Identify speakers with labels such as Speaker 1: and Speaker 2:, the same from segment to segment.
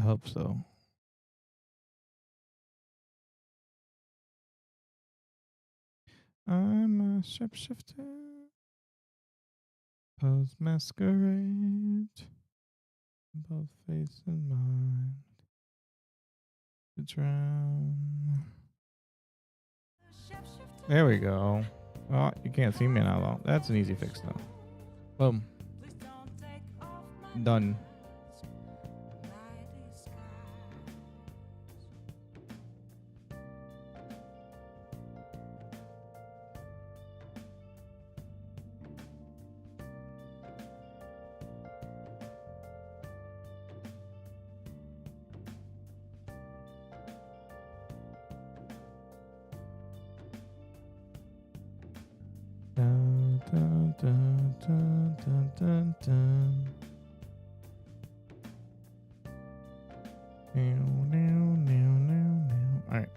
Speaker 1: hope so. I'm a shapeshifter. Pose masquerade. Both face and mind. To drown. There we go. Oh, you can't see me now though. That's an easy fix though. Boom. Done. Dun, dun, dun, dun, dun, dun, dun. All right.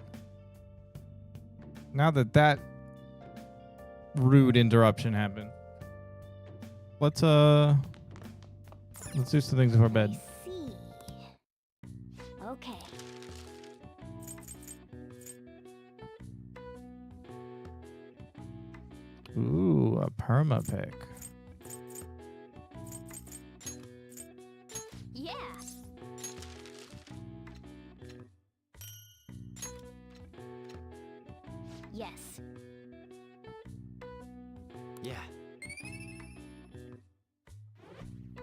Speaker 1: Now that rude interruption happened, let's do some things before bed.
Speaker 2: I see. Okay.
Speaker 1: Ooh, a perma pick.
Speaker 2: Yeah. Yes.
Speaker 3: Yeah.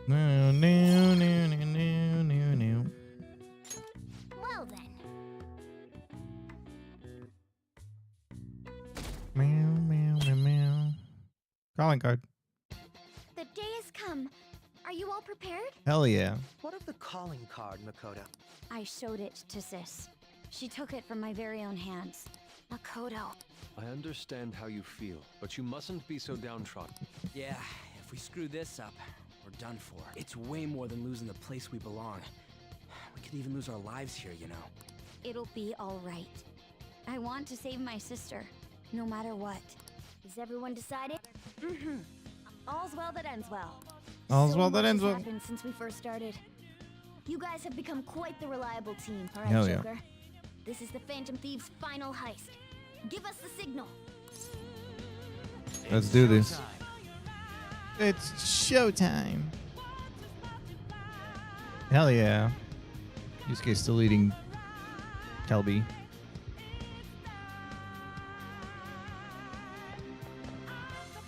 Speaker 1: No, no, no, no, no, no, no.
Speaker 2: Well then.
Speaker 1: Meow, meow, meow, meow. Calling card.
Speaker 2: The day has come. Are you all prepared?
Speaker 1: Hell yeah.
Speaker 3: What of the calling card, Makoto?
Speaker 2: I showed it to Sis. She took it from my very own hands. Makoto.
Speaker 4: I understand how you feel, but you mustn't be so downtrodden.
Speaker 5: Yeah, if we screw this up, we're done for. It's way more than losing the place we belong. We could even lose our lives here, you know.
Speaker 2: It'll be all right. I want to save my sister, no matter what. Is everyone decided? Mm-hmm. All's well that ends well.
Speaker 1: All's well that ends well.
Speaker 2: Happened since we first started. You guys have become quite the reliable team. All right,
Speaker 1: Hell yeah.
Speaker 2: Joker. This is the Phantom Thieves' final heist. Give us the signal.
Speaker 1: Let's do this. It's showtime. Hell yeah. Yusuke's still eating Kelby.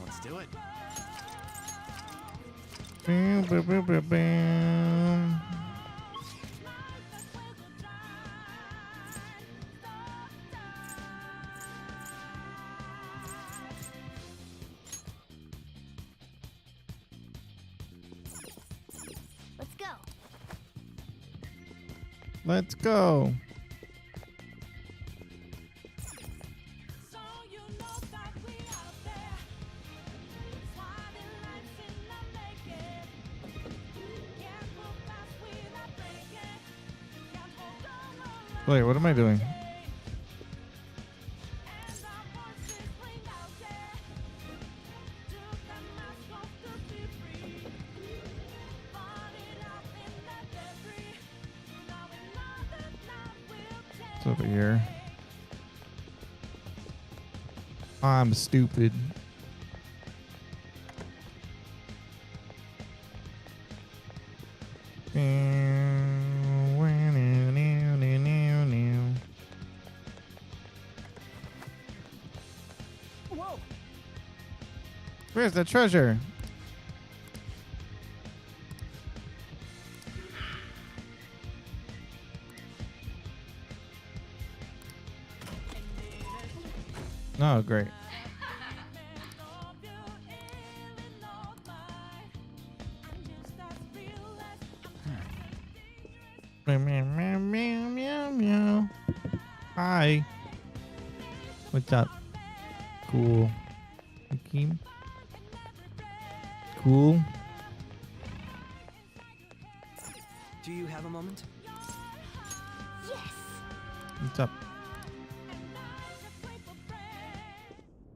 Speaker 3: Let's do it.
Speaker 1: Boom, boom, boom, boom, boom.
Speaker 2: Let's go.
Speaker 1: Let's go. Wait, what am I doing? It's over here. I'm stupid.
Speaker 2: Whoa.
Speaker 1: Where's the treasure? Oh, great. Meow, meow, meow, meow, meow, meow. Hi. What's up? Cool. Hakeem? Cool.
Speaker 5: Do you have a moment?
Speaker 2: Yes.
Speaker 1: What's up?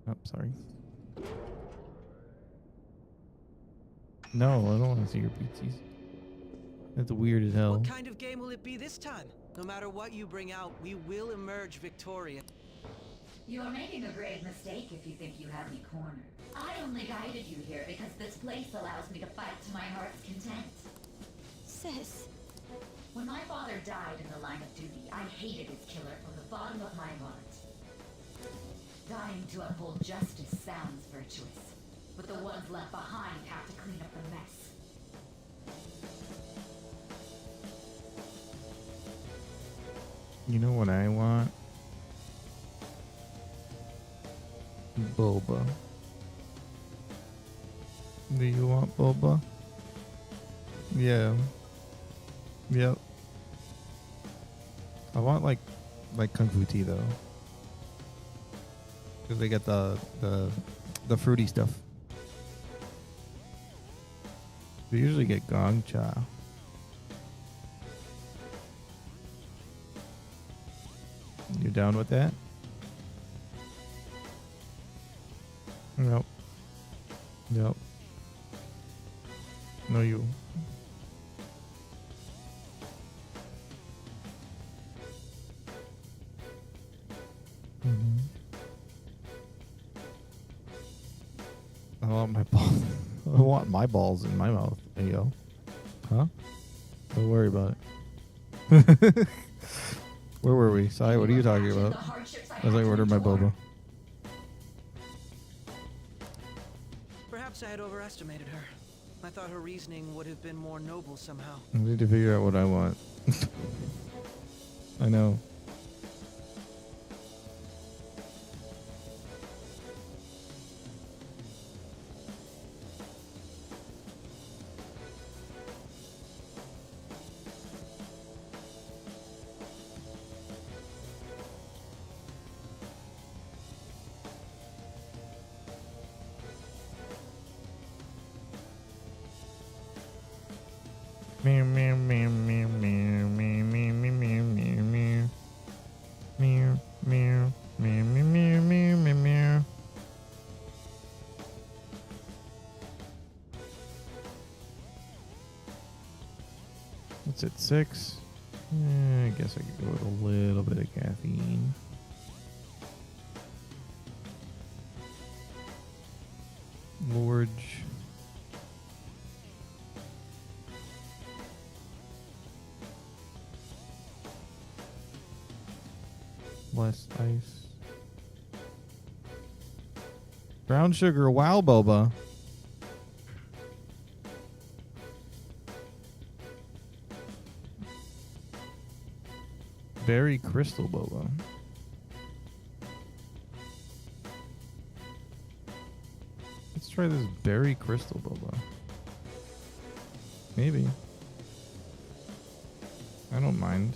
Speaker 1: Oh, sorry. No, I don't want to see your pizzas. That's weird as hell.
Speaker 3: What kind of game will it be this time? No matter what you bring out, we will emerge victorious.
Speaker 6: You're making a grave mistake if you think you have me cornered. I only guided you here because this place allows me to fight to my heart's content.
Speaker 2: Sis.
Speaker 6: When my father died in the line of duty, I hated his killer from the bottom of my heart. Dying to uphold justice sounds virtuous, but the ones left behind have to clean up the mess.
Speaker 1: You know what I want? Boba. Do you want boba? Yeah. Yep. I want like Kung Fu tea though, because they get the fruity stuff. We usually get gong cha. You down with that? Nope. Nope. No, you. I want my balls. I want my balls in my mouth. There you go. Huh? Don't worry about it. Where were we? Sai, what are you talking about? As I ordered my boba.
Speaker 3: Perhaps I had overestimated her. I thought her reasoning would have been more noble somehow.
Speaker 1: I need to figure out what I want. I know. Meow meow meow meow meow meow meow meow meow meow meow meow meow meow meow meow meow. What's it, 6? I guess I could go with a little bit of caffeine. Lorge. Less ice. Brown sugar, wow, boba. Berry crystal boba. Let's try this berry crystal boba. Maybe. I don't mind.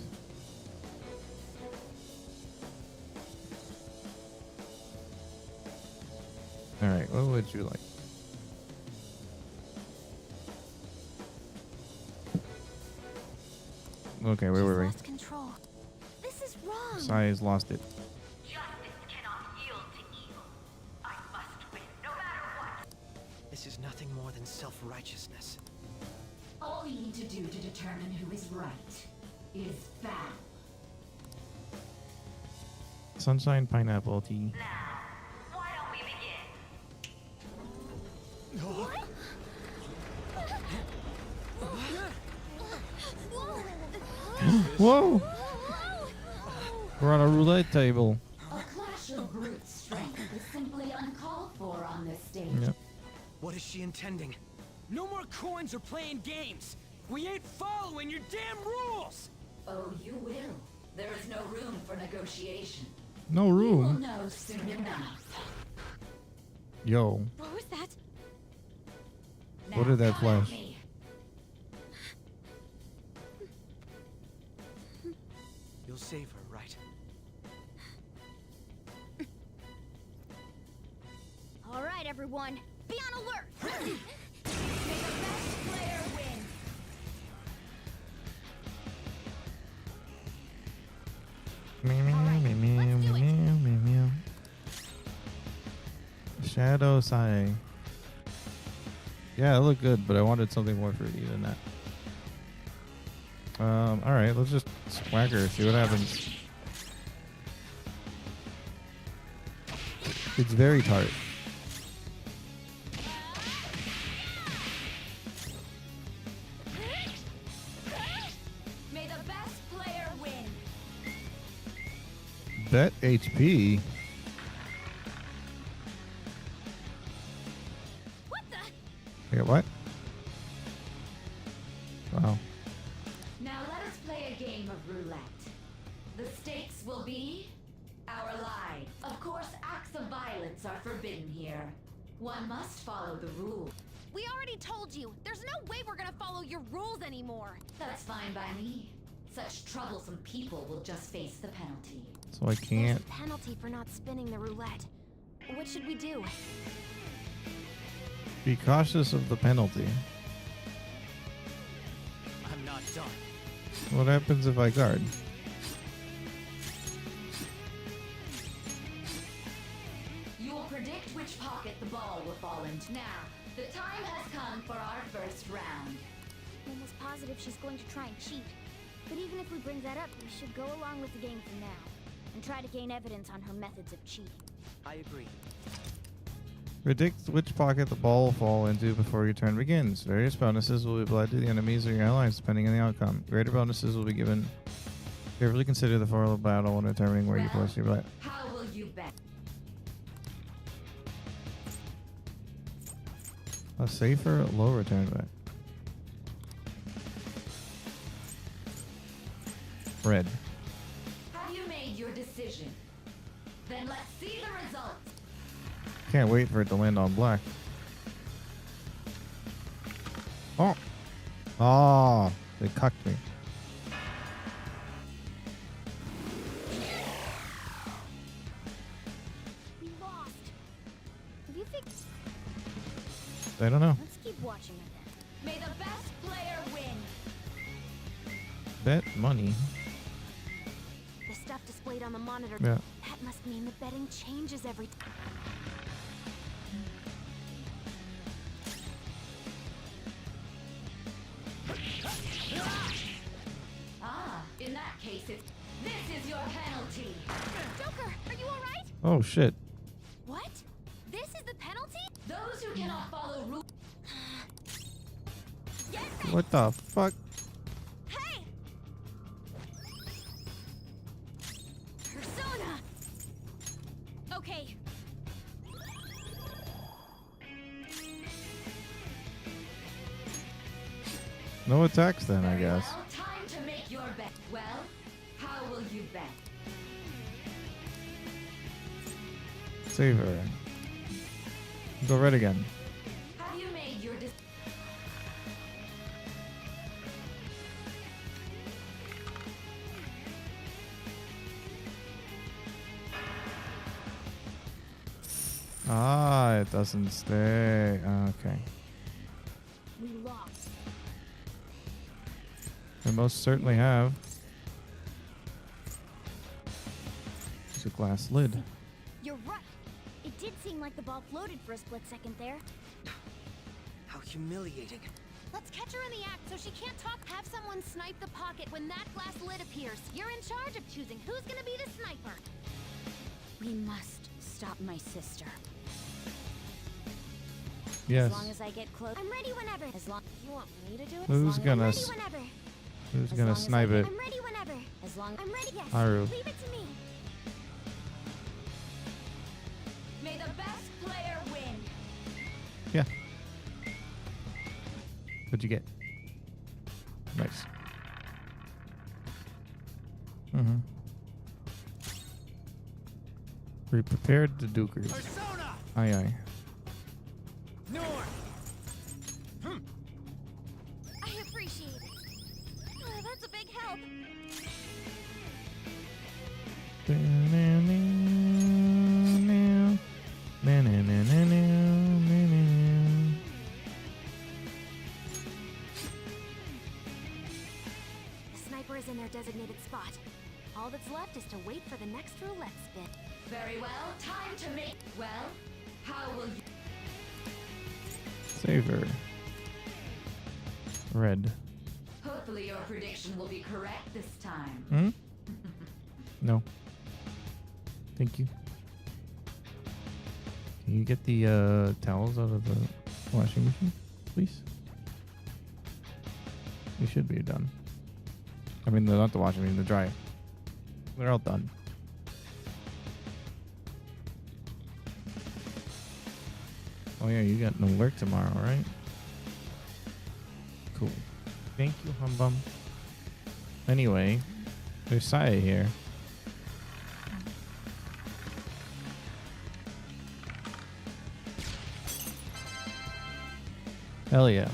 Speaker 1: Alright, what would you like? Okay, where were we?
Speaker 2: Lost control. This is wrong.
Speaker 1: Sae'S lost it.
Speaker 6: Justice cannot yield to evil. I must win, no matter what.
Speaker 3: This is nothing more than self-righteousness.
Speaker 6: All we need to do to determine who is right is battle.
Speaker 1: Sunshine pineapple tea.
Speaker 6: Now, why don't we begin?
Speaker 1: Whoa! We're on a roulette table.
Speaker 6: A clash of brute strength is simply uncalled for on this stage.
Speaker 1: Yep.
Speaker 3: What is she intending?
Speaker 5: No more coins or playing games. We ain't following your damn rules.
Speaker 6: Oh, you will. There is no room for negotiation.
Speaker 1: No
Speaker 6: We'll
Speaker 1: room.
Speaker 6: know soon enough.
Speaker 1: Yo.
Speaker 2: What was that?
Speaker 1: What did that
Speaker 6: Now come at
Speaker 1: flash?
Speaker 6: me.
Speaker 3: You'll save her, right?
Speaker 2: All right, everyone. Be on alert. May the best player win.
Speaker 1: Meow, meow, meow, meow, meow, meow, meow. Shadow Sae. Yeah, it looked good, but I wanted something more fruity than that. Alright, let's just whack her, see what happens. It's very tart.
Speaker 2: May the best player win.
Speaker 1: Bet HP.
Speaker 2: What the?
Speaker 1: Wait, what? Wow.
Speaker 6: Now let us play a game of roulette. The stakes will be our lives. Of course, acts of violence are forbidden here. One must follow the rules.
Speaker 2: We already told you. There's no way we're gonna follow your rules anymore.
Speaker 6: That's fine by me. Such troublesome people will just face the penalty.
Speaker 1: So I
Speaker 2: There's
Speaker 1: can't.
Speaker 2: a penalty for not spinning the roulette. What should we do?
Speaker 1: Be cautious of the penalty.
Speaker 5: I'm not done.
Speaker 1: What happens if I guard?
Speaker 6: You will predict which pocket the ball will fall into. Now, the time has come for our first round.
Speaker 2: I'm almost positive she's going to try and cheat. But even if we bring that up, we should go along with the game for now. And try to gain evidence on her methods of cheating.
Speaker 5: I agree.
Speaker 1: Predict which pocket the ball will fall into before your turn begins. Various bonuses will be applied to the enemies or your allies depending on the outcome. Greater bonuses will be given. Carefully consider the flow of the battle when determining where you
Speaker 6: Well,
Speaker 1: place your bet.
Speaker 6: How will you bet?
Speaker 1: A safer, low return bet. Red.
Speaker 6: Have you made your decision? Then let's see the results.
Speaker 1: Can't wait for it to land on black. Oh. Oh, they cucked me.
Speaker 2: We lost. Have you fixed?
Speaker 1: I don't know.
Speaker 2: Let's keep watching her then.
Speaker 6: May the best player win.
Speaker 1: Bet money.
Speaker 2: The stuff displayed on the monitor.
Speaker 1: Yeah.
Speaker 2: That must mean the betting changes every time.
Speaker 6: Ah, in that case, this is your penalty.
Speaker 2: Joker, are you alright?
Speaker 1: Oh shit.
Speaker 2: What? This is the penalty?
Speaker 6: Those who cannot follow rules.
Speaker 2: Yes!
Speaker 1: What the fuck?
Speaker 2: Hey! Persona! Okay.
Speaker 1: No attacks then, I
Speaker 6: Very
Speaker 1: guess.
Speaker 6: well, time to make your bet. Well, how will you bet?
Speaker 1: Save her. Go red again.
Speaker 6: Have you made your decision?
Speaker 1: Ah, it doesn't stay. Okay.
Speaker 2: We lost.
Speaker 1: I most certainly have. There's a glass lid.
Speaker 2: You're right. It did seem like the ball floated for a split second there.
Speaker 5: How humiliating.
Speaker 2: Let's catch her in the act so she can't talk. Have someone snipe the pocket when that glass lid appears. You're in charge of choosing who's gonna be the sniper. We must stop my sister.
Speaker 1: Yes.
Speaker 2: As long as I get close. I'm ready whenever. As long you want me to do it.
Speaker 1: Who's
Speaker 2: as long
Speaker 1: gonna
Speaker 2: I'm ready
Speaker 1: s-
Speaker 2: whenever.
Speaker 1: Who's
Speaker 2: As
Speaker 1: gonna
Speaker 2: long as I
Speaker 1: snipe
Speaker 2: get-
Speaker 1: it?
Speaker 2: I'm ready whenever. As long I'm ready. Yes.
Speaker 1: Haru.
Speaker 2: Leave it to me.
Speaker 6: May the best player win.
Speaker 1: Yeah. What'd you get? Nice. Mm-hmm. Be prepared to dukers.
Speaker 5: Persona!
Speaker 1: Aye aye.
Speaker 5: North!
Speaker 2: I appreciate it. That's a big help. The sniper is in their designated spot. All that's left is to wait for the next roulette spin.
Speaker 6: Very well, time to make. Well, how will you?
Speaker 1: Save her. Red.
Speaker 6: Put Hopefully your prediction will be correct this time.
Speaker 1: Hmm? No. Thank you. Can you get the towels out of the washing machine, please? You should be done. I mean, not the washing machine, the dryer. They're all done. Oh yeah, you got no work tomorrow, right? Cool. Thank you, Humbum. Anyway, there's Sae here. Hell yeah.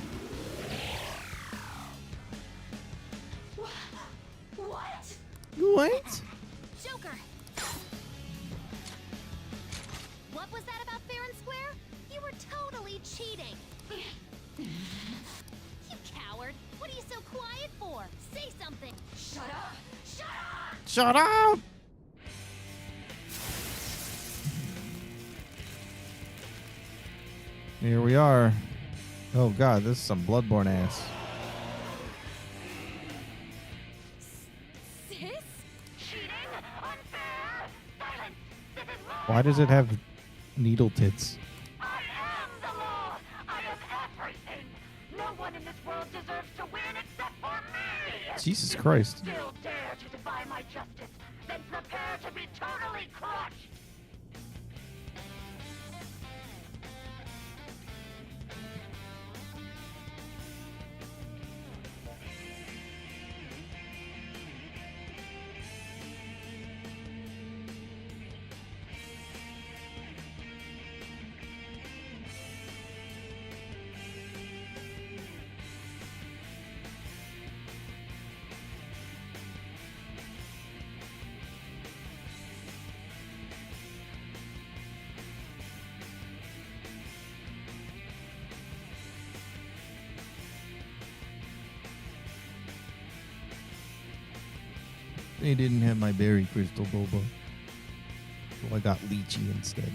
Speaker 6: What?
Speaker 1: What?
Speaker 2: Joker! What was that about fair and square? You were totally cheating! You coward! What are you so quiet for? Say something!
Speaker 6: Shut up! Shut up!
Speaker 1: Shut up! Here we are. Oh god, this is some Bloodborne ass.
Speaker 2: Sis?
Speaker 7: Cheating? Unfair? Silence! This is law!
Speaker 1: Why does it have needle tits?
Speaker 7: I am the law! I am everything! No one in this world deserves to win except for me!
Speaker 1: Jesus Christ.
Speaker 7: Still dare to defy my justice, then prepare to be totally crushed!
Speaker 1: They didn't have my berry crystal, Boba. So I got lychee instead.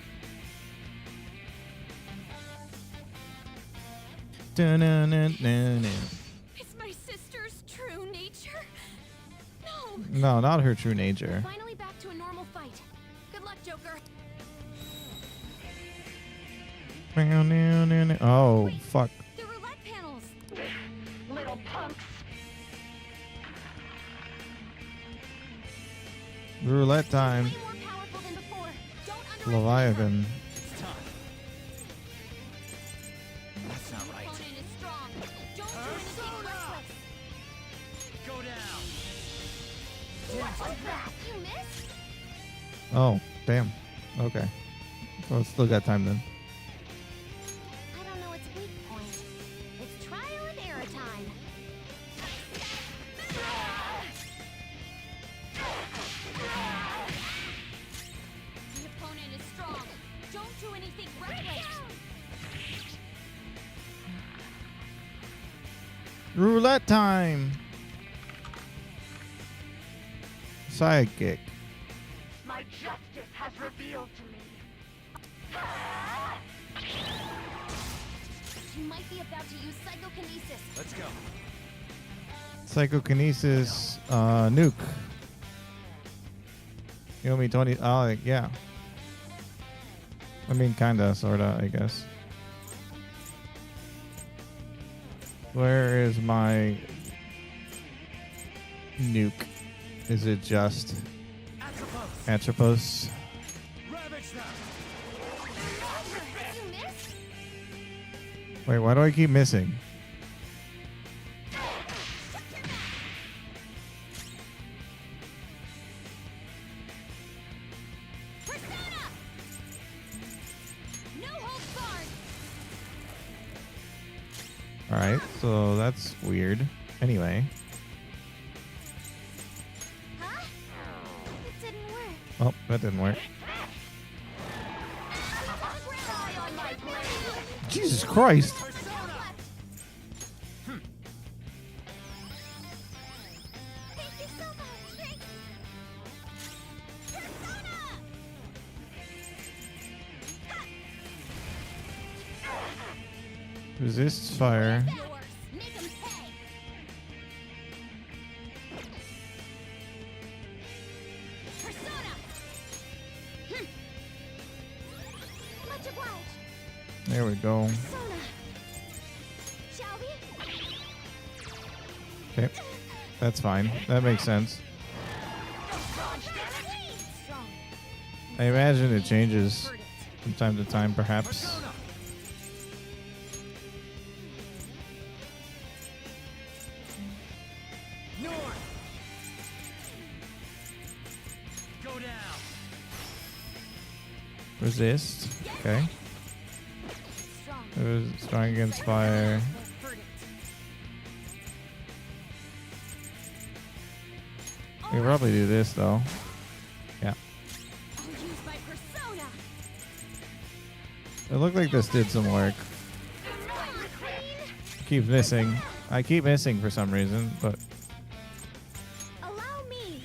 Speaker 1: Dun-dun-dun-dun-dun.
Speaker 2: It's my sister's true nature? No!
Speaker 1: No, not her true nature.
Speaker 2: Finally back to a normal fight. Good luck, Joker.
Speaker 1: Oh, fuck.
Speaker 2: The roulette panels!
Speaker 7: Little punks!
Speaker 1: Roulette time.
Speaker 2: Way more powerful than before. Don't underestimate
Speaker 1: Leviathan.
Speaker 2: her.
Speaker 5: It's time. That's not right.
Speaker 2: Opponent is strong. Don't do anything reckless.
Speaker 5: Go down.
Speaker 2: What was that? You missed?
Speaker 1: Oh, damn. Okay. Well, it's still got time then.
Speaker 2: I don't know its weak point. It's trial and error time. The opponent is strong. Don't do anything reckless.
Speaker 1: Roulette time. Sidekick.
Speaker 7: My justice has revealed to me.
Speaker 2: You might be about to use psychokinesis.
Speaker 5: Let's go.
Speaker 1: Psychokinesis, nuke. You owe me 20. Oh, yeah. I mean, kinda, sorta, I guess. Where is my nuke? Is it just Atropos?
Speaker 5: Ravage them.
Speaker 2: You missed?
Speaker 1: Wait, why do I keep missing?
Speaker 2: Persona! No holds barred.
Speaker 1: Alright, so that's weird. Anyway.
Speaker 2: Huh? It didn't work.
Speaker 1: Oh, that didn't work. Jesus Christ!
Speaker 2: Thank you so much. Thank Persona!
Speaker 1: Resists fire.
Speaker 2: Yours. Make 'em pay.
Speaker 1: There we go.
Speaker 2: Persona. Shall we?
Speaker 1: Okay. That's fine. That makes sense.
Speaker 2: Strong.
Speaker 1: I imagine it changes
Speaker 2: Heard it.
Speaker 1: from time to time, perhaps.
Speaker 3: Persona. North. Go down.
Speaker 1: Resist. Okay.
Speaker 2: Strong.
Speaker 1: It was strong against fire.
Speaker 2: Heard it.
Speaker 1: We can probably do this, though. Yeah.
Speaker 2: I'll use my persona.
Speaker 1: It looked like this did some work. Keep missing. I keep missing for some reason, but
Speaker 2: Allow me.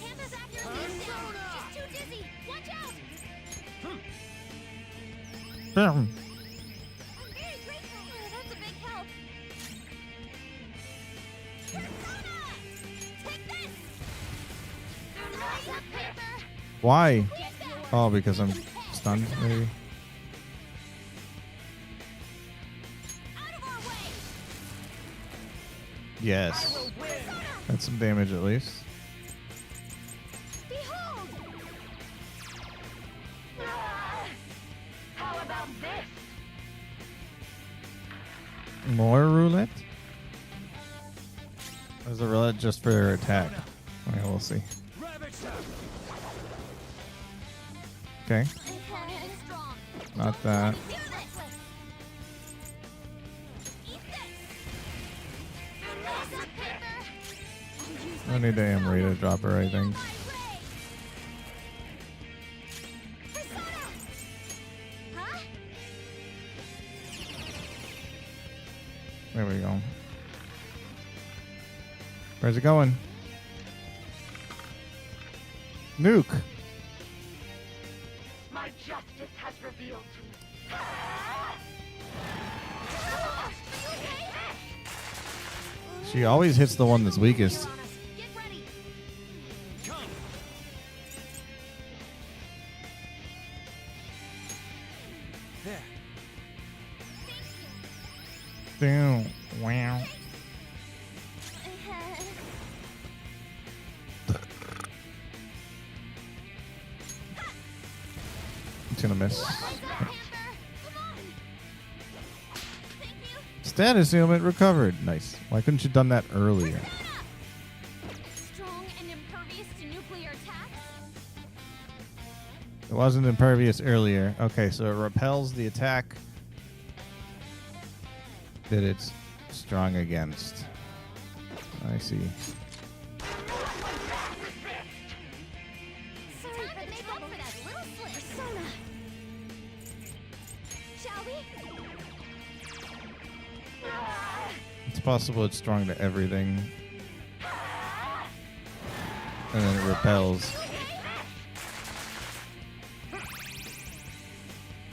Speaker 2: Panda's after me. She's too dizzy. Watch out.
Speaker 1: boom.
Speaker 2: I'm very grateful. That's a big help. Persona! Take this! Light up paper!
Speaker 1: Why?
Speaker 2: Get that!
Speaker 1: Oh, because I'm stunned, maybe.
Speaker 2: Out of our way!
Speaker 1: Yes. That's some damage at least.
Speaker 2: Behold!
Speaker 7: How about this?
Speaker 1: More roulette? Or is the roulette just for her attack? Okay, we'll see.
Speaker 3: Ravage.
Speaker 1: Okay.
Speaker 2: Impervious is strong.
Speaker 1: Not that.
Speaker 2: Do this! Eat this! Light up paper! I'll use my
Speaker 1: Any day I'm ready to drop her, I think.
Speaker 2: my ray! Persona! Huh?
Speaker 1: There we go. Where's it going? Nuke.
Speaker 7: My justice has revealed to me.
Speaker 1: She always hits the one that's weakest.
Speaker 2: Get ready!
Speaker 3: Come. There.
Speaker 1: Damn. Wow. It's gonna miss. Status ailment recovered. Nice. Why couldn't you done that earlier?
Speaker 2: Strong and impervious to nuclear attacks?
Speaker 1: It wasn't impervious earlier. Okay, so it repels the attack that it's strong against. I see.
Speaker 2: Sorry, but make up for that little slip. Persona. Shall we?
Speaker 1: It's possible it's strong to everything. And then it repels.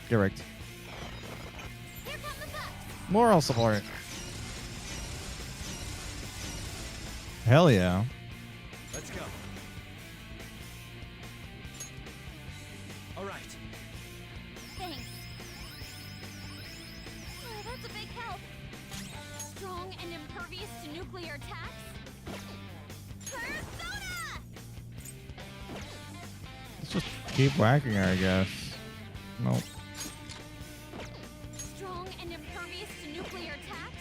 Speaker 1: Correct.
Speaker 2: Here come the bucks.
Speaker 1: Moral support. Hell yeah.
Speaker 3: Let's go. All right.
Speaker 2: Thanks. That's a big help. Strong and impervious to nuclear attacks? Persona!
Speaker 1: Let's just keep whacking her, I guess. Nope.
Speaker 2: Strong and impervious to nuclear attacks?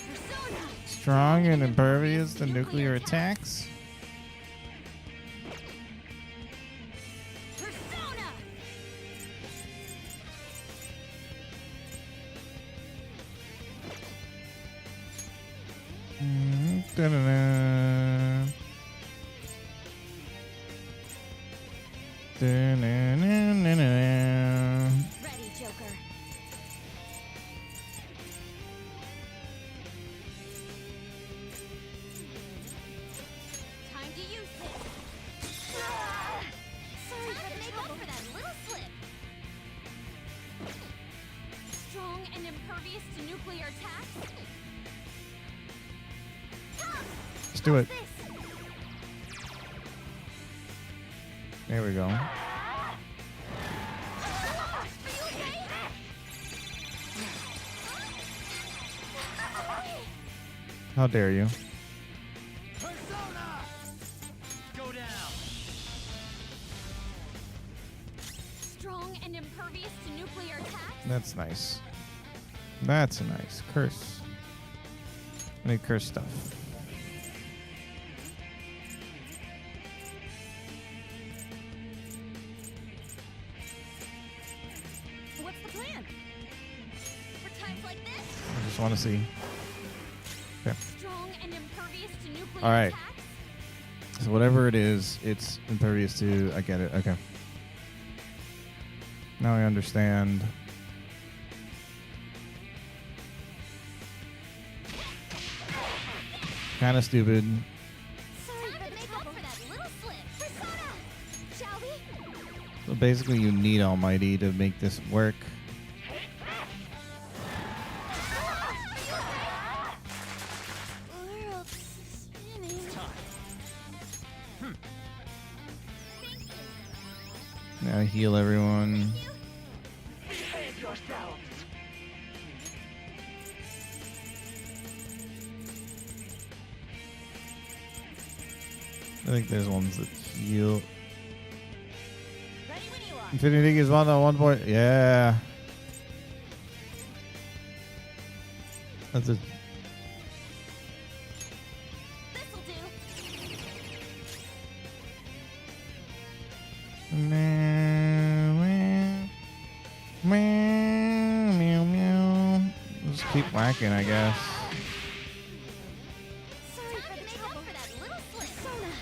Speaker 2: Persona!
Speaker 1: Strong and impervious to nuclear attacks.
Speaker 2: Persona!
Speaker 1: Da-da-da. Da-na-na-na-na.
Speaker 2: Ready, Joker. Time to use this. Sorry, but make up for that little slip. Strong and impervious to nuclear attacks?
Speaker 1: Let's do it.
Speaker 2: This.
Speaker 1: There we go. How dare you?
Speaker 3: Persona! Go down!
Speaker 2: Strong and impervious to nuclear attacks?
Speaker 1: That's nice. That's a nice curse. I need curse stuff.
Speaker 2: What's the plan? For times like this?
Speaker 1: I just want to see. Okay.
Speaker 2: Strong and impervious to nuclear
Speaker 1: All right.
Speaker 2: attacks?
Speaker 1: So whatever it is, it's impervious to. I get it. Okay. Now I understand. Kind of stupid.
Speaker 2: Sorry to make up for that little slip. Persona! Shall we?
Speaker 1: So basically, you need Almighty to make this work.
Speaker 2: World's spinning.
Speaker 1: Now heal everyone.
Speaker 7: Behave yourselves.
Speaker 1: I think there's ones that heal.
Speaker 2: Ready when you are.
Speaker 1: Infinity is 1 point. Yeah. That's a.
Speaker 2: This'll do.
Speaker 1: Meow, meow. Just keep whacking, I guess.
Speaker 2: Sorry for the trouble. For that little slip. Persona!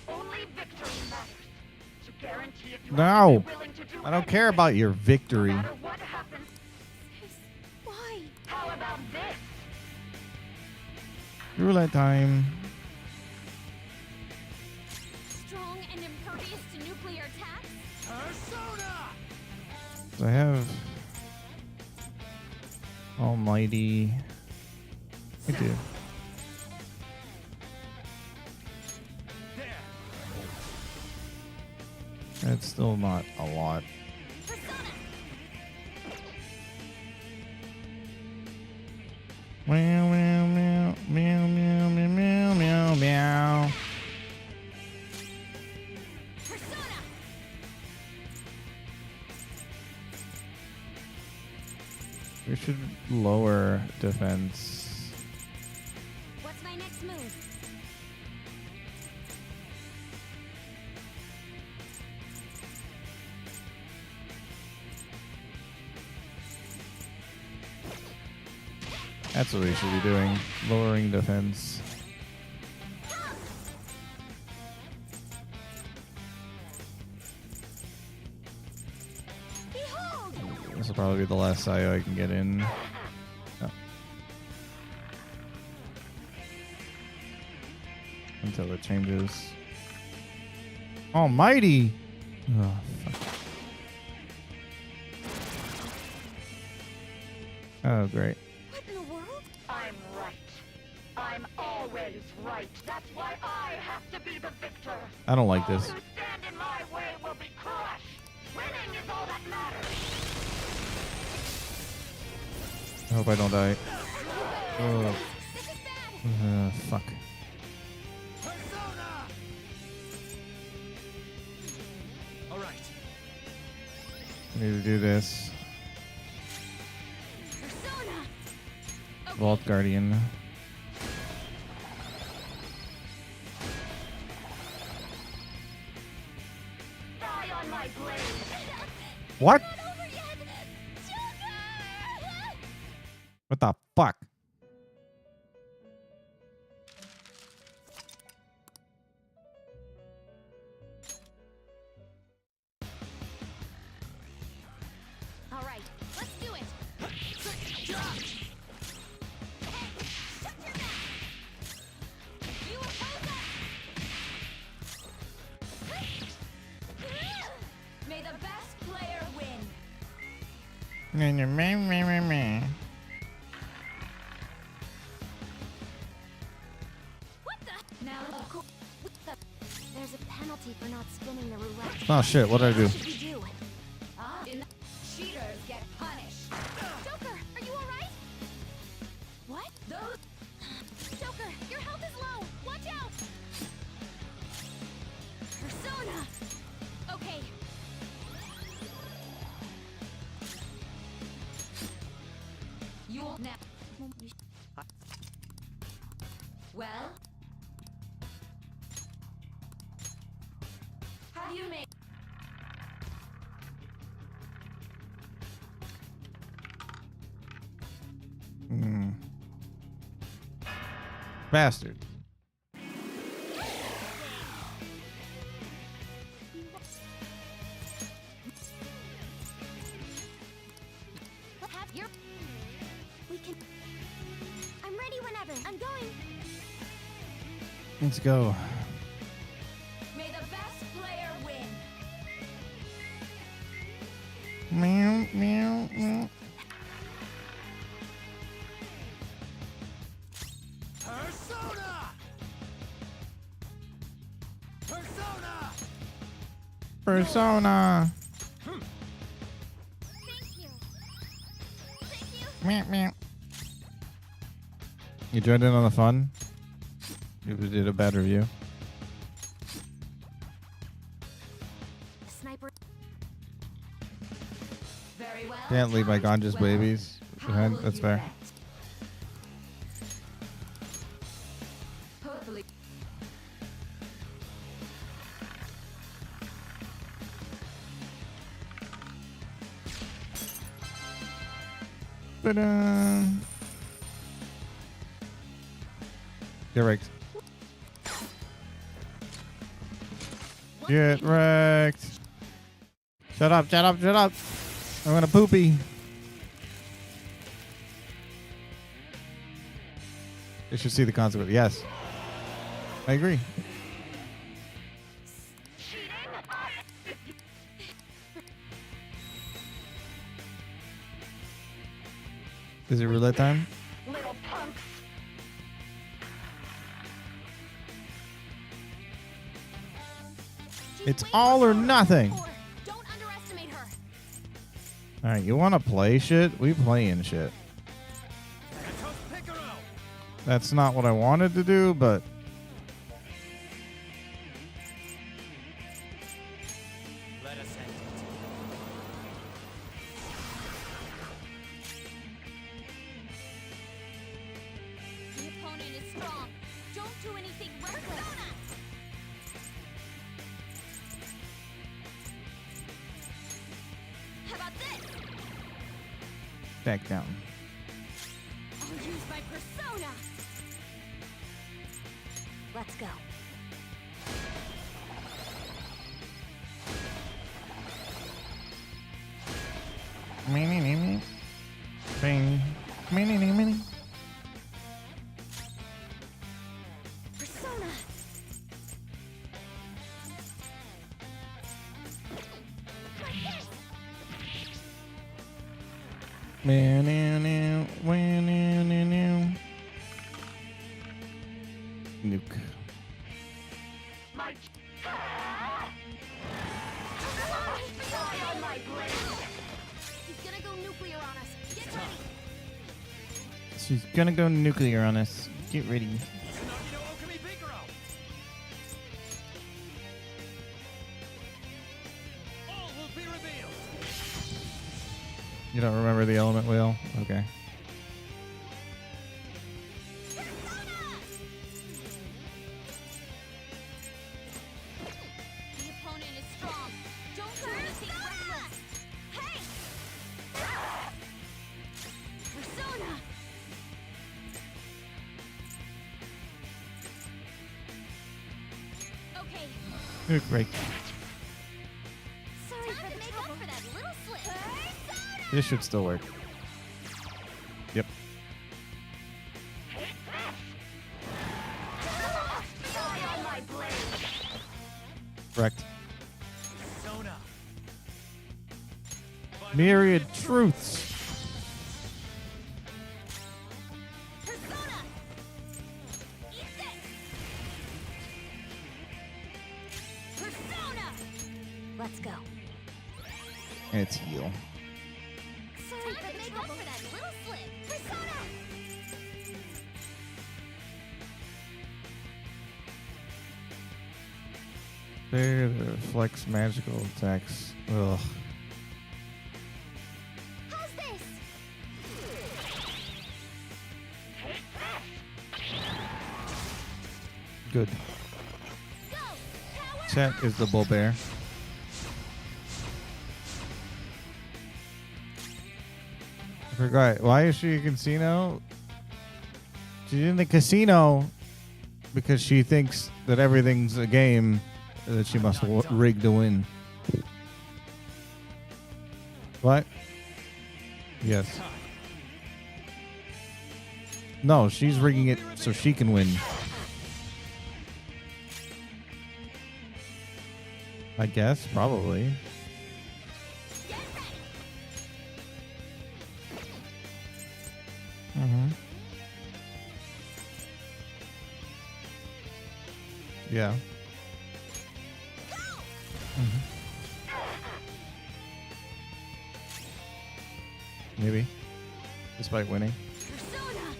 Speaker 7: Only victory matters. To guarantee it, you
Speaker 1: No.
Speaker 7: have to be willing to do
Speaker 1: I don't care about your victory.
Speaker 7: no matter what happens.
Speaker 2: Why?
Speaker 7: How about this?
Speaker 1: Roulette time.
Speaker 2: Strong and impervious to nuclear attacks?
Speaker 3: Persona!
Speaker 1: So I have Almighty. I do.
Speaker 3: There!
Speaker 1: It's still not a lot.
Speaker 2: Persona!
Speaker 1: Meow, meow, meow, meow, meow, meow, meow, meow, meow.
Speaker 2: Persona!
Speaker 1: We should lower defense.
Speaker 2: What's my next move?
Speaker 1: That's what we should be doing. Lowering defense.
Speaker 2: Behold!
Speaker 1: This will probably be the last Sayo I can get in. Oh. Until it changes. Almighty! Oh, fuck. Oh, great.
Speaker 2: What in the world?
Speaker 7: I'm right. I'm always right. That's why I have to be the victor.
Speaker 1: I don't like
Speaker 7: All
Speaker 1: this.
Speaker 7: who stand in my way will be crushed. Winning is all that matters.
Speaker 1: I hope I don't die. Oh,
Speaker 2: This is bad!
Speaker 1: fuck.
Speaker 3: Persona! Alright.
Speaker 1: I need to do this.
Speaker 2: Persona! Okay.
Speaker 1: Vault Guardian.
Speaker 7: Die on my blade.
Speaker 1: What?
Speaker 2: Not over yet! Joker!
Speaker 1: What the fuck?
Speaker 2: All right, let's do it. Hey, shut your mouth. You oppose us. May the best player win.
Speaker 6: Now, of course.
Speaker 2: There's a penalty for not spinning the roulette.
Speaker 1: Oh shit, what did I do?
Speaker 2: What should we do?
Speaker 6: Cheaters get punished.
Speaker 2: Joker, are you alright? What?
Speaker 6: Those
Speaker 2: Joker, your health is low. Watch out. Persona. Okay.
Speaker 6: you'll now. Well, how do you make?
Speaker 1: Hmm. Bastard.
Speaker 2: Have your. We can. I'm ready whenever. I'm going.
Speaker 1: Let's go.
Speaker 6: May the best player win.
Speaker 1: Meow, meow, meow.
Speaker 3: Persona! Persona!
Speaker 1: Persona.
Speaker 2: Thank you. Thank you.
Speaker 1: Meow, meow. You joined in on the fun? You did a bad review.
Speaker 2: The sniper.
Speaker 6: Very well.
Speaker 1: Can't leave my
Speaker 6: timed.
Speaker 1: Ganja's
Speaker 6: Well,
Speaker 1: babies
Speaker 6: how
Speaker 1: behind.
Speaker 6: will
Speaker 1: That's
Speaker 6: you
Speaker 1: fair.
Speaker 6: bet? Hopefully.
Speaker 1: Ta-da. Get wrecked. Get wrecked. Shut up, shut up, shut up. I'm gonna poopy. You should see the consequence. Yes. I agree. Is it roulette time?
Speaker 7: Little punks.
Speaker 2: She's
Speaker 1: It's
Speaker 2: way
Speaker 1: all
Speaker 2: more
Speaker 1: or
Speaker 2: powerful
Speaker 1: nothing.
Speaker 2: than before. Don't underestimate her.
Speaker 1: Alright, you wanna play shit? We playing shit. That's not what I wanted to do, but
Speaker 3: Let us end it.
Speaker 2: The opponent is strong. Don't do anything reckless. How about this?
Speaker 1: back down.
Speaker 2: I'll use my persona. Let's go.
Speaker 1: Mini, mini. Bing. Mini, mini, mini.
Speaker 2: Persona.
Speaker 1: Nuke.
Speaker 7: My Die on my blade.
Speaker 2: He's gonna go nuclear on us. Get ready.
Speaker 1: She's gonna go nuclear on us. Get ready.
Speaker 3: All will be revealed.
Speaker 1: You don't remember the element wheel? Okay.
Speaker 2: The opponent is strong. Don't do anything reckless. Hey! Persona. Okay.
Speaker 1: Nuke break.
Speaker 2: Sorry for the trouble. For that little slip. Persona.
Speaker 1: This should still work. Yep.
Speaker 7: Die on my blade.
Speaker 1: Correct.
Speaker 3: Persona.
Speaker 1: Myriad truths.
Speaker 2: Persona. Eat this. Let's go.
Speaker 1: It's heal.
Speaker 2: Sorry for the trouble. For that little slip. Persona!
Speaker 1: There, flex magical attacks. Ugh.
Speaker 2: How's this?
Speaker 1: Good.
Speaker 2: Go! Power!
Speaker 1: Chat is the bull bear. I forgot. Why is she a casino? She's in the casino because she thinks that everything's a game that she must rig to win. What? Yes. No, she's rigging it so she can win. I guess, probably. Mm-hmm. Yeah. Mm-hmm. Maybe. Despite winning.
Speaker 2: Persona!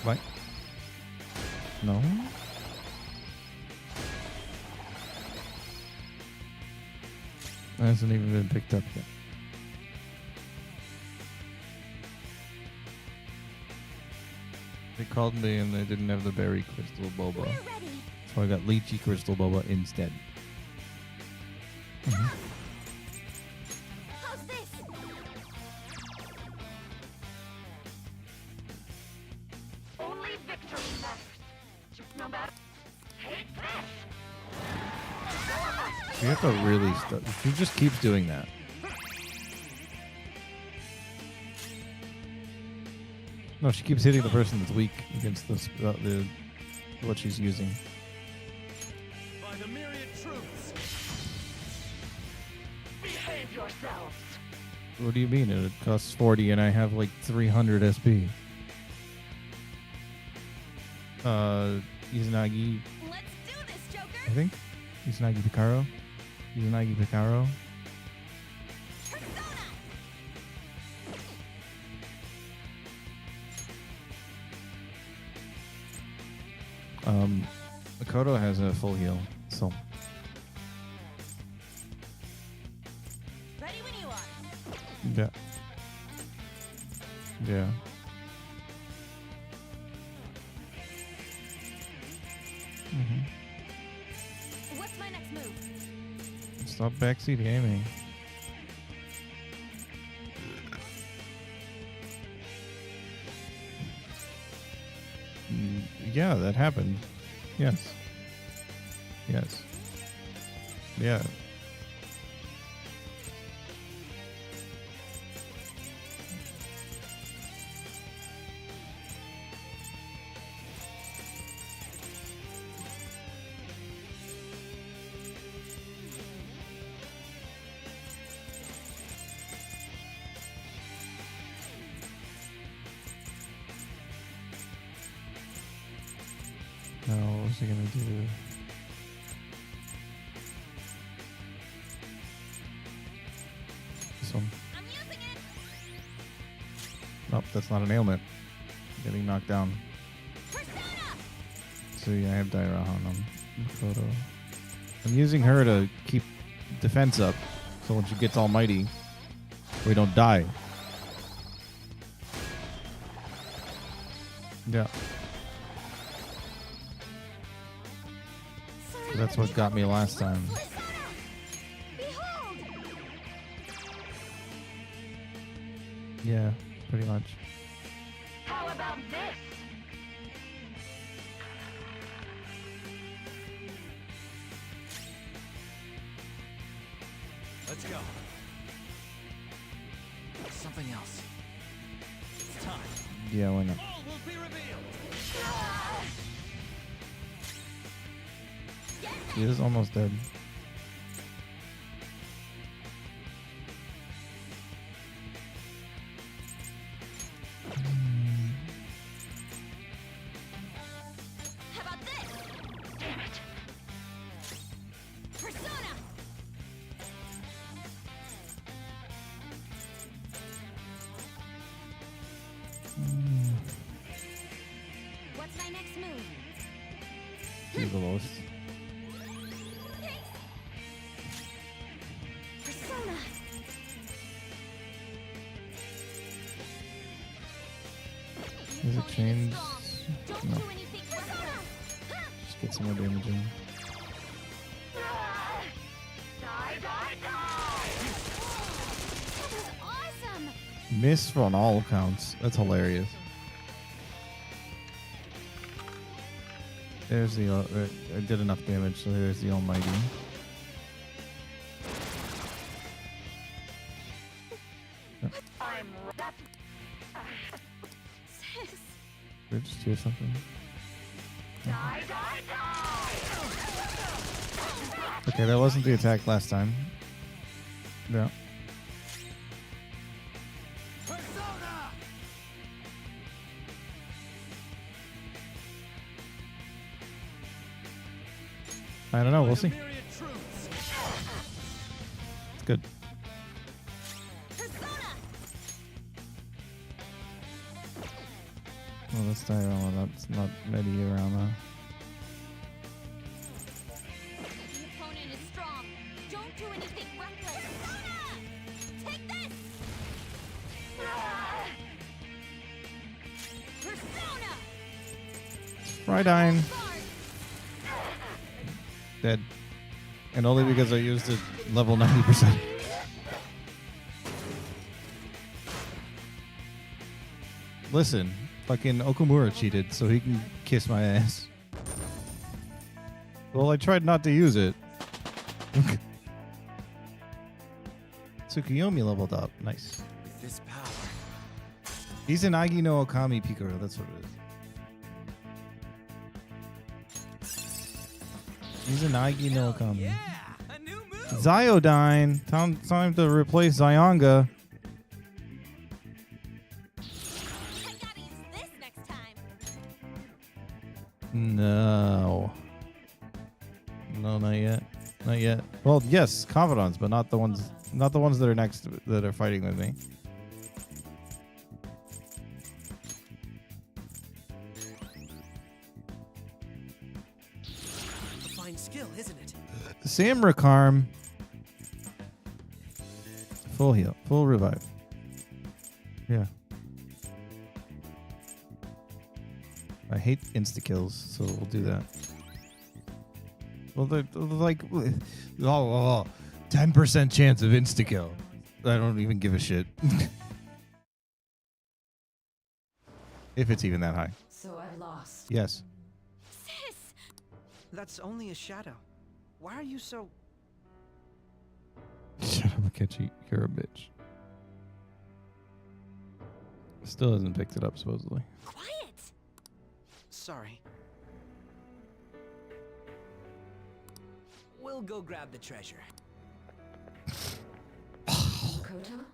Speaker 1: What? No? That hasn't even been picked up yet. They called me and they didn't have the berry crystal boba.
Speaker 2: We're ready.
Speaker 1: So I got lychee crystal boba instead. Mhm.
Speaker 2: How's this?
Speaker 7: Only victory matters. No matter. Take this!
Speaker 1: You have to really she just keeps doing that. No, she keeps hitting the person that's weak against the what she's using.
Speaker 5: By the myriad truths.
Speaker 7: Behave yourselves!
Speaker 1: What do you mean? It costs 40 and I have like 300 SP. Izanagi,
Speaker 2: Let's do this, Joker!
Speaker 1: I think. Izanagi Picaro. Izanagi Picaro.
Speaker 2: Persona!
Speaker 1: Makoto has a full heal, so
Speaker 2: Ready when you are.
Speaker 1: yeah. Yeah.
Speaker 2: What's my next move?
Speaker 1: Stop backseat aiming. Yeah, that happened. Yes. Yes. Yeah. Now, what's he gonna do? This one.
Speaker 2: I'm using it!
Speaker 1: Nope, that's not an ailment. Getting knocked down.
Speaker 2: Persona!
Speaker 1: So yeah, I have Dairahan on Makoto. I'm using her to keep defense up, so when she gets almighty, we don't die. Yeah.
Speaker 2: Sorry,
Speaker 1: That's what got me last time.
Speaker 2: Persona! Behold!
Speaker 1: Yeah, pretty much.
Speaker 7: How about this?
Speaker 5: Let's go. Something else. It's time.
Speaker 1: Yeah, why not?
Speaker 5: All will be revealed.
Speaker 1: He is almost dead. the lowest.
Speaker 2: Persona.
Speaker 1: Is it chains?
Speaker 2: Don't
Speaker 1: No.
Speaker 2: do anything. Persona.
Speaker 1: Just get some more damage in.
Speaker 7: Die, die, die!
Speaker 2: That was awesome.
Speaker 1: Miss on all counts. That's hilarious. There's the. I did enough damage, so there's the Almighty.
Speaker 2: Sis.
Speaker 1: Did I just hear something?
Speaker 7: Die, die, die!
Speaker 1: Okay, that wasn't the attack last time. Yeah.
Speaker 3: Persona!
Speaker 1: I don't know. We'll see.
Speaker 3: Myriad troops.
Speaker 1: It's good.
Speaker 2: Persona.
Speaker 1: Well, let's die around. That's not ready around though.
Speaker 2: The opponent is strong. Don't do anything reckless. Persona. Take this. Persona.
Speaker 1: Rhydine.
Speaker 2: Guard.
Speaker 1: Dead. And only because I used it level 90%. Listen, fucking Okamura cheated, so he can kiss my ass. Well, I tried not to use it. Tsukuyomi leveled up. Nice.
Speaker 5: With this power,
Speaker 1: He's an Agi no Okami Picaro. That's what it is. He's an Agi no Okami.
Speaker 5: yeah, a new move.
Speaker 1: Zyodyne. Time to replace Zyonga.
Speaker 2: I gotta use this next time.
Speaker 1: No. No, not yet. Not yet. Well, yes, Confidants, but not the ones that are next that are fighting with me.
Speaker 5: A fine skill, isn't it?
Speaker 1: Samrakarm. Full heal. Full revive. Yeah. I hate insta-kills, so we'll do that. Well, they're like 10% chance of insta-kill. I don't even give a shit. If it's even that high.
Speaker 6: So I've lost.
Speaker 1: Yes.
Speaker 2: Sis.
Speaker 3: That's only a shadow. Why are you so...
Speaker 1: Shut up, Akechi. You're a bitch. Still hasn't picked it up, supposedly.
Speaker 2: Quiet.
Speaker 3: Sorry.
Speaker 5: We'll go grab the treasure.
Speaker 6: Koto?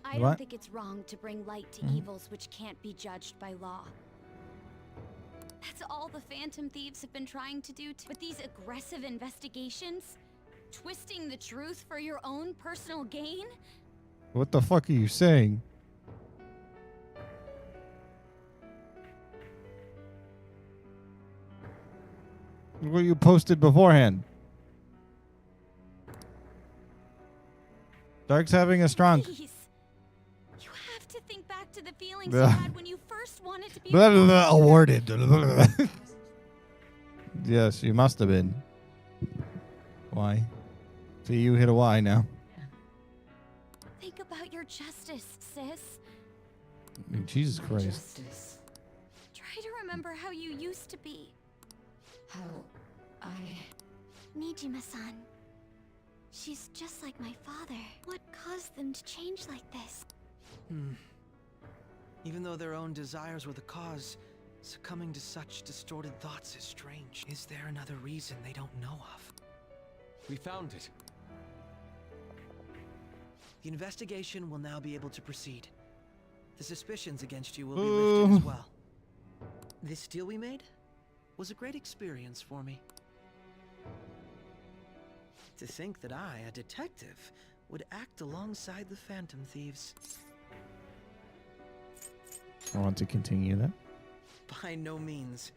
Speaker 2: I
Speaker 1: What?
Speaker 2: don't think it's wrong to bring light to
Speaker 1: Mhm.
Speaker 2: evils which can't be judged by law. That's all the Phantom Thieves have been trying to do. But these aggressive investigations, twisting the truth for your own personal gain?
Speaker 1: What the fuck are you saying? What you posted beforehand. Dark's having a strong.
Speaker 2: Please. You have to think back to the feelings
Speaker 1: Blah.
Speaker 2: you had when you first wanted to be
Speaker 1: Blah, blah, blah,
Speaker 2: a
Speaker 1: awarded. Yes, you must have been. Why? See, you hit a Y now.
Speaker 2: Think about your justice, sis.
Speaker 1: I mean, Jesus Christ.
Speaker 6: Justice.
Speaker 2: Try to remember how you used to be.
Speaker 6: How I...
Speaker 2: Nijima-san. She's just like my father. What caused them to change like this?
Speaker 3: Even though their own desires were the cause, succumbing to such distorted thoughts is strange. Is there another reason they don't know of?
Speaker 4: We found it.
Speaker 3: The investigation will now be able to proceed. The suspicions against you will be lifted as well. This deal we made was a great experience for me. To think that I, a detective, would act alongside the Phantom Thieves.
Speaker 1: I want to continue that.
Speaker 3: By no means.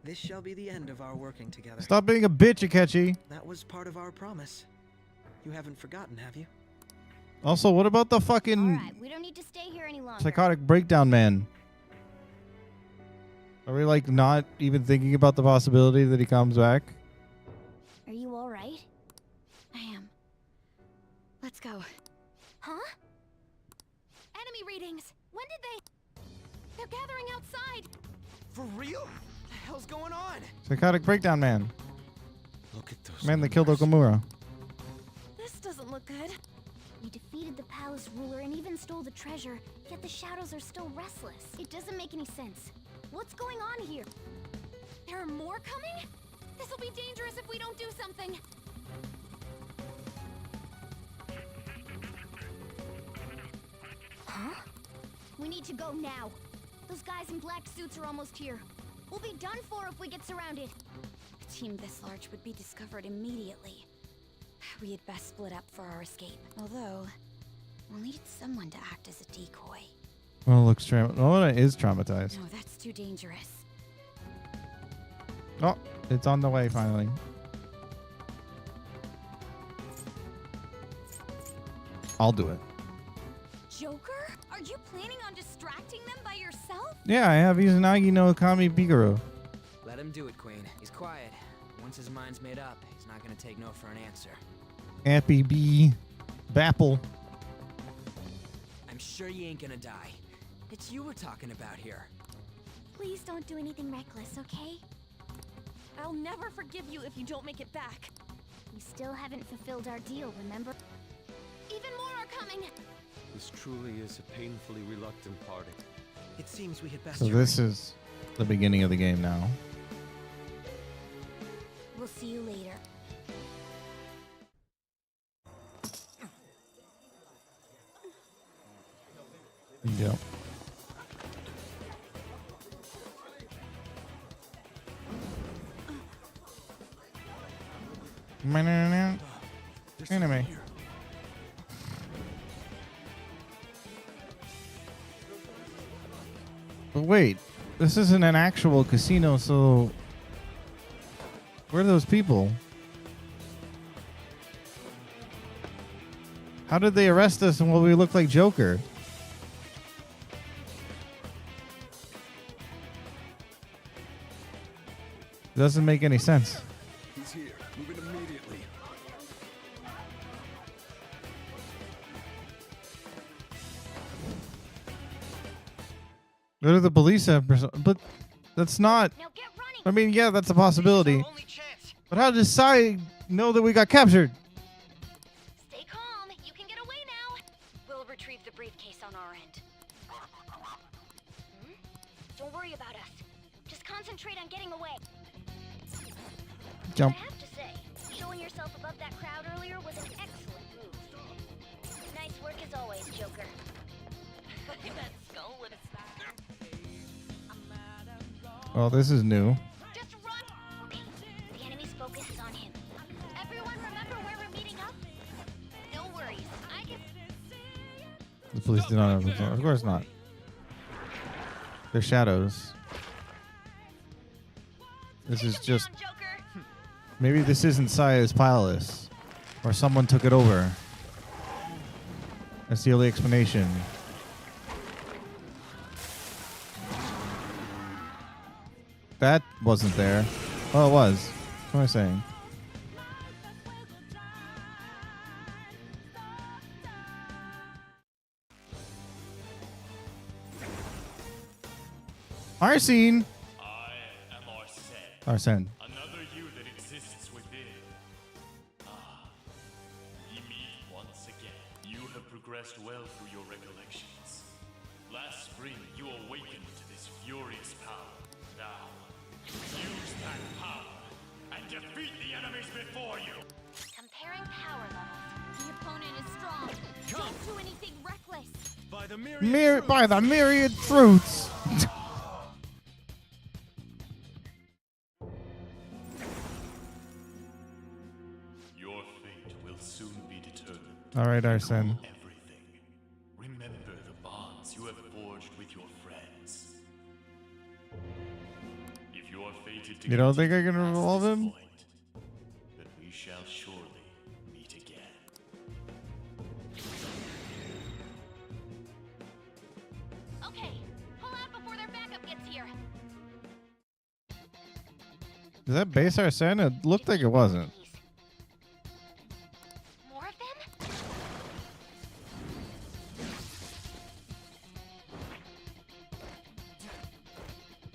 Speaker 3: This shall be the end of our working together.
Speaker 1: Stop being a bitch, Akechi.
Speaker 3: That was part of our promise. You haven't forgotten, have you?
Speaker 1: Also, what about the fucking
Speaker 2: Alright, we don't need to stay here any longer.
Speaker 1: psychotic breakdown man? Are we like not even thinking about the possibility that he comes back?
Speaker 2: Are you alright? I am. Let's go. Huh? Enemy readings! When did they... They're gathering outside!
Speaker 5: For real? What the hell's going on?
Speaker 1: Psychotic breakdown man.
Speaker 5: Look at those
Speaker 1: Man that killed
Speaker 5: numbers.
Speaker 1: Okamura.
Speaker 2: This doesn't look good. We defeated the palace ruler and even stole the treasure, yet the shadows are still restless. It doesn't make any sense. What's going on here? There are more coming? This'll be dangerous if we don't do something. Huh? We need to go now. Those guys in black suits are almost here. We'll be done for if we get surrounded. A team this large would be discovered immediately. We had best split up for our escape. Although, we'll need someone to act as a decoy.
Speaker 1: Oh, looks Oda is traumatized.
Speaker 2: No, that's too dangerous.
Speaker 1: Oh, it's on the way finally. I'll do it.
Speaker 2: Joker? Are you planning on distracting them by yourself?
Speaker 1: Yeah, I have Izanagi no Kami Biguru.
Speaker 5: Let him do it, Queen. He's quiet. Once his mind's made up, he's not gonna take no for an answer.
Speaker 1: Happy B. Bapple.
Speaker 5: I'm sure you ain't gonna die. It's you we're talking about here.
Speaker 2: Please don't do anything reckless, okay? I'll never forgive you if you don't make it back. We still haven't fulfilled our deal, remember? Even more are coming!
Speaker 4: This truly is a painfully reluctant party.
Speaker 3: It seems we had best
Speaker 1: So
Speaker 3: hurry.
Speaker 1: this is the beginning of the game now.
Speaker 2: We'll see you later.
Speaker 1: Yep. Enemy. But wait, this isn't an actual casino, so where are those people? How did they arrest us and will we look like Joker? Doesn't make any sense.
Speaker 4: He's here. Move in immediately.
Speaker 1: Go to the police episode, but that's not.
Speaker 2: Now get running!
Speaker 1: I mean, yeah, that's a possibility.
Speaker 3: Only chance.
Speaker 1: But how does Sae know that we got captured?
Speaker 2: Stay calm. You can get away now. We'll retrieve the briefcase on our end. Don't worry about us. Just concentrate on getting away.
Speaker 1: Jump.
Speaker 2: I have to say, showing yourself above that crowd earlier was an excellent move. Nice work as always, Joker. That skull would have
Speaker 1: Well, this is new.
Speaker 2: Just run! Okay, the enemy's focus is on him. Everyone remember where we're meeting up? No worries, I can...
Speaker 1: The police did not have. Of course not. They're shadows. This is just.
Speaker 2: Joker!
Speaker 1: Maybe this isn't Sae's palace, or someone took it over. That's the only explanation. That wasn't there. Oh, it was. What am I saying? Arsene!
Speaker 8: I am Arsene,
Speaker 1: Arsene.
Speaker 8: another you that exists within. Ah, we meet once again. You have progressed well through your recollections. Last spring, you awakened to this furious power. Now, use that power and defeat the enemies before you.
Speaker 2: Comparing power levels. The opponent is strong. Don't do anything reckless.
Speaker 5: By the myriad
Speaker 1: By the myriad fruits!
Speaker 8: Your fate will soon be determined.
Speaker 1: Alright, Arsene.
Speaker 8: Everything. Remember the bonds you have forged with your friends. If your fate waited to
Speaker 1: You don't
Speaker 8: get
Speaker 1: think I can
Speaker 8: past
Speaker 1: revolve
Speaker 8: this
Speaker 1: him?
Speaker 8: point, but we shall surely meet again.
Speaker 2: Okay, pull out before their backup gets here.
Speaker 1: Is that base Arsene? It looked like it wasn't.
Speaker 2: More of them?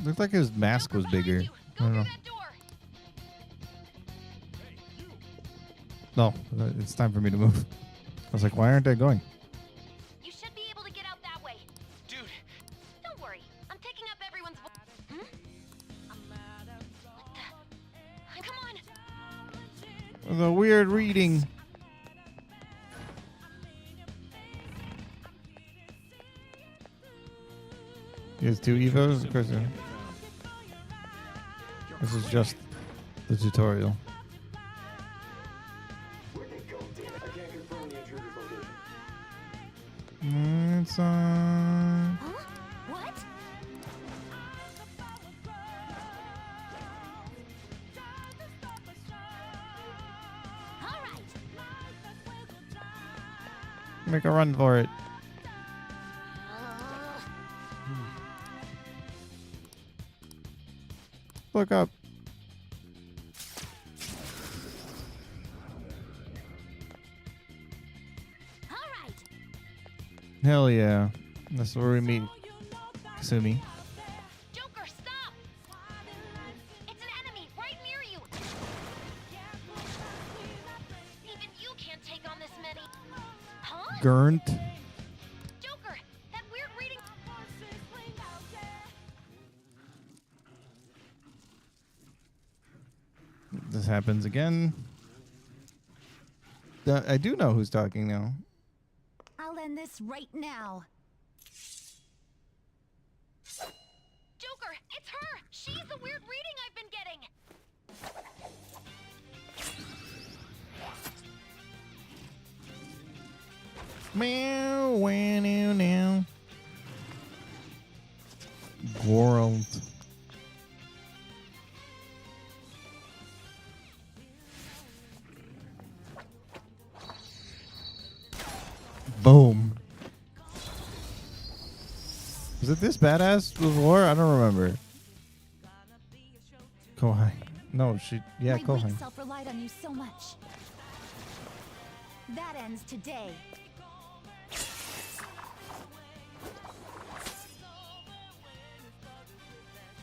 Speaker 1: Looked like his mask was bigger. I don't know. No, it's time for me to move. I was like, why aren't they going?
Speaker 2: You should be able to get out that way.
Speaker 5: Dude,
Speaker 2: Don't worry, I'm taking up everyone's Hmm? What the? Come on.
Speaker 1: The weird reading. He has 2 evos? Of course. Yeah. This is just the tutorial. It's
Speaker 2: Huh? What? All right.
Speaker 1: Make a run for it. Look up.
Speaker 2: All right.
Speaker 1: Hell yeah. That's where we meet Kasumi.
Speaker 2: Joker, stop! It's an enemy right near you. Even you can't take on this many. Huh?
Speaker 1: Gurnt.
Speaker 2: Joker, that weird reading.
Speaker 1: This happens again. I do know who's talking now.
Speaker 2: I'll end this right now. Joker, it's her! She's the weird reading I've been getting!
Speaker 1: Meow, wow, now, now. World. Boom. Was it this badass before? I don't remember. Kohai. No, yeah,
Speaker 2: My
Speaker 1: Kohai.
Speaker 2: weak self relied on you so much. That ends today.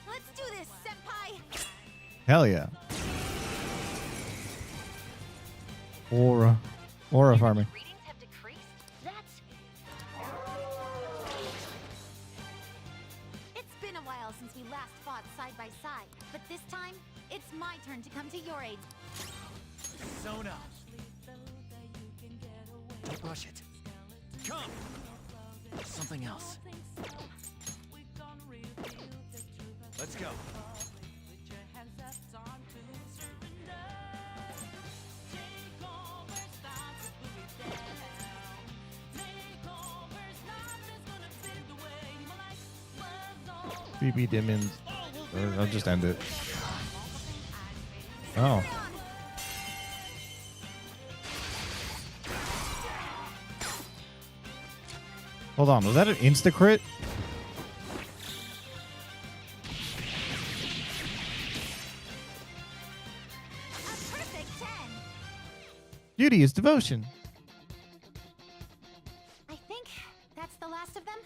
Speaker 2: Let's do this, senpai!
Speaker 1: Hell yeah. Aura farming.
Speaker 2: Readings have decreased? That's... It's been a while since we last fought side by side, but this time, it's my turn to come to your aid.
Speaker 3: Sona. Don't rush it. Come! Something else. Let's go.
Speaker 1: BB Dimmons. I'll just end it. Oh. Hold on, was that an insta-crit?
Speaker 2: A perfect 10!
Speaker 1: Beauty is devotion.
Speaker 2: I think that's the last of them.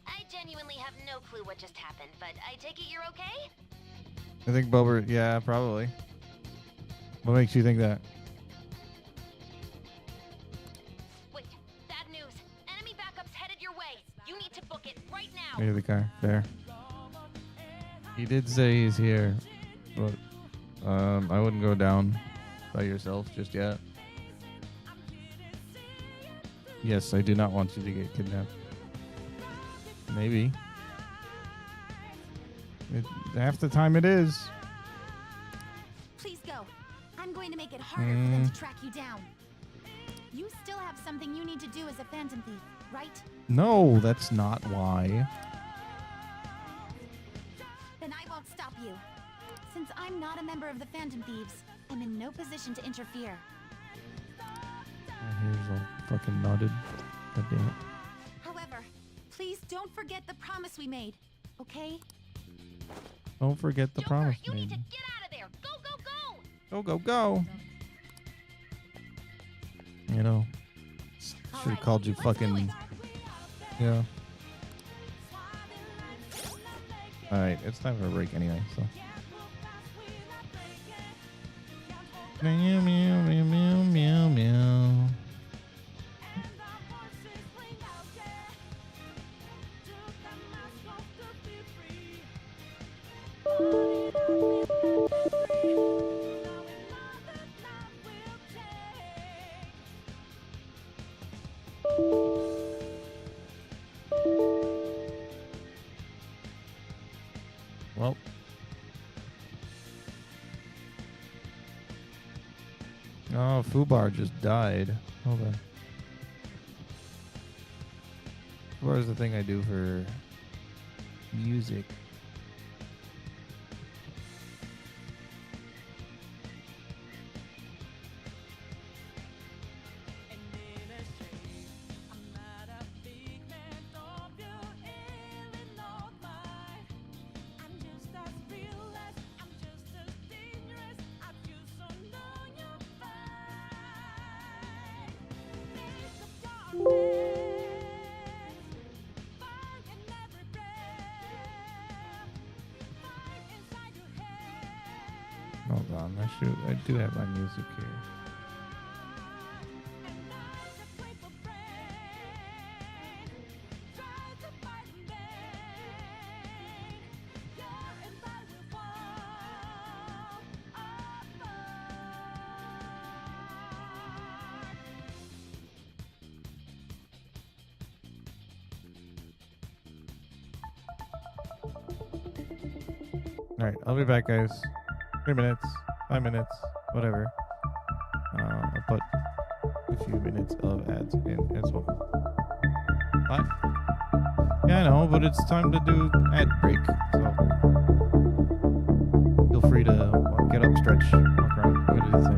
Speaker 2: I genuinely have no clue what just happened, but I take it you're okay?
Speaker 1: I think Bober, yeah, probably. What makes you think that?
Speaker 2: Wait, bad news. Enemy backup's headed your way. You need to book it right now.
Speaker 1: Near the car. There. He did say he's here, but I wouldn't go down by yourself just yet. Yes, I do not want you to get kidnapped. Maybe. Half the time it is.
Speaker 2: Please go. I'm going to make it harder for them to track you down. You still have something you need to do as a Phantom Thief, right?
Speaker 1: No, that's not why.
Speaker 2: Then I won't stop you. Since I'm not a member of the Phantom Thieves, I'm in no position to interfere.
Speaker 1: Here's all fucking nodded. God damn it.
Speaker 2: However, please don't forget the promise we made, okay?
Speaker 1: Don't forget the promise.
Speaker 7: You need to
Speaker 1: Maiden.
Speaker 7: get out of there. Go, go, go!
Speaker 1: Go, go, go. You know, should have
Speaker 2: Alright,
Speaker 1: called you
Speaker 2: let's do
Speaker 1: fucking.
Speaker 2: it.
Speaker 1: Yeah. Alright, it's time for a break anyway, so. Meow, meow, meow, meow, meow, meow. Well. Oh, Fubar just died. Hold on. Fubar is the thing I do for music. Hold on, I do have my music here. Alright, I'll be back, guys. 3 minutes, 5 minutes, whatever. I'll put a few minutes of ads in as well. What? Yeah, I know, but it's time to do ad break, so feel free to get up, stretch, walk around, go do the thing.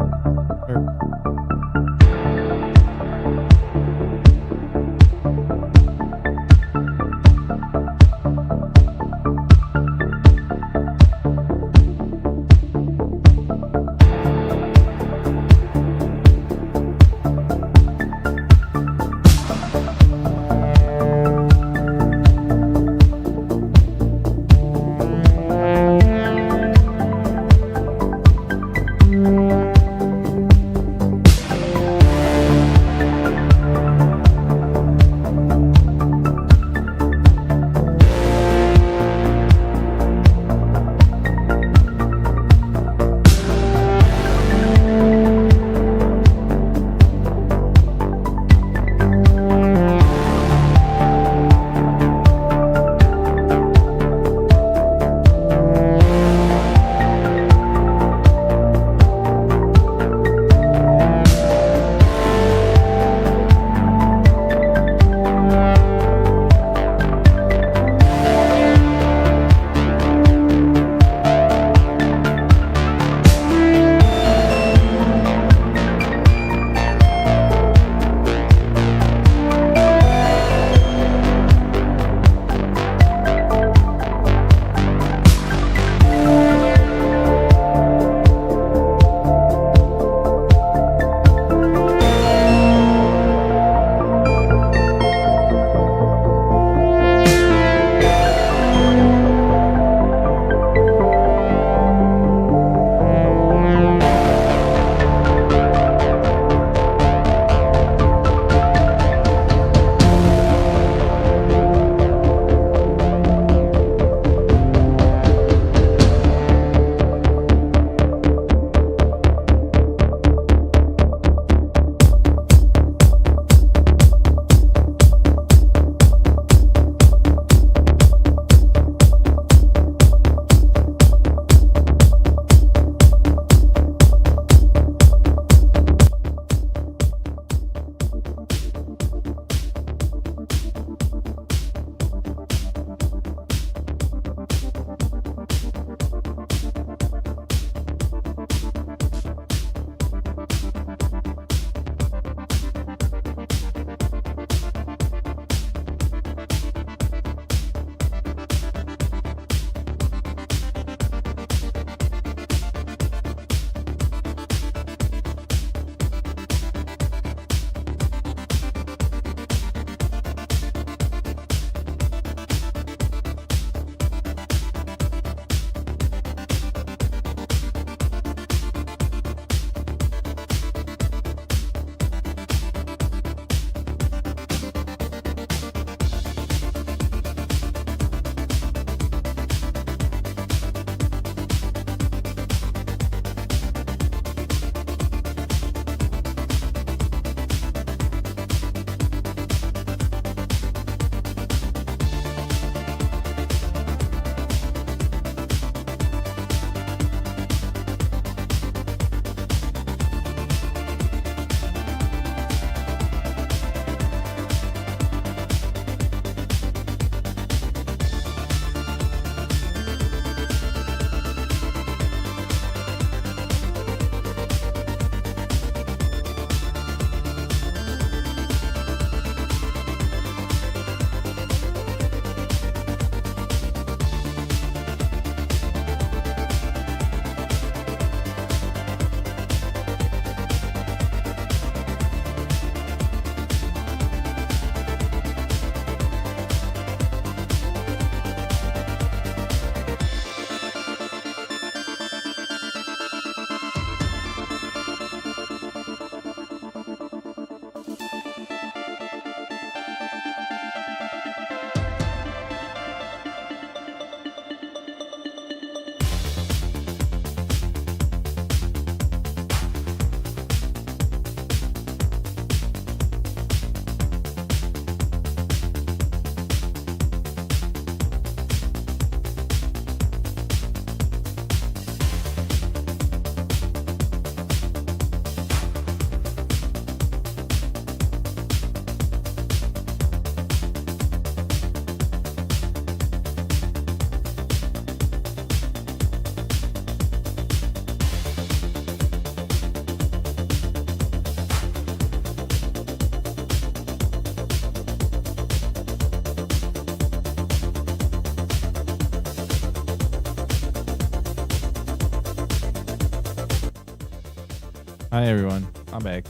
Speaker 1: Hi everyone, I'm back.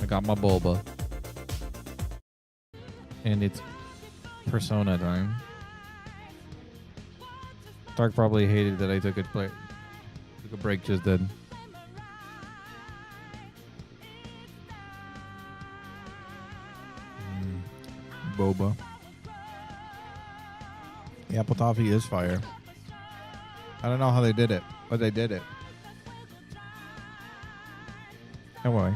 Speaker 1: I got my boba. And it's Persona time. Dark probably hated that I took a break just then. Boba. The apple toffee is fire. I don't know how they did it, but they did it. Anyway.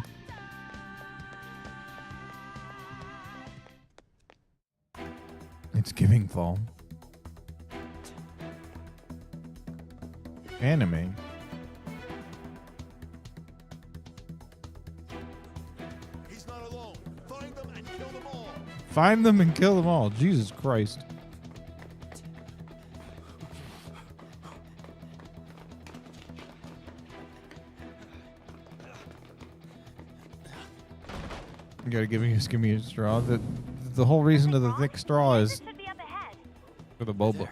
Speaker 1: It's giving fall. Anime.
Speaker 9: He's not alone. Find them and kill them all.
Speaker 1: Find them and kill them all. Jesus Christ. You gotta give me a straw. The whole reason of the thick straw is
Speaker 7: Should be up ahead.
Speaker 1: for the boba.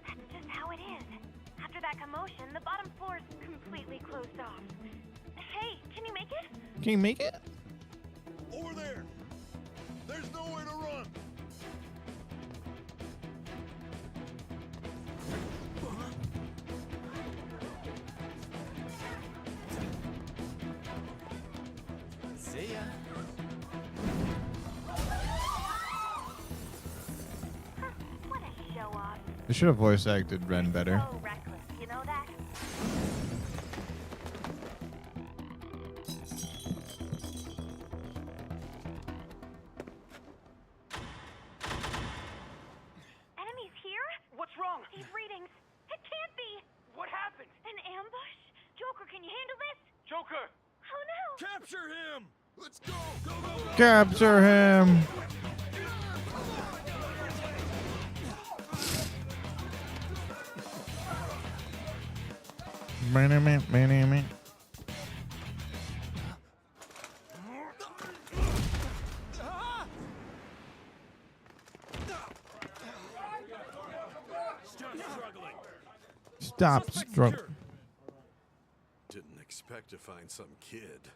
Speaker 7: That's just how it is. After that commotion, the bottom floor is completely closed off. Hey, can you make it?
Speaker 1: Can you make it?
Speaker 9: Over there. There's nowhere to run.
Speaker 5: See ya.
Speaker 7: What a show off.
Speaker 1: They should have voice acted Ren better.
Speaker 7: So reckless, you know that? Enemies here?
Speaker 5: What's wrong?
Speaker 7: These readings. It can't be.
Speaker 5: What happened?
Speaker 7: An ambush? Joker, can you handle this?
Speaker 5: Joker!
Speaker 7: Oh no.
Speaker 9: Capture him. Let's go. Go, go, go.
Speaker 1: Capture him. Man. Stop struggling.
Speaker 9: Didn't expect to find some kid.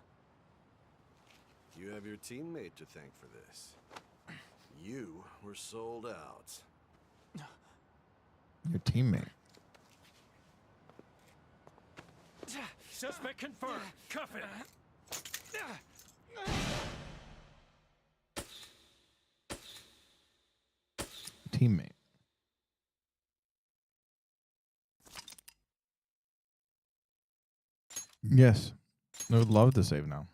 Speaker 9: You have your teammate to thank for this. You were sold out.
Speaker 1: Your teammate.
Speaker 8: Suspect confirmed. Cuff it.
Speaker 1: Teammate. Yes. I would love to save now.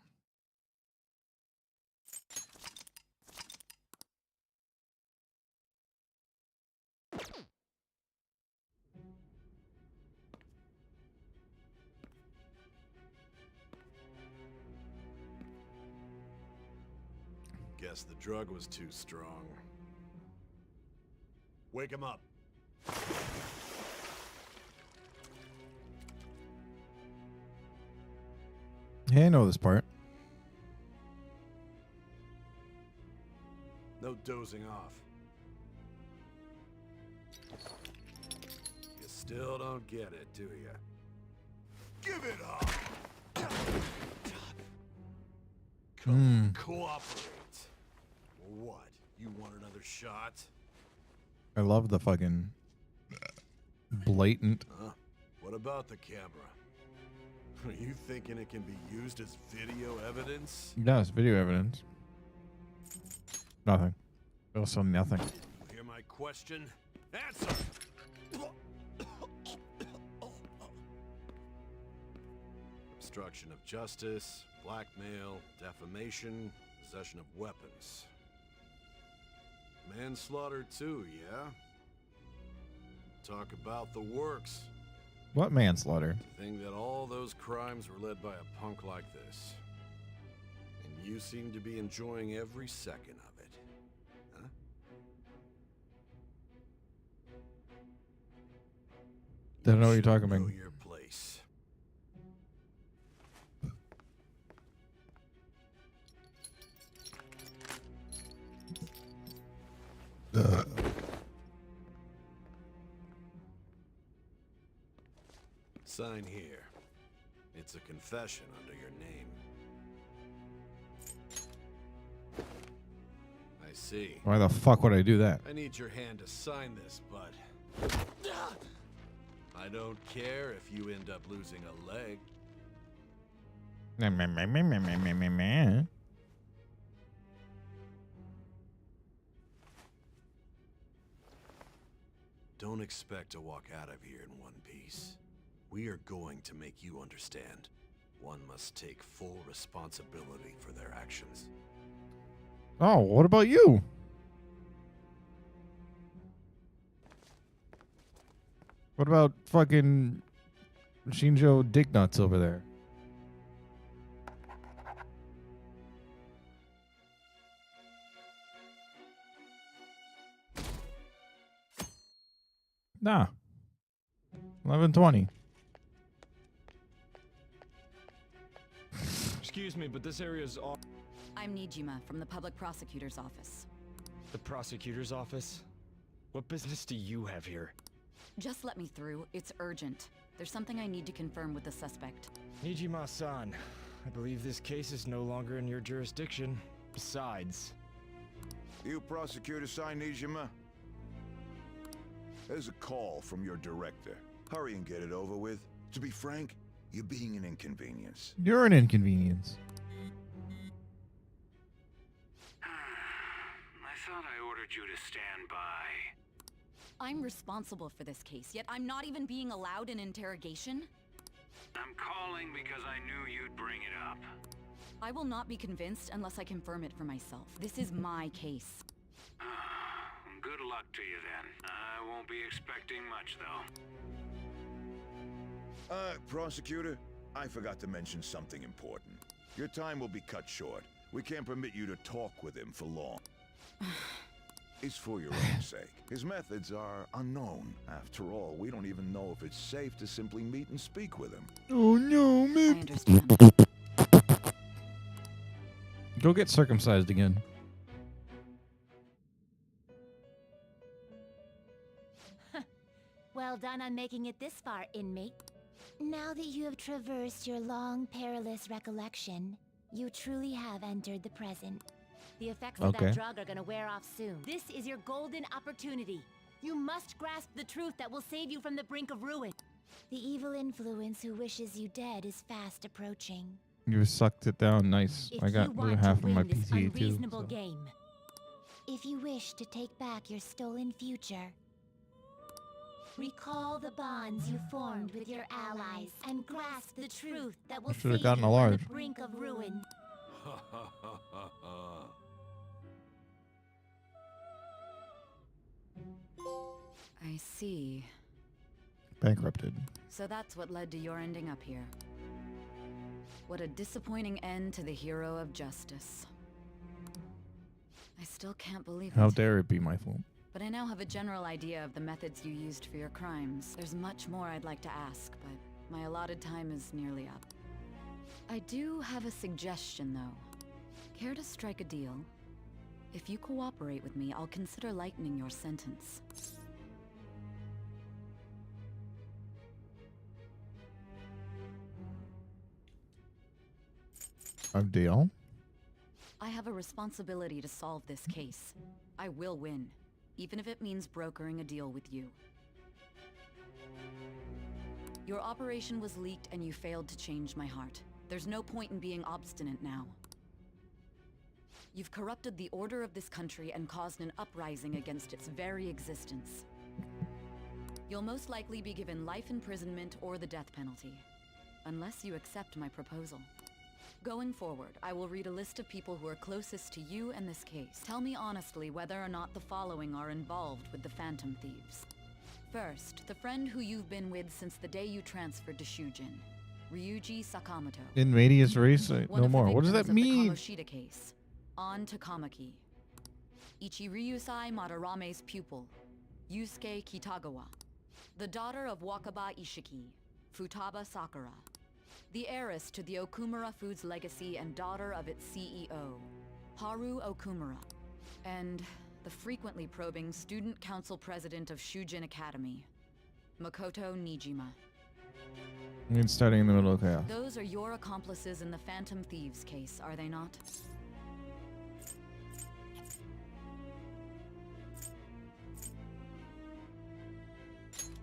Speaker 9: Guess the drug was too strong. Wake him up.
Speaker 1: Hey, I know this part.
Speaker 9: No dozing off. You still don't get it, do you? Give it up! Cooperate. What? You want another shot?
Speaker 1: I love the fucking blatant.
Speaker 9: Huh? What about the camera? Are you thinking it can be used as video evidence?
Speaker 1: Yes, video evidence. Nothing. Also nothing.
Speaker 9: You hear my question? Answer! Obstruction of justice, blackmail, defamation, possession of weapons. Manslaughter too, yeah? Talk about the works.
Speaker 1: What manslaughter?
Speaker 9: To think that all those crimes were led by a punk like this. And you seem to be enjoying every second of it. Huh?
Speaker 1: Don't know what you're
Speaker 9: should
Speaker 1: talking
Speaker 9: know
Speaker 1: about.
Speaker 9: your place. Sign here. It's a confession under your name. I see.
Speaker 1: Why the fuck would I do that?
Speaker 9: I need your hand to sign this, bud. I don't care if you end up losing a leg. Don't expect to walk out of here in one piece. We are going to make you understand. One must take full responsibility for their actions.
Speaker 1: Oh, what about you? What about fucking Shinjo Dicknuts over there? Nah. 11:20.
Speaker 10: Excuse me, but this area is all...
Speaker 11: I'm Nijima from the public prosecutor's office.
Speaker 10: The prosecutor's office? What business do you have here?
Speaker 11: Just let me through. It's urgent. There's something I need to confirm with the suspect.
Speaker 10: Nijima-san, I believe this case is no longer in your jurisdiction. Besides...
Speaker 12: You prosecutor sign Nijima? There's a call from your director. Hurry and get it over with. To be frank, you're being an inconvenience.
Speaker 1: You're an inconvenience.
Speaker 13: I thought I ordered you to stand by.
Speaker 11: I'm responsible for this case, yet I'm not even being allowed an interrogation?
Speaker 13: I'm calling because I knew you'd bring it up.
Speaker 11: I will not be convinced unless I confirm it for myself. This is my case.
Speaker 13: Good luck to you then. I won't be expecting much, though.
Speaker 12: Prosecutor, I forgot to mention something important. Your time will be cut short. We can't permit you to talk with him for long. It's for your own sake. His methods are unknown. After all, we don't even know if it's safe to simply meet and speak with him.
Speaker 1: Oh no, man.
Speaker 11: I understand.
Speaker 1: Go get circumcised again.
Speaker 14: Well done on making it this far, inmate. Now that you have traversed your long, perilous recollection, you truly have entered the present. The effects of that drug are gonna wear off soon. This is your golden opportunity. You must grasp the truth that will save you from the brink of ruin. The evil influence who wishes you dead is fast approaching.
Speaker 1: You sucked it down nice.
Speaker 14: If
Speaker 1: I got
Speaker 14: you want
Speaker 1: half
Speaker 14: to
Speaker 1: of my
Speaker 14: win this
Speaker 1: PTA too.
Speaker 14: unreasonable
Speaker 1: So.
Speaker 14: game, if you wish to take back your stolen future, recall the bonds you formed with your allies and grasp the truth that will
Speaker 1: Should've
Speaker 14: save
Speaker 1: gotten
Speaker 14: you
Speaker 1: a
Speaker 14: from
Speaker 1: large.
Speaker 14: the brink of ruin.
Speaker 11: I see.
Speaker 1: Bankrupted.
Speaker 11: So that's what led to your ending up here. What a disappointing end to the hero of justice. I still can't believe it.
Speaker 1: How dare it be my fault?
Speaker 11: But I now have a general idea of the methods you used for your crimes. There's much more I'd like to ask, but my allotted time is nearly up. I do have a suggestion, though. Care to strike a deal? If you cooperate with me, I'll consider lightening your sentence.
Speaker 1: A deal?
Speaker 11: I have a responsibility to solve this case. I will win, even if it means brokering a deal with you. Your operation was leaked and you failed to change my heart. There's no point in being obstinate now. You've corrupted the order of this country and caused an uprising against its very existence. You'll most likely be given life imprisonment or the death penalty, unless you accept my proposal. Going forward, I will read a list of people who are closest to you and this case. Tell me honestly whether or not the following are involved with the Phantom Thieves. First, the friend who you've been with since the day you transferred to Shujin, Ryuji Sakamoto.
Speaker 1: In Radius Race? No more. What does that
Speaker 11: One of the
Speaker 1: mean?
Speaker 11: victims of the Kamoshida case, On Takamaki. Ichiryusai Madarame's pupil, Yusuke Kitagawa. The daughter of Wakaba Ishiki, Futaba Sakura. The heiress to the Okumura Foods legacy and daughter of its CEO, Haru Okumura. And the frequently probing student council president of Shujin Academy, Makoto Nijima.
Speaker 1: mean, starting in the middle of chaos.
Speaker 11: Those are your accomplices in the Phantom Thieves case, are they not?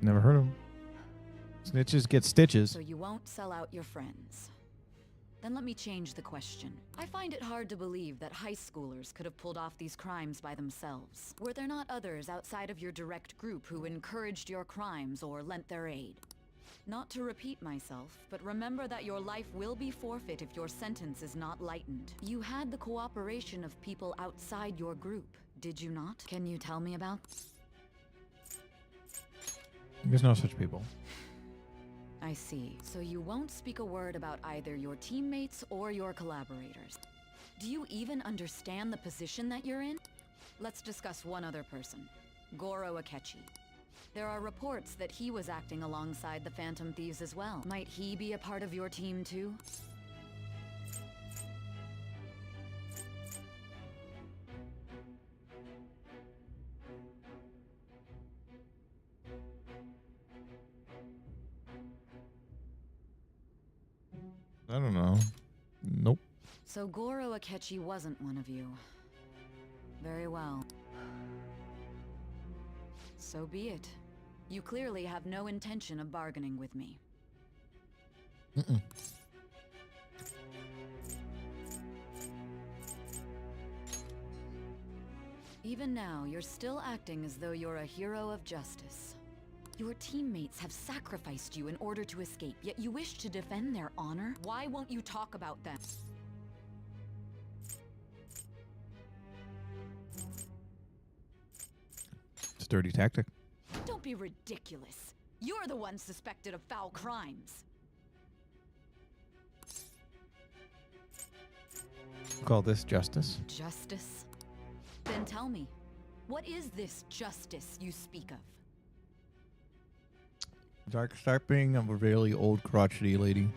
Speaker 1: Never heard of them. Snitches get stitches.
Speaker 11: So you won't sell out your friends. Then let me change the question. I find it hard to believe that high schoolers could have pulled off these crimes by themselves. Were there not others outside of your direct group who encouraged your crimes or lent their aid? Not to repeat myself, but remember that your life will be forfeit if your sentence is not lightened. You had the cooperation of people outside your group, did you not? Can you tell me about?
Speaker 1: There's no such people.
Speaker 11: I see. So you won't speak a word about either your teammates or your collaborators. Do you even understand the position that you're in? Let's discuss one other person, Goro Akechi. There are reports that he was acting alongside the Phantom Thieves as well. Might he be a part of your team too?
Speaker 1: I don't know. Nope.
Speaker 11: So Goro Akechi wasn't one of you. Very well. So be it. You clearly have no intention of bargaining with me. Even now, you're still acting as though you're a hero of justice. Your teammates have sacrificed you in order to escape, yet you wish to defend their honor? Why won't you talk about them?
Speaker 1: It's a dirty tactic.
Speaker 11: Don't be ridiculous. You're the one suspected of foul crimes.
Speaker 1: Call this justice.
Speaker 11: Justice? Then tell me, what is this justice you speak of?
Speaker 1: Start being a really old crotchety lady.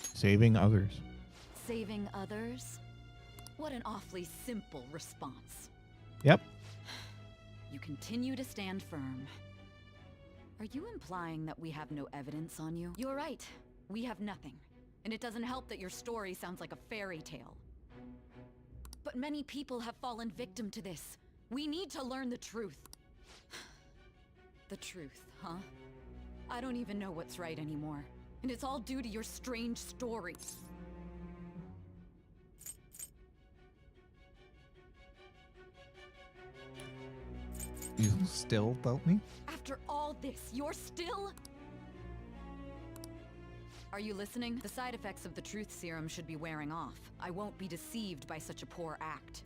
Speaker 1: Saving others.
Speaker 11: Saving others? What an awfully simple response.
Speaker 1: Yep.
Speaker 11: You continue to stand firm. Are you implying that we have no evidence on you? You're right. We have nothing. And it doesn't help that your story sounds like a fairy tale. But many people have fallen victim to this. We need to learn the truth. The truth, huh? I don't even know what's right anymore. And it's all due to your strange story.
Speaker 1: You still doubt me?
Speaker 11: After all this, you're still... Are you listening? The side effects of the truth serum should be wearing off. I won't be deceived by such a poor act.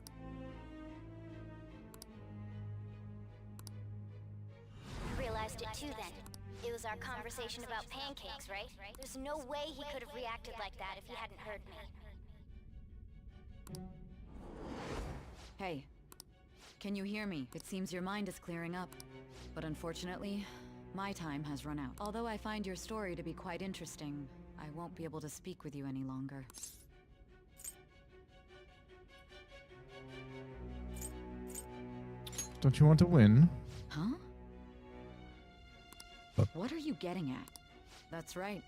Speaker 14: You realized it too then. It was our conversation about pancakes, right? There's no way he could have reacted like that if he hadn't heard me.
Speaker 11: Hey, can you hear me? It seems your mind is clearing up. But unfortunately, my time has run out. Although I find your story to be quite interesting, I won't be able to speak with you any longer.
Speaker 1: Don't you want to win?
Speaker 11: Huh? What are you getting at? That's right.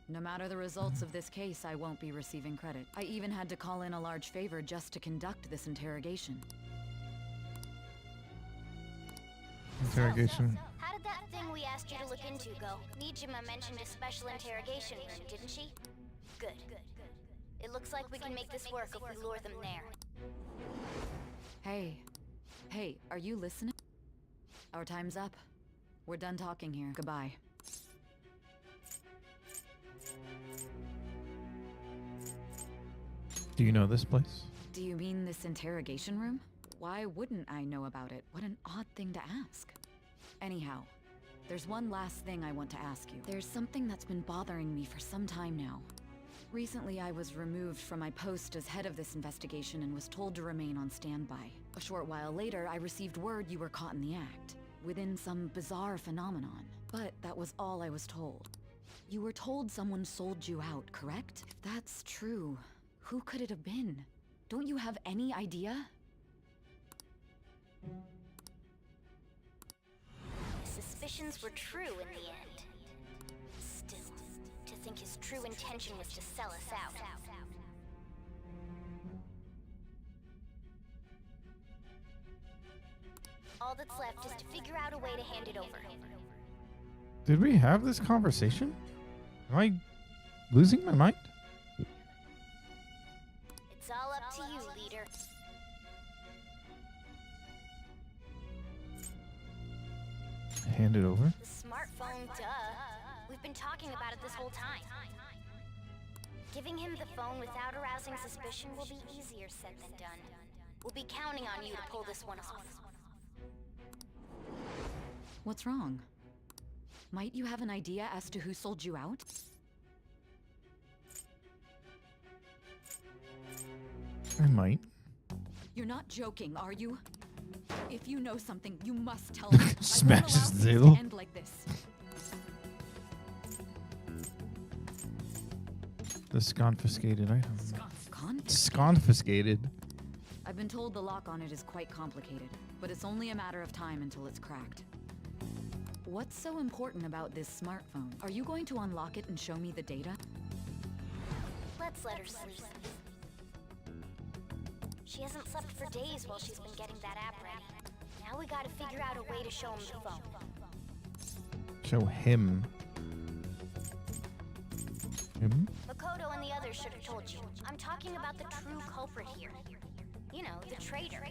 Speaker 11: No matter the results of this case, I won't be receiving credit. I even had to call in a large favor just to conduct this interrogation.
Speaker 1: Interrogation.
Speaker 14: How did that thing we asked you to look into go? Nijima mentioned a special interrogation room, didn't she? Good. It looks like we can make this work if we lure them there.
Speaker 11: Hey. Hey, are you listening? Our time's up. We're done talking here. Goodbye.
Speaker 1: Do you know this place?
Speaker 11: Do you mean this interrogation room? Why wouldn't I know about it? What an odd thing to ask. Anyhow, there's one last thing I want to ask you. There's something that's been bothering me for some time now. Recently, I was removed from my post as head of this investigation and was told to remain on standby. A short while later, I received word you were caught in the act, within some bizarre phenomenon. But that was all I was told. You were told someone sold you out, correct? If that's true, who could it have been? Don't you have any idea?
Speaker 14: His suspicions were true in the end. Still, to think his true intention was to sell us out. All that's left is to figure out a way to hand it over.
Speaker 1: Did we have this conversation? Am I losing my mind?
Speaker 14: It's all up to you, leader.
Speaker 1: Hand it over?
Speaker 14: The smartphone, duh. We've been talking about it this whole time. Giving him the phone without arousing suspicion will be easier said than done. We'll be counting on you to pull this one off.
Speaker 11: What's wrong? Might you have an idea as to who sold you out?
Speaker 1: I might.
Speaker 11: You're not joking, are you? If you know something, you must tell me.
Speaker 1: Smashes the
Speaker 11: I won't allow
Speaker 1: table.
Speaker 11: things to end like this.
Speaker 1: This confiscated item.
Speaker 11: Confiscated?
Speaker 1: Confiscated.
Speaker 11: I've been told the lock on it is quite complicated, but it's only a matter of time until it's cracked. What's so important about this smartphone? Are you going to unlock it and show me the data?
Speaker 14: Let's let her sleep. She hasn't slept for days while she's been getting that app ready. Now we gotta figure out a way to show him the phone.
Speaker 1: Show him. Him?
Speaker 14: Makoto and the others should have told you. I'm talking about the true culprit here. You know, the traitor.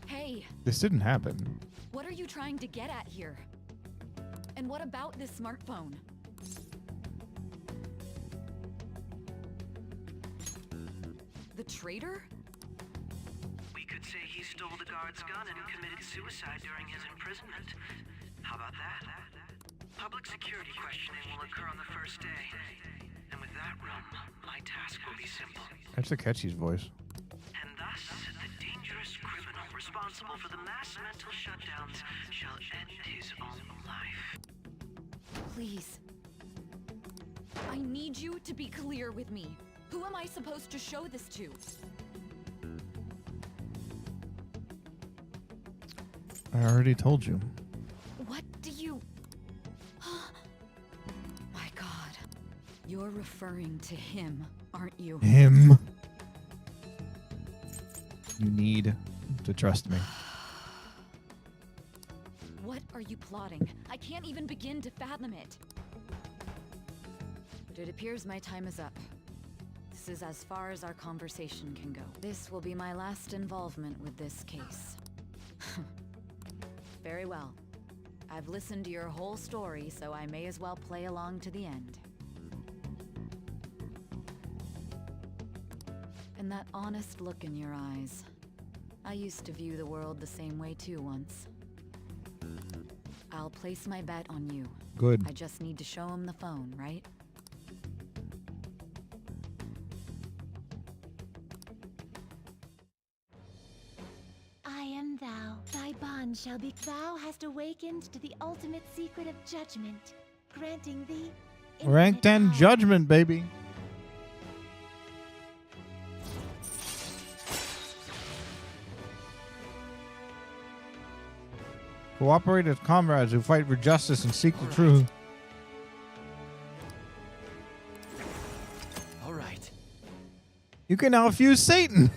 Speaker 11: Hey,
Speaker 1: This didn't happen.
Speaker 11: what are you trying to get at here? And what about this smartphone? The traitor?
Speaker 3: We could say he stole the guard's gun and committed suicide during his imprisonment. How about that? Public security questioning will occur on the first day. And with that room, my task will be simple.
Speaker 1: That's a catchy voice.
Speaker 3: And thus, the dangerous criminal responsible for the mass mental shutdowns shall end his own life.
Speaker 11: Please. I need you to be clear with me. Who am I supposed to show this to?
Speaker 1: I already told you.
Speaker 11: What do you... My God. You're referring to him, aren't you?
Speaker 1: Him. You need to trust me.
Speaker 11: What are you plotting? I can't even begin to fathom it. But it appears my time is up. This is as far as our conversation can go. This will be my last involvement with this case. Very well. I've listened to your whole story, so I may as well play along to the end. And that honest look in your eyes. I used to view the world the same way too once. I'll place my bet on you.
Speaker 1: Good.
Speaker 11: I just need to show him the phone, right?
Speaker 14: I am thou. Thy bond shall be. Thou hast awakened to the ultimate secret of judgment, granting thee
Speaker 1: Rank 10 judgment, baby. Cooperate as comrades who fight for justice and seek the truth.
Speaker 3: All right.
Speaker 1: You can now fuse Satan.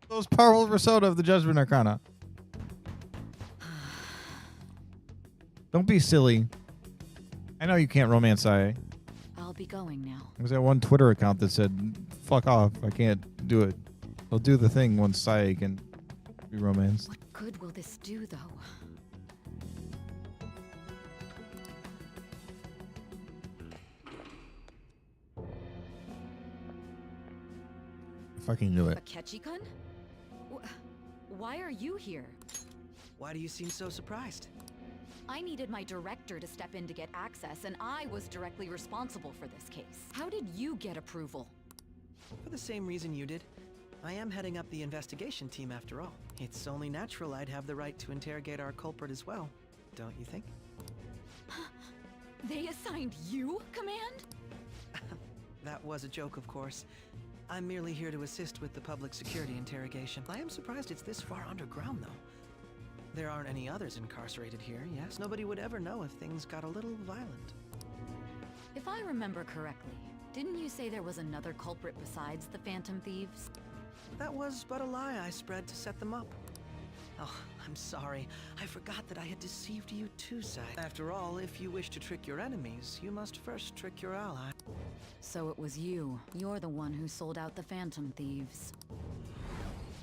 Speaker 1: Most powerful persona of the Judgment Arcana. Don't be silly. I know you can't romance Sae.
Speaker 11: I'll be going now.
Speaker 1: There's that one Twitter account that said, fuck off, I can't do it. I'll do the thing once Sae can be romanced.
Speaker 11: What good will this do, though?
Speaker 1: If I can do it.
Speaker 11: Akechi-kun? Why are you here?
Speaker 3: Why do you seem so surprised?
Speaker 11: I needed my director to step in to get access, and I was directly responsible for this case. How did you get approval?
Speaker 3: For the same reason you did. I am heading up the investigation team after all. It's only natural I'd have the right to interrogate our culprit as well, don't you think?
Speaker 11: They assigned you command?
Speaker 3: That was a joke, of course. I'm merely here to assist with the public security interrogation. I am surprised it's this far underground, though. There aren't any others incarcerated here, yes? Nobody would ever know if things got a little violent.
Speaker 11: If I remember correctly, didn't you say there was another culprit besides the Phantom Thieves?
Speaker 3: That was but a lie I spread to set them up. Oh, I'm sorry. I forgot that I had deceived you too, Sae. After all, if you wish to trick your enemies, you must first trick your ally.
Speaker 11: So it was you. You're the one who sold out the Phantom Thieves.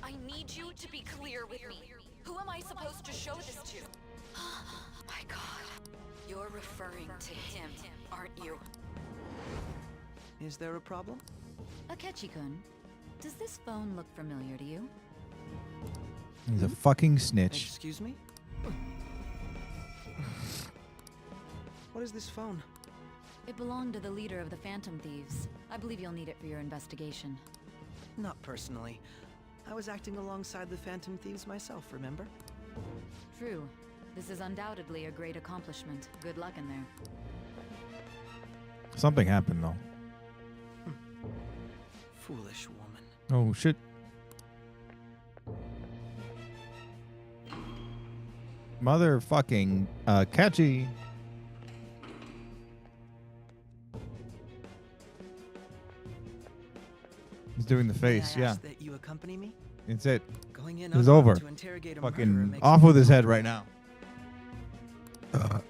Speaker 11: I need you to be clear with me. Who am I supposed to show this to? My God. You're referring to him, aren't you?
Speaker 3: Is there a problem?
Speaker 11: Akechi-kun, does this phone look familiar to you?
Speaker 1: He's a fucking snitch.
Speaker 3: Excuse me? What is this phone?
Speaker 11: It belonged to the leader of the Phantom Thieves. I believe you'll need it for your investigation.
Speaker 3: Not personally. I was acting alongside the Phantom Thieves myself, remember?
Speaker 11: True. This is undoubtedly a great accomplishment. Good luck in there.
Speaker 1: Something happened though.
Speaker 3: Foolish woman.
Speaker 1: Oh shit. Motherfucking catchy. He's doing the face,
Speaker 3: May I
Speaker 1: yeah.
Speaker 3: ask that you accompany me?
Speaker 1: It's it.
Speaker 3: Going in
Speaker 1: It's
Speaker 3: unarmed
Speaker 1: over.
Speaker 3: to interrogate a murderer
Speaker 1: Fucking
Speaker 3: makes
Speaker 1: off
Speaker 3: me
Speaker 1: with his head
Speaker 3: uncomfortable.
Speaker 1: right now.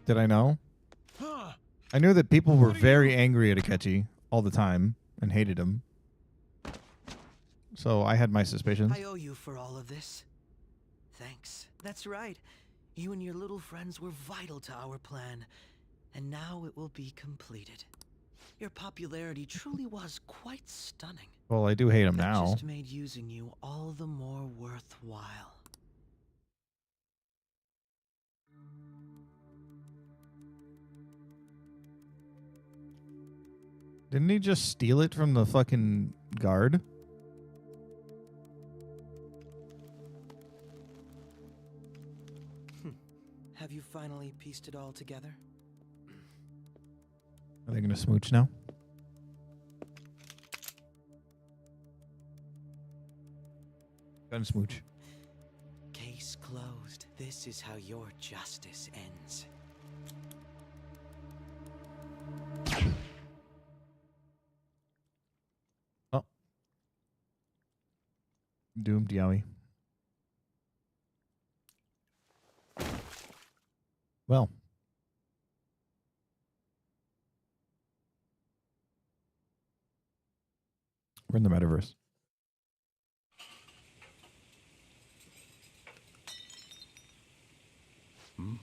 Speaker 1: Did I know? I knew that people were very angry at Akechi all the time and hated him. So I had my suspicions.
Speaker 3: I owe you for all of this. Thanks. That's right. You and your little friends were vital to our plan, and now it will be completed. Your popularity truly was quite stunning.
Speaker 1: Well, I do hate him
Speaker 3: That
Speaker 1: now.
Speaker 3: just made using you all the more worthwhile.
Speaker 1: Didn't he just steal it from the fucking guard?
Speaker 3: Have you finally pieced it all together?
Speaker 1: Are they gonna smooch now? Gun smooch.
Speaker 3: Case closed. This is how your justice ends.
Speaker 1: Oh. Doomed Yowie. Well. We're in the metaverse.
Speaker 9: Hmm?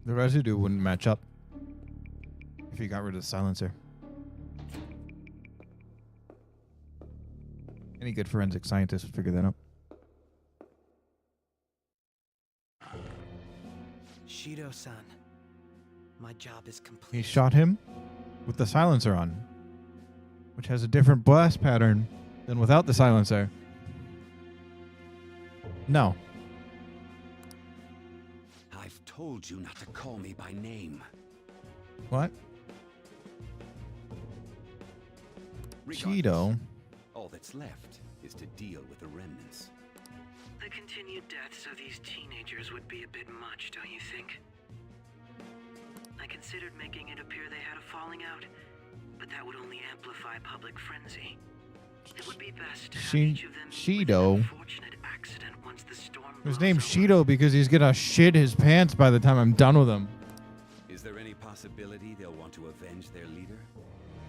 Speaker 1: The residue wouldn't match up if you got rid of the silencer. Any good forensic scientist would figure that out.
Speaker 3: Shido-san, my job is complete.
Speaker 1: He shot him with the silencer on, which has a different blast pattern than without the silencer. No.
Speaker 15: I've told you not to call me by name.
Speaker 1: What?
Speaker 15: Regardless,
Speaker 1: Cheeto.
Speaker 15: all that's left is to deal with the remnants.
Speaker 3: The continued deaths of these teenagers would be a bit much, don't you think? I considered making it appear they had a falling out, but that would only amplify public frenzy. It would be best to have each of them
Speaker 1: Cheeto.
Speaker 3: fortunate accident once the storm
Speaker 1: His name's Cheeto because he's gonna shit his pants by the time I'm done with him.
Speaker 15: Is there any possibility they'll want to avenge their leader?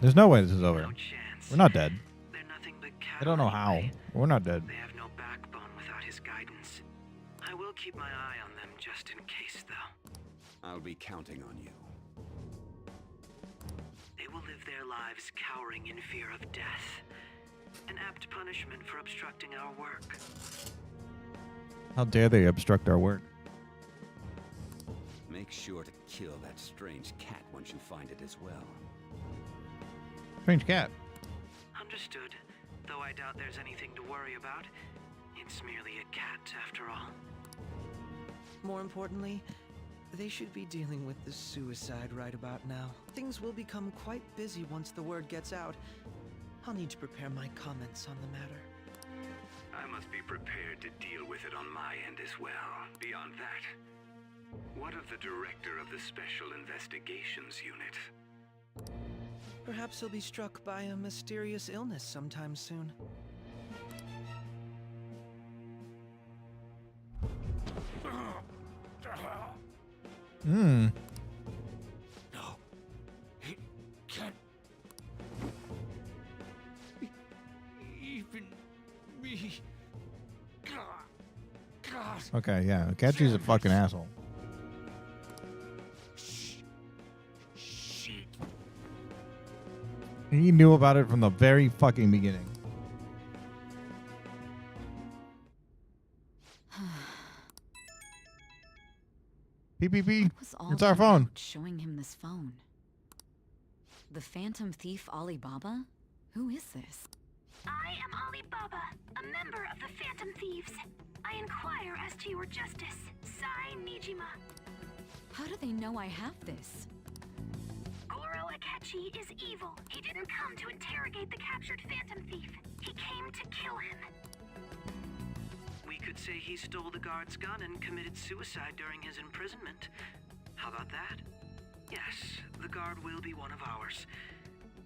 Speaker 1: There's no way this is over. We're not dead. I don't know how. We're not dead.
Speaker 3: They have no backbone without his guidance. I will keep my eye on them just in case, though.
Speaker 15: I'll be counting on you.
Speaker 3: their lives cowering in fear of death. An apt punishment for obstructing our work.
Speaker 1: How dare they obstruct our work?
Speaker 15: Make sure to kill that strange cat once you find it as well.
Speaker 1: Strange cat.
Speaker 3: Understood. Though I doubt there's anything to worry about. It's merely a cat, after all.
Speaker 16: More importantly, they should be dealing with the suicide right about now. Things will become quite busy once the word gets out. I'll need to prepare my comments on the matter.
Speaker 13: I must be prepared to deal with it on my end as well. Beyond that, what of the director of the Special Investigations Unit?
Speaker 16: Perhaps he'll be struck by a mysterious illness sometime soon.
Speaker 1: Hmm.
Speaker 13: No. It can't. Even me. God.
Speaker 1: Okay, yeah. Akechi's a fucking asshole. He knew about it from the very fucking beginning. Beep, beep, beep. It's our phone.
Speaker 11: Showing him this phone. The Phantom Thief Alibaba? Who is this?
Speaker 7: I am Alibaba, a member of the Phantom Thieves. I inquire as to your justice, Sae'S.
Speaker 11: How do they know I have this?
Speaker 7: Goro Akechi is evil. He didn't come to interrogate the captured Phantom Thief. He came to kill him.
Speaker 3: We could say he stole the guard's gun and committed suicide during his imprisonment. How about that? Yes, the guard will be one of ours.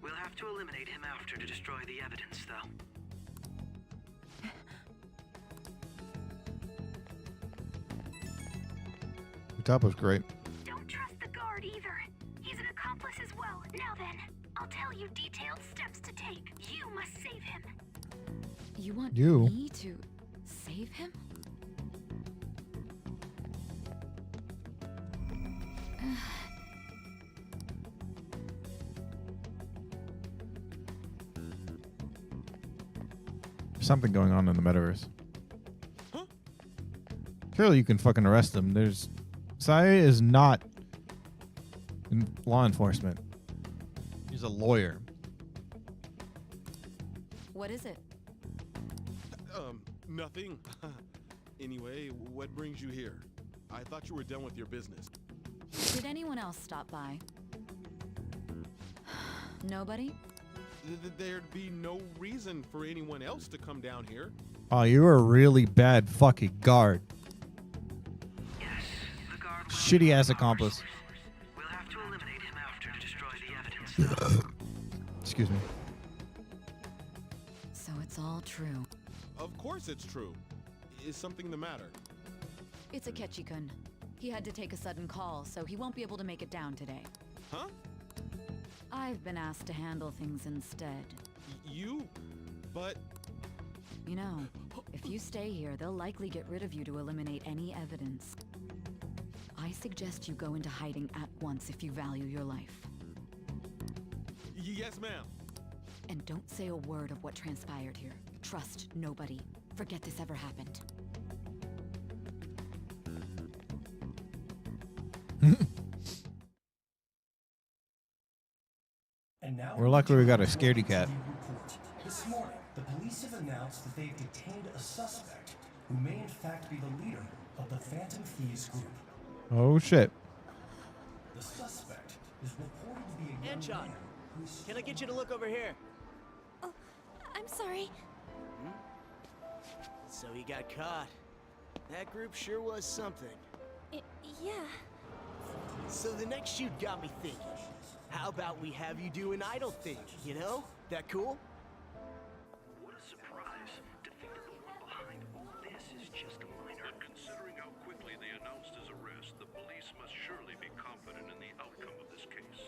Speaker 3: We'll have to eliminate him after to destroy the evidence, though.
Speaker 1: The top was great.
Speaker 7: Don't trust the guard either. He's an accomplice as well. Now then, I'll tell you detailed steps to take. You must save him.
Speaker 11: You want
Speaker 1: You?
Speaker 11: me to save him?
Speaker 1: There's something going on in the metaverse. Surely you can fucking arrest him. Sae is not in law enforcement. He's a lawyer.
Speaker 11: What is it?
Speaker 17: Nothing. Anyway, what brings you here? I thought you were done with your business.
Speaker 11: Did anyone else stop by? Nobody?
Speaker 17: There'd be no reason for anyone else to come down here.
Speaker 1: Oh, you're a really bad fucking guard.
Speaker 3: Yes, the guard will
Speaker 1: Shitty ass accomplice.
Speaker 3: We'll have to eliminate him after to destroy the evidence.
Speaker 1: Excuse me.
Speaker 11: So it's all true.
Speaker 17: Of course it's true. Is something the matter?
Speaker 11: It's Akechi-kun. He had to take a sudden call, so he won't be able to make it down today.
Speaker 17: Huh?
Speaker 11: I've been asked to handle things instead.
Speaker 17: You? But...
Speaker 11: You know, if you stay here, they'll likely get rid of you to eliminate any evidence. I suggest you go into hiding at once if you value your life.
Speaker 17: Yes, ma'am.
Speaker 11: And don't say a word of what transpired here. Trust nobody. Forget this ever happened.
Speaker 18: And now
Speaker 1: We're lucky we got a scaredy cat.
Speaker 18: This morning, the police have announced that they've detained a suspect who may in fact be the leader of the Phantom Thieves group.
Speaker 1: Oh shit.
Speaker 18: The suspect is reported to be a young
Speaker 19: Anchon,
Speaker 18: man who's...
Speaker 19: can I get you to look over here?
Speaker 14: Oh, I'm sorry.
Speaker 19: So he got caught. That group sure was something.
Speaker 14: Yeah.
Speaker 19: So the next shoot got me thinking. How about we have you do an idol thing, you know? That cool?
Speaker 3: What a surprise. To think that the one behind all this is just a minor.
Speaker 20: Considering how quickly they announced his arrest, the police must surely be confident in the outcome of this case.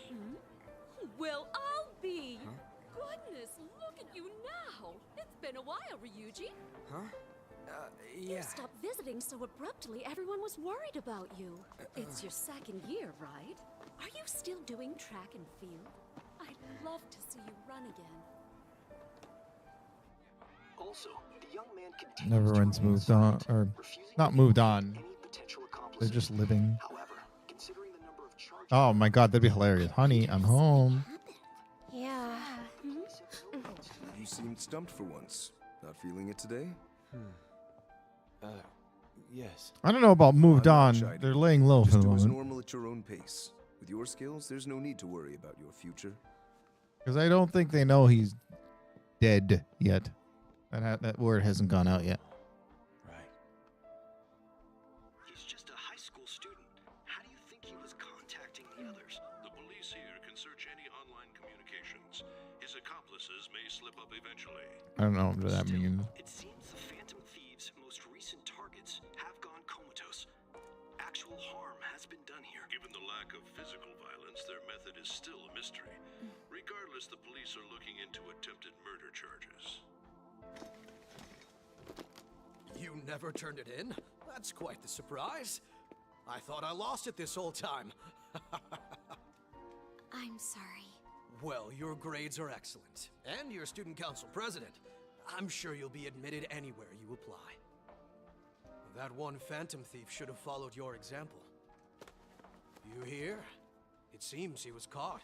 Speaker 21: Well, I'll be. Goodness, look at you now. It's been a while, Ryuji.
Speaker 5: Huh?
Speaker 21: You
Speaker 5: Yeah.
Speaker 21: stopped visiting so abruptly, everyone was worried about you. It's your second year, right? Are you still doing track and field? I'd Love to see you run again.
Speaker 18: Also, the young man continues
Speaker 1: Everyone's
Speaker 18: to remain
Speaker 1: moved on,
Speaker 18: silent,
Speaker 1: or
Speaker 18: refusing
Speaker 1: not
Speaker 18: to
Speaker 1: moved
Speaker 18: indicate
Speaker 1: on.
Speaker 18: any potential
Speaker 1: They're
Speaker 18: accomplices.
Speaker 1: just living.
Speaker 18: However, considering the number of charges
Speaker 1: Oh my god, that'd be hilarious. Honey, I'm home.
Speaker 14: Yeah.
Speaker 6: You seemed stumped for once. Not feeling it today?
Speaker 10: Yes.
Speaker 1: I don't know about moved
Speaker 6: I'm not
Speaker 1: on.
Speaker 6: chiding
Speaker 1: They're
Speaker 6: you.
Speaker 1: laying low
Speaker 6: Just
Speaker 1: for the
Speaker 6: do as
Speaker 1: moment.
Speaker 6: normal at your own pace. With your skills, there's no need to worry about your future.
Speaker 1: Because I don't think they know he's dead yet. That word hasn't gone out yet.
Speaker 18: He's just a high school student. How do you think he was contacting the others?
Speaker 20: The police here can search any online communications. His accomplices may slip up eventually.
Speaker 1: I don't know what that means.
Speaker 18: It seems the Phantom Thieves' most recent targets have gone comatose. Actual harm has been done here.
Speaker 20: Given the lack of physical violence, their method is still a mystery. Regardless, the police are looking into attempted murder charges.
Speaker 19: You never turned it in? That's quite the surprise. I thought I lost it this whole time.
Speaker 2: I'm sorry.
Speaker 19: Well, your grades are excellent. And you're student council president. I'm sure you'll be admitted anywhere you apply. That one Phantom Thief should have followed your example. You hear? It seems he was caught.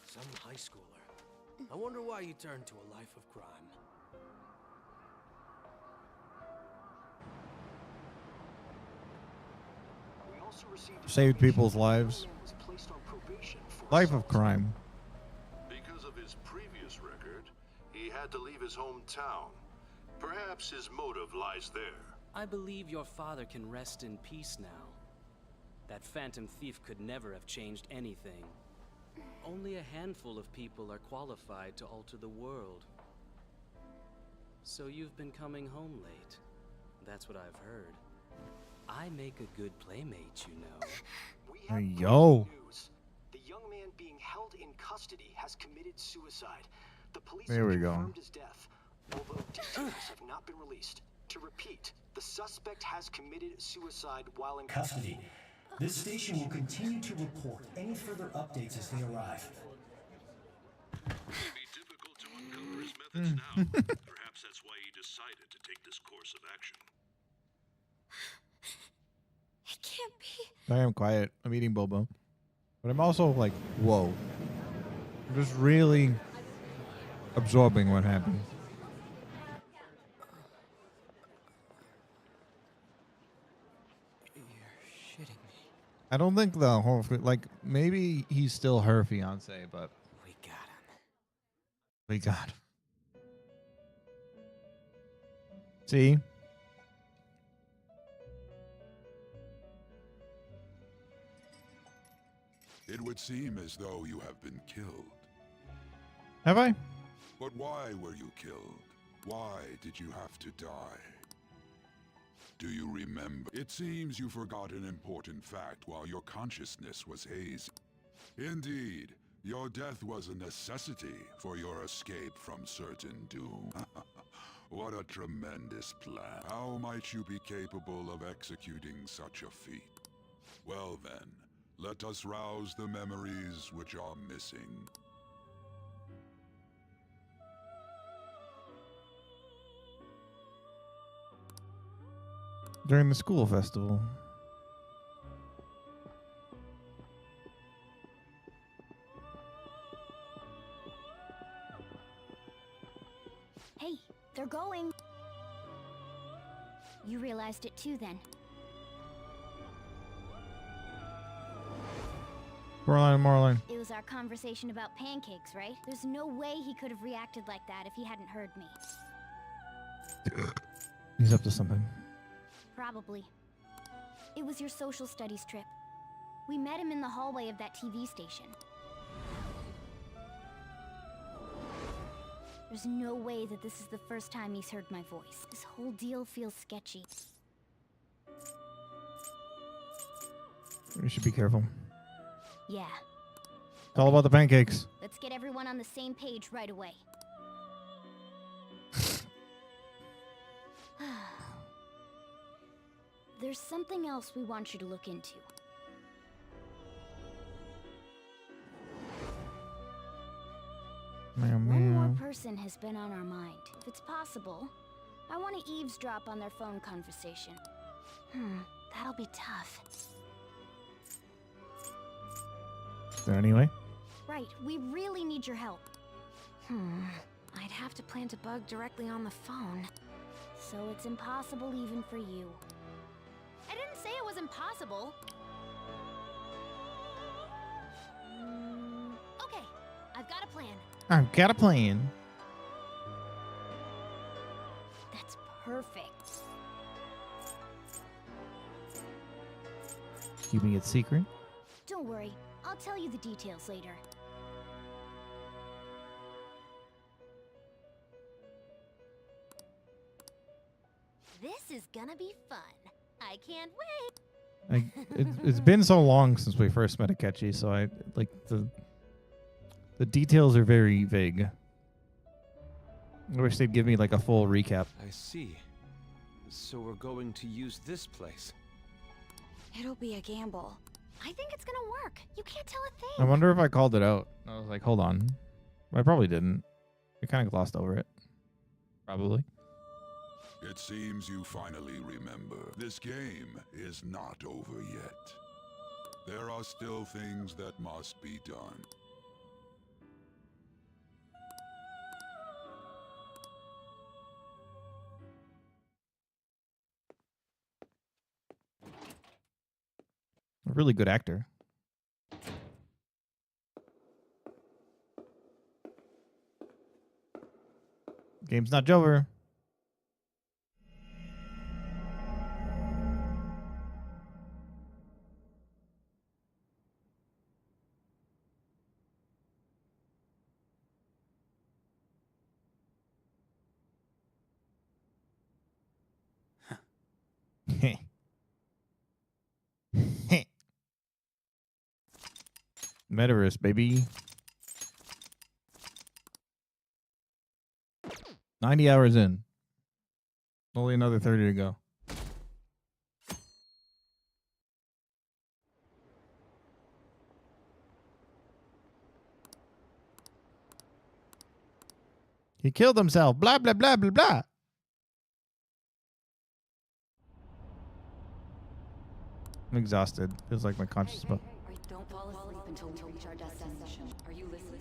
Speaker 19: Some high schooler. I wonder why he turned to a life of crime.
Speaker 18: We also received
Speaker 1: Saved people's lives.
Speaker 18: was placed on probation for
Speaker 1: Life of crime.
Speaker 20: Because of his previous record, he had to leave his hometown. Perhaps his motive lies there.
Speaker 5: I believe your father can rest in peace now. That Phantom Thief could never have changed anything. Only a handful of people are qualified to alter the world. So you've been coming home late. That's what I've heard. I make a good playmate, you know.
Speaker 1: Yo.
Speaker 18: The young man being held in custody has committed suicide. The police
Speaker 1: There we
Speaker 18: have
Speaker 1: go.
Speaker 18: confirmed his death, although details have not been released. To repeat, the suspect has committed suicide while in custody. This station will continue to report any further updates as they arrive.
Speaker 20: It may be difficult to uncover his methods now. Perhaps that's why he decided to take this course of action.
Speaker 2: It can't be.
Speaker 1: I am quiet. I'm eating boba. But I'm also like, whoa. I'm just really absorbing what happened.
Speaker 16: You're shitting me.
Speaker 1: I don't think the whole, like, maybe he's still her fiance, but
Speaker 16: We got him.
Speaker 1: we got him. See?
Speaker 22: It would seem as though you have been killed.
Speaker 1: Have I?
Speaker 22: But why were you killed? Why did you have to die? Do you remember? It seems you forgot an important fact while your consciousness was hazy. Indeed, your death was a necessity for your escape from certain doom. What a tremendous plan. How might you be capable of executing such a feat? Well then, let us rouse the memories which are missing.
Speaker 1: During the school festival.
Speaker 14: Hey, they're going. You realized it too then.
Speaker 1: Moreline.
Speaker 14: It was our conversation about pancakes, right? There's no way he could have reacted like that if he hadn't heard me.
Speaker 1: He's up to something.
Speaker 14: Probably. It was your social studies trip. We met him in the hallway of that TV station. There's no way that this is the first time he's heard my voice. This whole deal feels sketchy.
Speaker 1: We should be careful.
Speaker 14: Yeah.
Speaker 1: It's all about the pancakes.
Speaker 14: Let's get everyone on the same page right away. There's something else we want you to look into. One more person has been on our mind. If it's possible, I want to eavesdrop on their phone conversation. That'll be tough.
Speaker 1: Is there any way?
Speaker 14: Right, we really need your help. I'd have to plant a bug directly on the phone. So it's impossible even for you. I didn't say it was impossible. Okay, I've got a plan.
Speaker 1: I've got a plan.
Speaker 14: That's perfect.
Speaker 1: Keeping it secret?
Speaker 14: Don't worry, I'll tell you the details later. This is gonna be fun. I can't wait.
Speaker 1: It's been so long since we first met Akechi, so I like the details are very vague. I wish they'd give me like a full recap.
Speaker 15: I see. So we're going to use this place.
Speaker 14: It'll be a gamble. I think it's gonna work. You can't tell a thing.
Speaker 1: I wonder if I called it out. I was like, hold on. I probably didn't. I kind of glossed over it. Probably.
Speaker 22: It seems you finally remember. This game is not over yet. There are still things that must be done.
Speaker 1: A really good actor. Game's not over. Metaverse, baby. 90 hours in. Only another 30 to go. He killed himself. Blah, blah, blah, blah, blah. I'm exhausted. Feels like my conscious.
Speaker 11: Don't fall asleep until we reach our destination. Are you listening?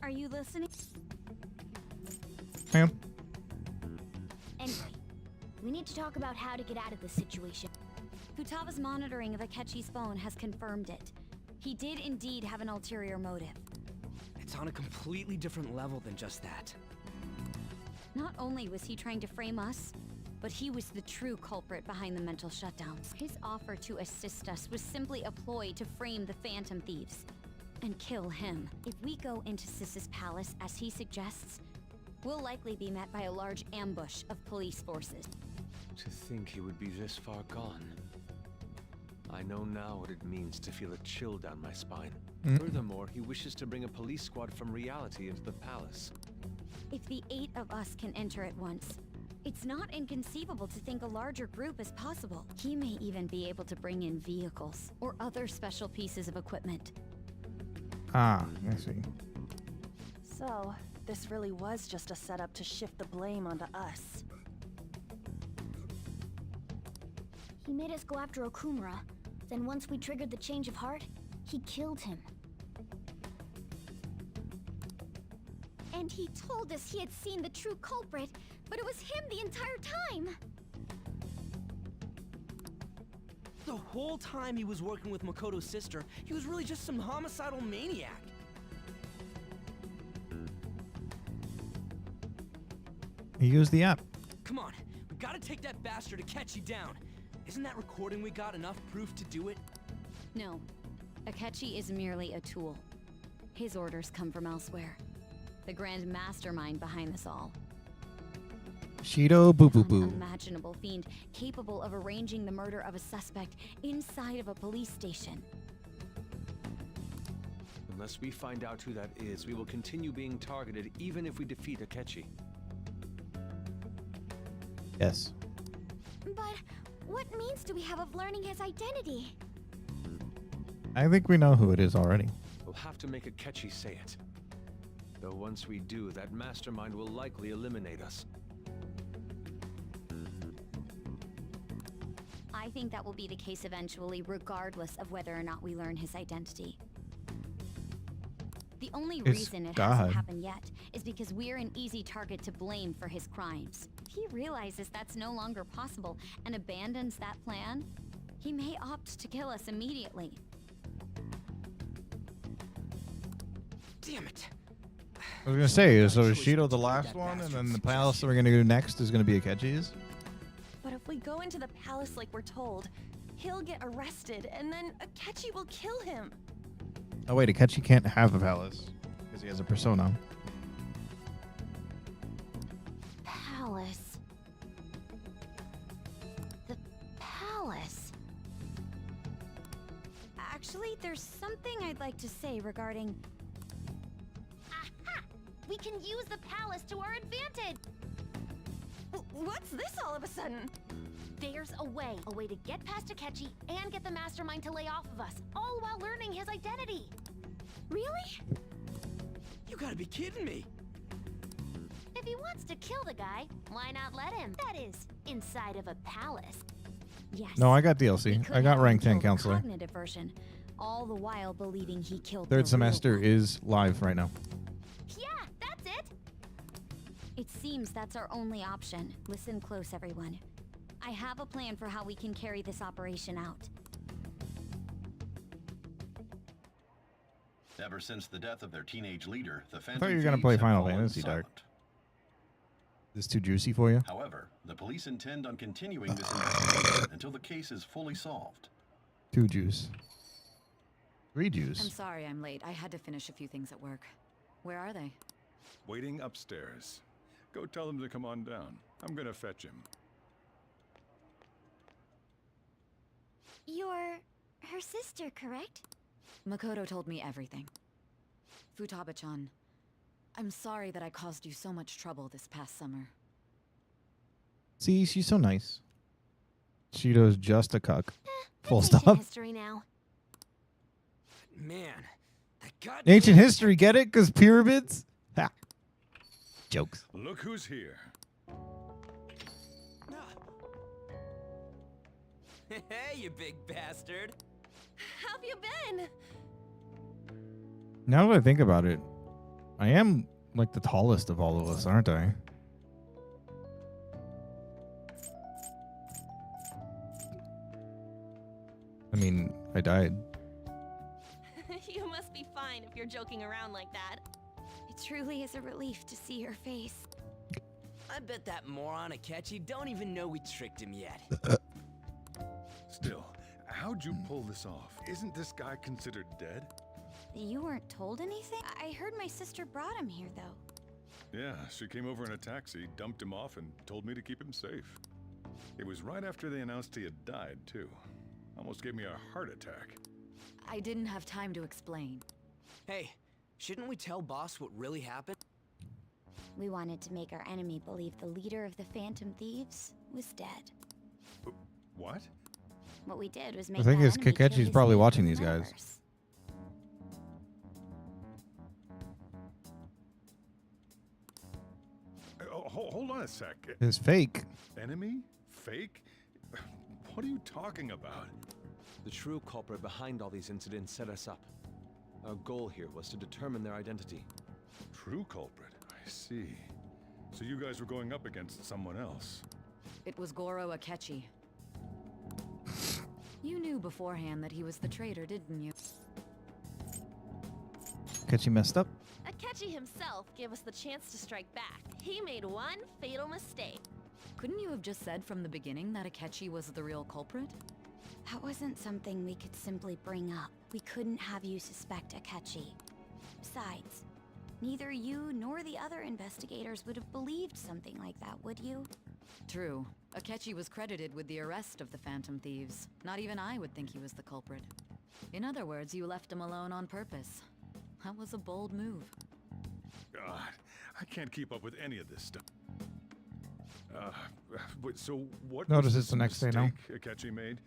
Speaker 2: Are you listening?
Speaker 1: Ma'am.
Speaker 14: Anyway, we need to talk about how to get out of this situation.
Speaker 2: Futaga's monitoring of Akechi's phone has confirmed it. He did indeed have an ulterior motive.
Speaker 10: It's on a completely different level than just that.
Speaker 2: Not only was he trying to frame us, but he was the true culprit behind the mental shutdowns. His offer to assist us was simply a ploy to frame the Phantom Thieves and kill him. If we go into Sis's palace as he suggests, we'll likely be met by a large ambush of police forces.
Speaker 15: To think he would be this far gone. I know now what it means to feel a chill down my spine. Furthermore, he wishes to bring a police squad from reality into the palace.
Speaker 2: If the 8 of us can enter at once, it's not inconceivable to think a larger group is possible. He may even be able to bring in vehicles or other special pieces of equipment.
Speaker 1: Ah, I see.
Speaker 4: So, this really was just a setup to shift the blame onto us.
Speaker 14: He made us go after Okumura. Then once we triggered the change of heart, he killed him. And he told us he had seen the true culprit, but it was him the entire time!
Speaker 8: The whole time he was working with Makoto's sister, he was really just some homicidal maniac.
Speaker 1: He used the app.
Speaker 8: Come on, we gotta take that bastard Akechi down. Isn't that recording we got enough proof to do it?
Speaker 2: No, Akechi is merely a tool. His orders come from elsewhere. The grand mastermind behind this all.
Speaker 1: Shido Boo Boo Boo.
Speaker 2: Unimaginable fiend capable of arranging the murder of a suspect inside of a police station.
Speaker 15: Unless we find out who that is, we will continue being targeted even if we defeat Akechi.
Speaker 1: Yes.
Speaker 14: But
Speaker 2: What means do we have of learning his identity?
Speaker 1: I think we know who it is already.
Speaker 15: We'll have to make Akechi say it. Though once we do, that mastermind will likely eliminate us.
Speaker 2: I think that will be the case eventually, regardless of whether or not we learn his identity. The only reason it hasn't happened yet is because we're an easy target to blame for his crimes. If he realizes that's no longer possible and abandons that plan, he may opt to kill us immediately.
Speaker 10: Damn it.
Speaker 1: I was gonna say, so is Shido the last one, and then the palace that we're gonna go next is gonna be Akechi's?
Speaker 4: But if we go into the palace like we're told, he'll get arrested, and then Akechi will kill him.
Speaker 1: Oh wait, Akechi can't have a palace because he has a persona.
Speaker 2: Palace. The palace. Actually, there's something I'd like to say regarding...
Speaker 14: Aha! We can use the palace to our advantage!
Speaker 4: What's this all of a sudden?
Speaker 14: There's a way to get past Akechi and get the mastermind to lay off of us, all while learning his identity.
Speaker 2: Really?
Speaker 10: You gotta be kidding me.
Speaker 14: If he wants to kill the guy, why not let him? That is, inside of a palace.
Speaker 2: Yes.
Speaker 1: No, I got DLC. I got rank 10 counselor.
Speaker 2: Cognitive version, all the while believing he killed
Speaker 1: Third
Speaker 2: the
Speaker 1: semester
Speaker 2: real
Speaker 1: is live right now.
Speaker 14: Yeah, that's it.
Speaker 2: It seems that's our only option. Listen close, everyone. I have a plan for how we can carry this operation out.
Speaker 9: Ever since the death of their teenage leader, the Phantom
Speaker 1: I thought you were gonna
Speaker 9: Thieves
Speaker 1: play
Speaker 9: have
Speaker 1: Final
Speaker 9: fallen
Speaker 1: Fantasy
Speaker 9: silent.
Speaker 1: Dark. Is this too juicy for you?
Speaker 9: However, the police intend on continuing this investigation until the case is fully solved.
Speaker 1: 2 juice. 3
Speaker 11: I'm
Speaker 1: juice.
Speaker 11: sorry I'm late. I had to finish a few things at work. Where are they?
Speaker 12: Waiting upstairs. Go tell them to come on down. I'm gonna fetch him.
Speaker 2: You're her sister, correct?
Speaker 11: Makoto told me everything. Futaba-chan, I'm sorry that I caused you so much trouble this past summer.
Speaker 1: See, she's so nice. Shido's just a cuck. Full
Speaker 14: Ancient
Speaker 1: stop.
Speaker 14: history now.
Speaker 10: Man, that goddamn...
Speaker 1: Ancient history, get it? Because pyramids? Ha. Jokes.
Speaker 12: Look who's here.
Speaker 8: Hey, you big bastard.
Speaker 4: How have you been?
Speaker 1: Now that I think about it, I am like the tallest of all of us, aren't I? I mean, I died.
Speaker 4: You must be fine if you're joking around like that.
Speaker 2: It truly is a relief to see your face.
Speaker 8: I bet that moron Akechi don't even know we tricked him yet.
Speaker 12: Still, how'd you pull this off? Isn't this guy considered dead?
Speaker 2: You weren't told anything? I heard my sister brought him here, though.
Speaker 12: Yeah, she came over in a taxi, dumped him off, and told me to keep him safe. It was right after they announced he had died, too. Almost gave me a heart attack.
Speaker 11: I didn't have time to explain.
Speaker 8: Hey, shouldn't we tell boss what really happened?
Speaker 2: We wanted to make our enemy believe the leader of the Phantom Thieves was dead.
Speaker 12: What?
Speaker 2: What we did was
Speaker 1: The
Speaker 2: make
Speaker 1: thing
Speaker 2: our
Speaker 1: is,
Speaker 2: enemy kill
Speaker 1: Kakechi's
Speaker 2: his
Speaker 1: probably watching
Speaker 2: favorite
Speaker 1: these guys.
Speaker 2: members.
Speaker 12: Hold on a sec.
Speaker 1: It's fake.
Speaker 12: Enemy? Fake? What are you talking about?
Speaker 15: The true culprit behind all these incidents set us up. Our goal here was to determine their identity.
Speaker 12: True culprit? I see. So you guys were going up against someone else.
Speaker 11: It was Goro Akechi. You knew beforehand that he was the traitor, didn't you?
Speaker 1: Akechi messed up.
Speaker 4: Akechi himself gave us the chance to strike back. He made one fatal mistake.
Speaker 11: Couldn't you have just said from the beginning that Akechi was the real culprit?
Speaker 2: That wasn't something we could simply bring up. We couldn't have you suspect Akechi. Besides, neither you nor the other investigators would have believed something like that, would you?
Speaker 11: True. Akechi was credited with the arrest of the Phantom Thieves. Not even I would think he was the culprit. In other words, you left him alone on purpose. That was a bold move.
Speaker 12: God, I can't keep up with any of this stuff. So what?
Speaker 1: Notice
Speaker 12: was
Speaker 1: it's the next day now.
Speaker 12: mistake Akechi made?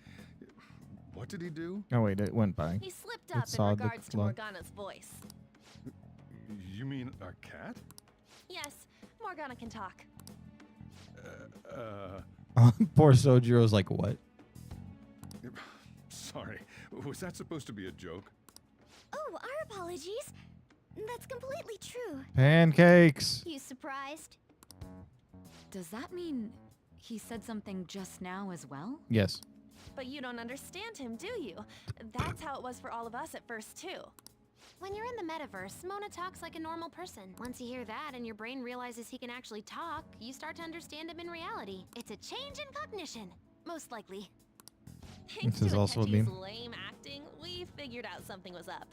Speaker 12: What did he do?
Speaker 1: Oh wait, it went by.
Speaker 4: He slipped
Speaker 1: It
Speaker 4: up
Speaker 1: saw
Speaker 4: in
Speaker 1: the
Speaker 4: regards to
Speaker 1: clock.
Speaker 4: Morgana's voice.
Speaker 12: You mean a cat?
Speaker 4: Yes, Morgana can talk.
Speaker 1: Poor Sojiro's like, what?
Speaker 12: Sorry, was that supposed to be a joke?
Speaker 14: Oh, our apologies. That's completely true.
Speaker 1: Pancakes.
Speaker 14: You surprised?
Speaker 11: Does that mean he said something just now as well?
Speaker 1: Yes.
Speaker 4: But you don't understand him, do you? That's how it was for all of us at first, too.
Speaker 14: When you're in the metaverse, Mona talks like a normal person. Once you hear that and your brain realizes he can actually talk, you start to understand him in reality. It's a change in cognition, most likely.
Speaker 4: Thanks
Speaker 1: This is
Speaker 4: to
Speaker 1: also a
Speaker 4: Akechi's
Speaker 1: meme.
Speaker 4: lame acting, we figured out something was up.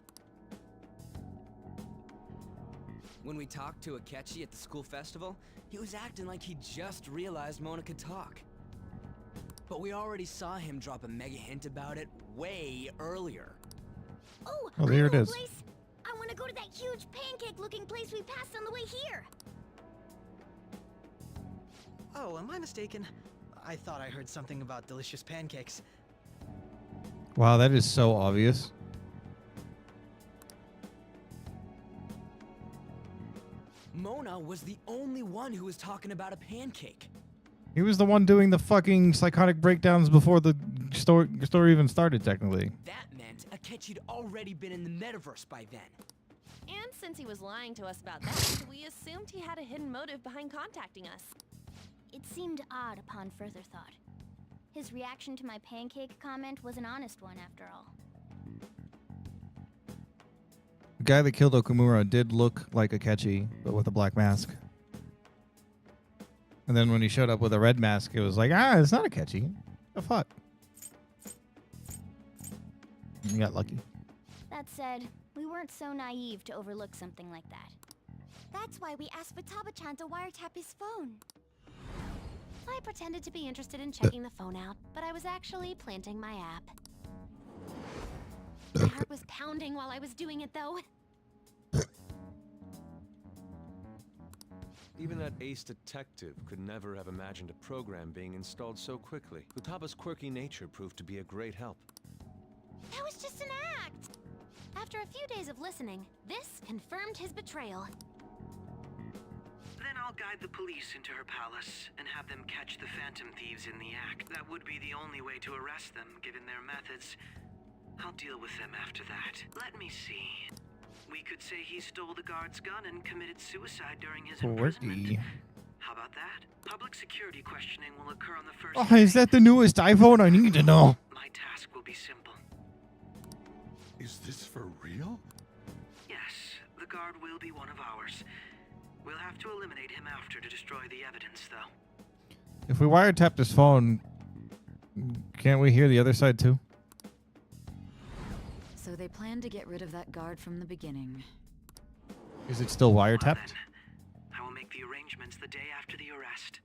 Speaker 8: When we talked to Akechi at the school festival, he was acting like he just realized Mona could talk. But we already saw him drop a mega hint about it way earlier.
Speaker 14: Oh,
Speaker 1: Oh, there
Speaker 14: I
Speaker 1: it
Speaker 14: know a
Speaker 1: is.
Speaker 14: place. I want to go to that huge pancake-looking place we passed on the way here.
Speaker 16: Oh, am I mistaken? I thought I heard something about delicious pancakes.
Speaker 1: Wow, that is so obvious.
Speaker 8: Mona was the only one who was talking about a pancake.
Speaker 1: He was the one doing the fucking psychotic breakdowns before the story even started, technically.
Speaker 8: That meant Akechi'd already been in the metaverse by then.
Speaker 4: And since he was lying to us about that, we assumed he had a hidden motive behind contacting us.
Speaker 14: It seemed odd upon further thought. His reaction to my pancake comment was an honest one, after all.
Speaker 1: The guy that killed Okumura did look like Akechi, but with a black mask. And then when he showed up with a red mask, it was like, it's not Akechi. The fuck? You got lucky.
Speaker 14: That said, we weren't so naive to overlook something like that. That's why we asked Futaba-chan to wiretap his phone. I pretended to be interested in checking the phone out, but I was actually planting my app. My heart was pounding while I was doing it, though.
Speaker 15: Even that ace detective could never have imagined a program being installed so quickly. Futaba's quirky nature proved to be a great help.
Speaker 14: That was just an act! After a few days of listening, this confirmed his betrayal.
Speaker 3: Then I'll guide the police into her palace and have them catch the Phantom Thieves in the act. That would be the only way to arrest them, given their methods. I'll deal with them after that. Let me see. We could say he stole the guard's gun and committed suicide during his imprisonment.
Speaker 1: Quirky.
Speaker 3: How about that? Public security questioning will occur on the first
Speaker 1: Oh, is that the newest iPhone? I need to know.
Speaker 3: My task will be simple.
Speaker 12: Is this for real?
Speaker 3: Yes, the guard will be one of ours. We'll have to eliminate him after to destroy the evidence, though.
Speaker 1: If we wiretapped his phone, can't we hear the other side too?
Speaker 11: So they plan to get rid of that guard from the beginning.
Speaker 1: Is it still wiretapped?
Speaker 3: I will make the arrangements the day after the arrest.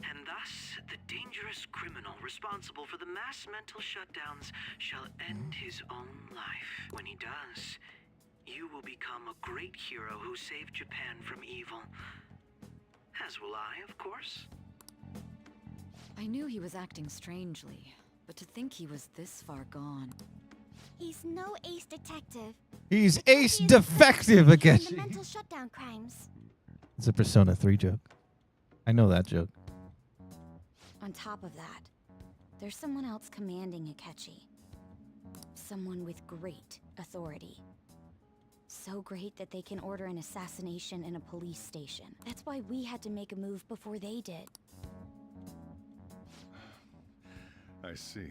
Speaker 3: And thus, the dangerous criminal responsible for the mass mental shutdowns shall end his own life. When he does, you will become a great hero who saved Japan from evil. As will I, of course.
Speaker 11: I knew he was acting strangely, but to think he was this far gone.
Speaker 14: He's no ace detective.
Speaker 1: He's ace defective again.
Speaker 14: The mental shutdown crimes.
Speaker 1: It's a Persona 3 joke. I know that joke.
Speaker 2: On top of that, there's someone else commanding Akechi. Someone with great authority. So great that they can order an assassination in a police station. That's why we had to make a move before they did.
Speaker 12: I see.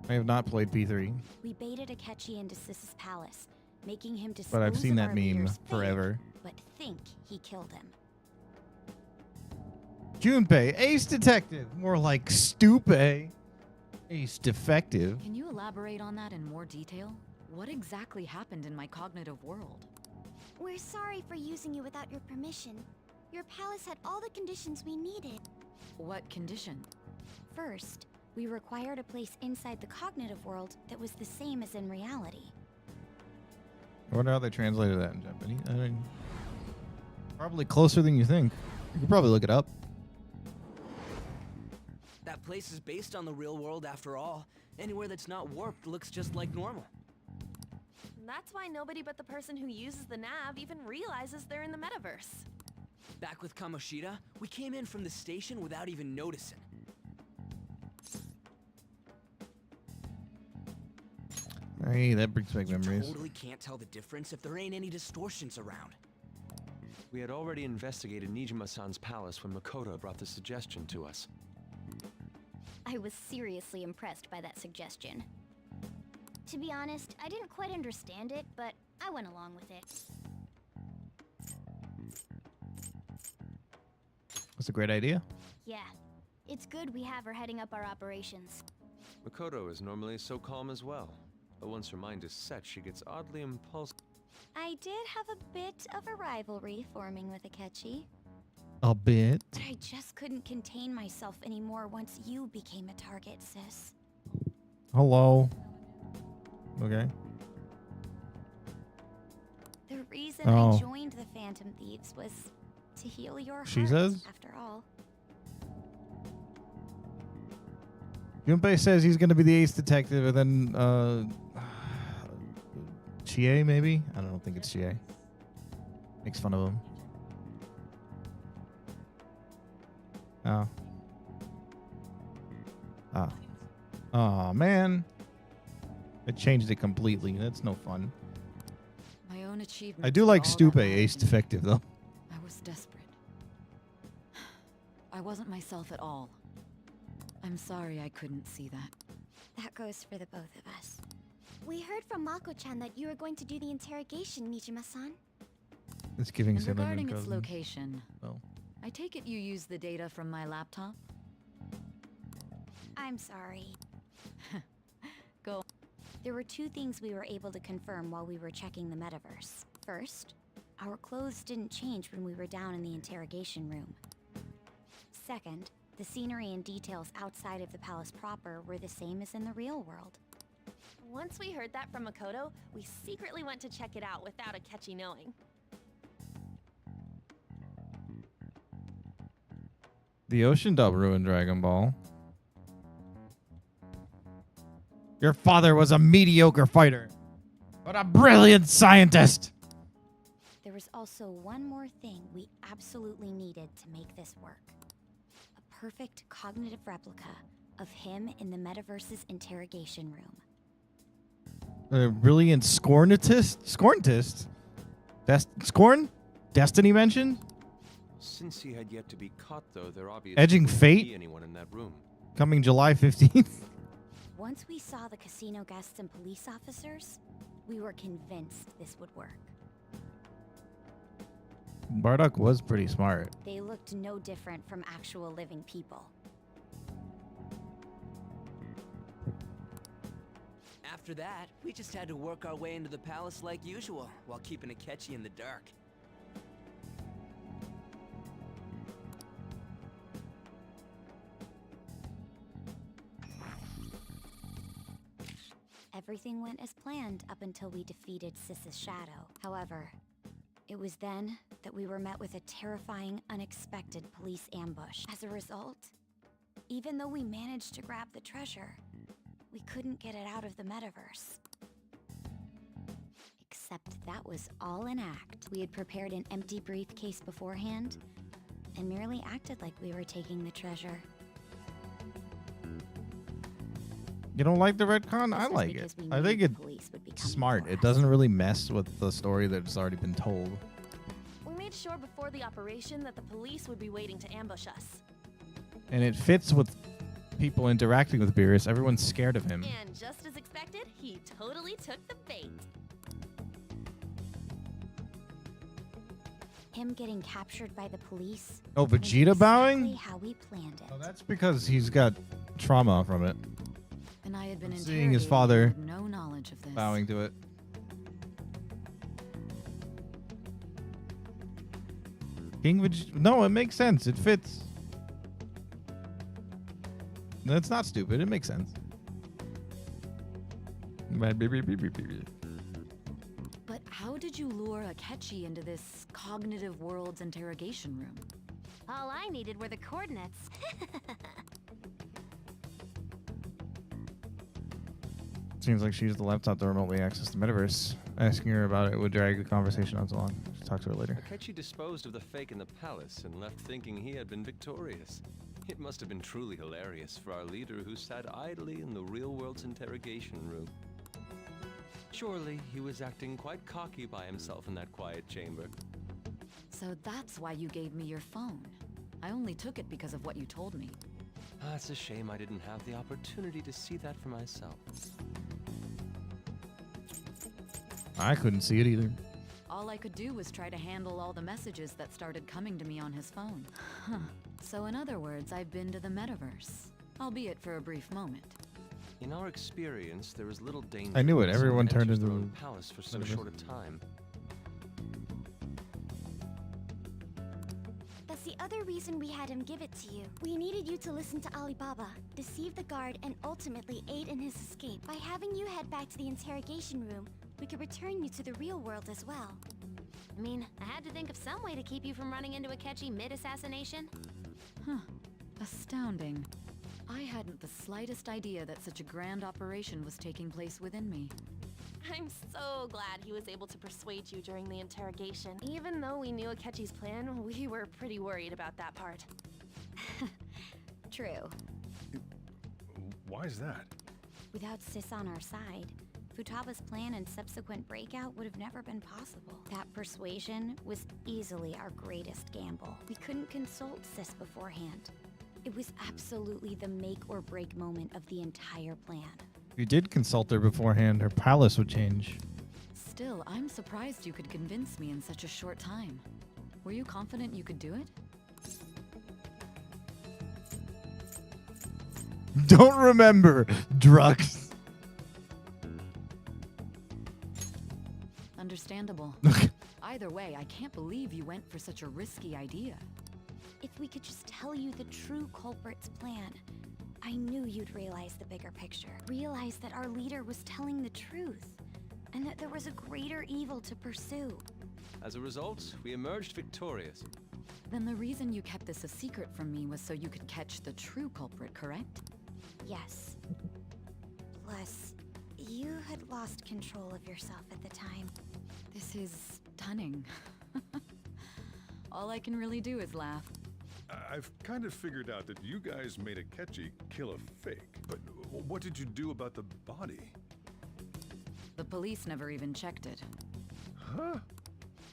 Speaker 1: I have not played P3,
Speaker 2: We baited Akechi into Sae'S palace, making him dispose
Speaker 1: but I've seen
Speaker 2: of
Speaker 1: that
Speaker 2: our
Speaker 1: meme
Speaker 2: leader's
Speaker 1: forever.
Speaker 2: fate, but think he killed him.
Speaker 1: Junpei, ace detective. More like Stupe. Ace defective.
Speaker 11: Can you elaborate on that in more detail? What exactly happened in my cognitive world?
Speaker 14: We're sorry for using you without your permission. Your palace had all the conditions we needed.
Speaker 11: What condition?
Speaker 2: First, we required a place inside the cognitive world that was the same as in reality.
Speaker 1: I wonder how they translated that in Japanese. Probably closer than you think. You could probably look it up.
Speaker 8: That place is based on the real world after all. Anywhere that's not warped looks just like normal.
Speaker 4: That's why nobody but the person who uses the nav even realizes they're in the metaverse.
Speaker 8: Back with Kamoshida, we came in from the station without even noticing.
Speaker 1: Hey, that brings back memories.
Speaker 8: Totally can't tell the difference if there ain't any distortions around.
Speaker 15: We had already investigated Nijima-san's palace when Makoto brought the suggestion to us.
Speaker 2: I was seriously impressed by that suggestion. To be honest, I didn't quite understand it, but I went along with it.
Speaker 1: That's a great idea.
Speaker 2: Yeah, it's good we have her heading up our operations.
Speaker 15: Makoto is normally so calm as well, but once her mind is set, she gets oddly impulsive.
Speaker 2: I did have a bit of a rivalry forming with Akechi.
Speaker 1: A bit.
Speaker 2: But I just couldn't contain myself anymore once you became a target, sis.
Speaker 1: Hello. Okay.
Speaker 2: The reason
Speaker 1: Oh.
Speaker 2: I joined the Phantom Thieves was to heal your heart,
Speaker 1: She says?
Speaker 2: after all.
Speaker 1: Gunpei says he's going to be the ace detective, and then Chie, maybe? I don't think it's Chie. Makes fun of him. Oh. Ah. Oh, man. It changed it completely. That's no fun.
Speaker 11: My own achievement.
Speaker 1: I do like Stupe, ace defective, though.
Speaker 11: I was desperate. I wasn't myself at all. I'm sorry I couldn't see that.
Speaker 2: That goes for the both of us. We heard from Mako-chan that you were going to do the interrogation, Nijima-san.
Speaker 1: It's giving
Speaker 11: And
Speaker 1: Cinnamon
Speaker 11: regarding its
Speaker 1: cousin.
Speaker 11: location,
Speaker 1: Well.
Speaker 11: I take it you use the data from my laptop?
Speaker 2: I'm sorry.
Speaker 11: Go.
Speaker 2: There were two things we were able to confirm while we were checking the metaverse. First, our clothes didn't change when we were down in the interrogation room. Second, the scenery and details outside of the palace proper were the same as in the real world.
Speaker 4: Once we heard that from Makoto, we secretly went to check it out without Akechi knowing.
Speaker 1: The Ocean Dub ruined Dragon Ball. Your father was a mediocre fighter, but a brilliant scientist.
Speaker 2: There was also one more thing we absolutely needed to make this work. A perfect cognitive replica of him in the metaverse's interrogation room.
Speaker 1: A brilliant scornetist? Scornetist? Scorn? Destiny mentioned?
Speaker 15: Since he had yet to be caught, though, there obviously
Speaker 1: Edging
Speaker 15: wouldn't
Speaker 1: Fate?
Speaker 15: be anyone in that room.
Speaker 1: Coming July 15th.
Speaker 2: Once we saw the casino guests and police officers, we were convinced this would work.
Speaker 1: Bardock was pretty smart.
Speaker 2: They looked no different from actual living people.
Speaker 8: After that, we just had to work our way into the palace like usual, while keeping Akechi in the dark.
Speaker 2: Everything went as planned up until we defeated Sis's shadow. However, it was then that we were met with a terrifying, unexpected police ambush. As a result, even though we managed to grab the treasure, we couldn't get it out of the metaverse. Except that was all an act. We had prepared an empty briefcase beforehand and merely acted like we were taking the treasure.
Speaker 1: You don't like the retcon? I
Speaker 2: was
Speaker 1: like it.
Speaker 2: because we
Speaker 1: I
Speaker 2: knew
Speaker 1: think
Speaker 2: the
Speaker 1: it's
Speaker 2: police would be coming
Speaker 1: smart.
Speaker 2: for
Speaker 1: It
Speaker 2: us.
Speaker 1: doesn't really mess with the story that's already been told.
Speaker 4: We made sure before the operation that the police would be waiting to ambush us.
Speaker 1: And it fits with people interacting with Beerus. Everyone's scared of him.
Speaker 4: And just as expected, he totally took the bait.
Speaker 2: Him getting captured by the police.
Speaker 1: Oh,
Speaker 2: was
Speaker 1: Vegeta
Speaker 2: exactly
Speaker 1: bowing?
Speaker 2: how we planned it.
Speaker 1: Oh, that's because he's got trauma from it.
Speaker 11: And I had been
Speaker 1: Seeing his
Speaker 11: interrogated
Speaker 1: father
Speaker 11: with no knowledge of this.
Speaker 1: bowing to it. King Vegeta. No, it makes sense. It fits. That's not stupid. It makes sense.
Speaker 11: But how did you lure Akechi into this cognitive world's interrogation room?
Speaker 14: All I needed were the coordinates.
Speaker 1: Seems like she used the laptop to remotely access the metaverse. Asking her about it would drag the conversation on so long. She'll talk to her later.
Speaker 15: Akechi disposed of the fake in the palace and left thinking he had been victorious. It must have been truly hilarious for our leader who sat idly in the real world's interrogation room. Surely he was acting quite cocky by himself in that quiet chamber.
Speaker 11: So that's why you gave me your phone. I only took it because of what you told me.
Speaker 15: It's a shame I didn't have the opportunity to see that for myself.
Speaker 1: I couldn't see it either.
Speaker 11: All I could do was try to handle all the messages that started coming to me on his phone. Huh. So in other words, I've been to the metaverse, albeit for a brief moment.
Speaker 15: In our experience, there is little danger.
Speaker 1: I knew it.
Speaker 15: when
Speaker 1: Everyone
Speaker 15: someone
Speaker 1: turned
Speaker 15: enters
Speaker 1: into
Speaker 15: their
Speaker 1: the
Speaker 15: own palace for so
Speaker 1: metaverse.
Speaker 15: short a time.
Speaker 14: That's the other reason we had him give it to you. We needed you to listen to Alibaba, deceive the guard, and ultimately aid in his escape. By having you head back to the interrogation room, we could return you to the real world as well. I mean, I had to think of some way to keep you from running into Akechi mid-assassination.
Speaker 11: Huh. Astounding. I hadn't the slightest idea that such a grand operation was taking place within me.
Speaker 4: I'm so glad he was able to persuade you during the interrogation. Even though we knew Akechi's plan, we were pretty worried about that part.
Speaker 14: True.
Speaker 12: Why is that?
Speaker 2: Without Sis on our side, Futaba's plan and subsequent breakout would have never been possible. That persuasion was easily our greatest gamble. We couldn't consult Sis beforehand. It was absolutely the make or break moment of the entire plan.
Speaker 1: If you did consult her beforehand, her palace would change.
Speaker 11: Still, I'm surprised you could convince me in such a short time. Were you confident you could do it?
Speaker 1: Don't remember drugs.
Speaker 11: Understandable. Either way, I can't believe you went for such a risky idea.
Speaker 2: If we could just tell you the true culprit's plan, I knew you'd realize the bigger picture. Realize that our leader was telling the truth, and that there was a greater evil to pursue.
Speaker 15: As a result, we emerged victorious.
Speaker 11: Then the reason you kept this a secret from me was so you could catch the true culprit, correct?
Speaker 2: Yes. Plus, you had lost control of yourself at the time.
Speaker 11: This is stunning. All I can really do is laugh.
Speaker 12: I've kind of figured out that you guys made Akechi kill a fake. But what did you do about the body?
Speaker 11: The police never even checked it.
Speaker 12: Huh?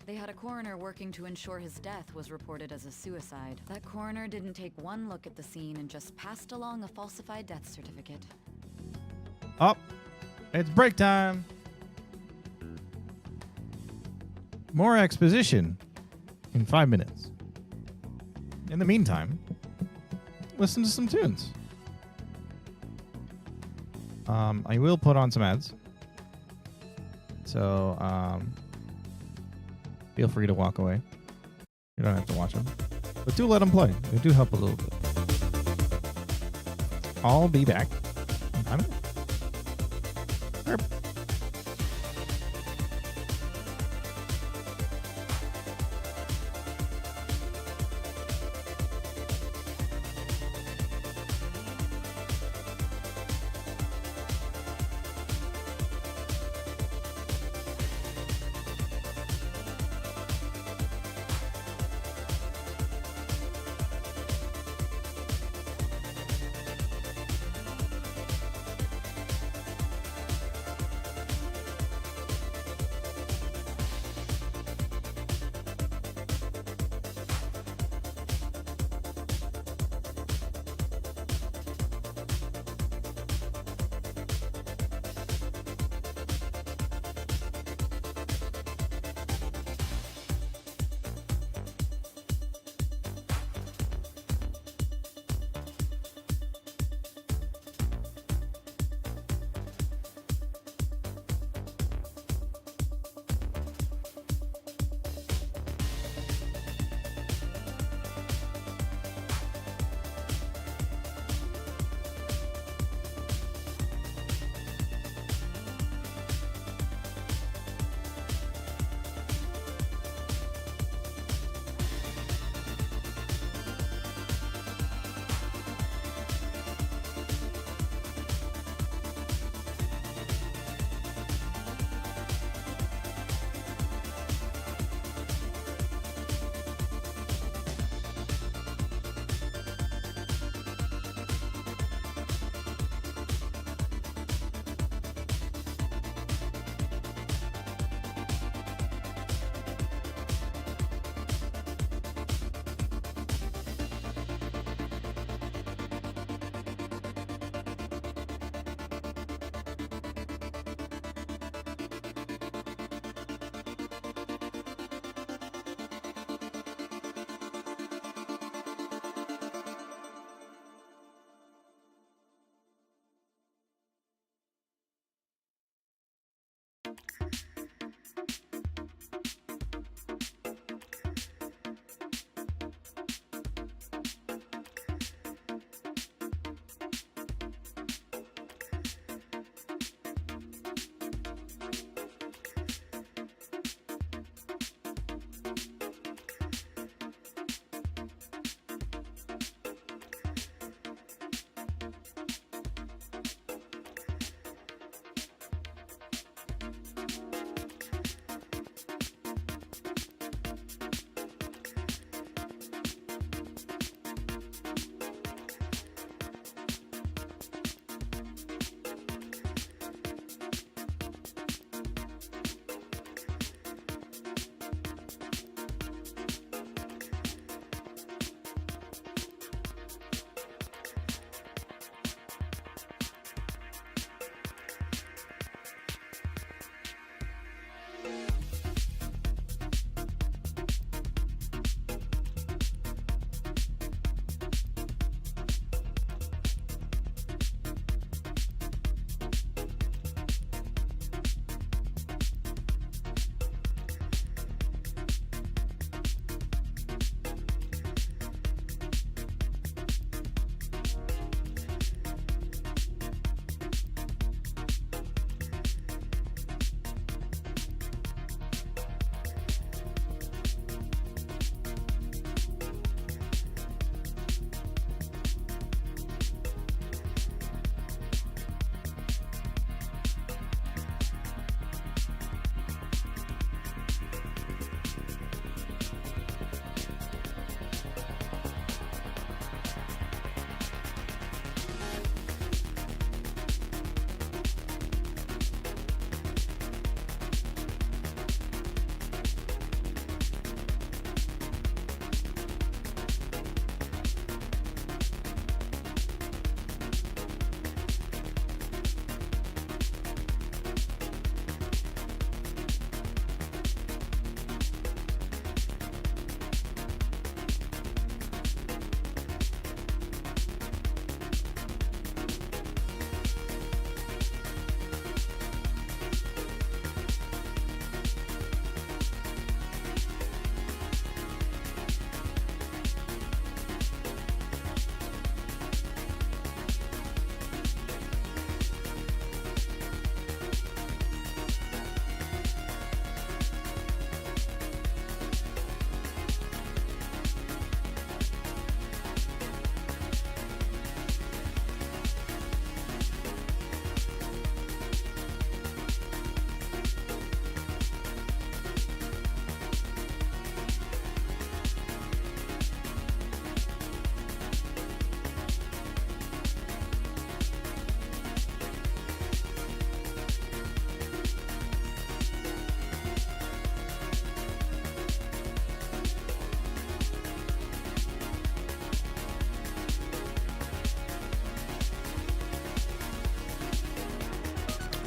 Speaker 11: They had a coroner working to ensure his death was reported as a suicide. That coroner didn't take one look at the scene and just passed along a falsified death certificate.
Speaker 1: Oh, it's break time. More exposition in 5 minutes. In the meantime, listen to some tunes. I will put on some ads. So, feel free to walk away. You don't have to watch them. But do let them play. They do help a little bit. I'll be back in 5 minutes. Herb.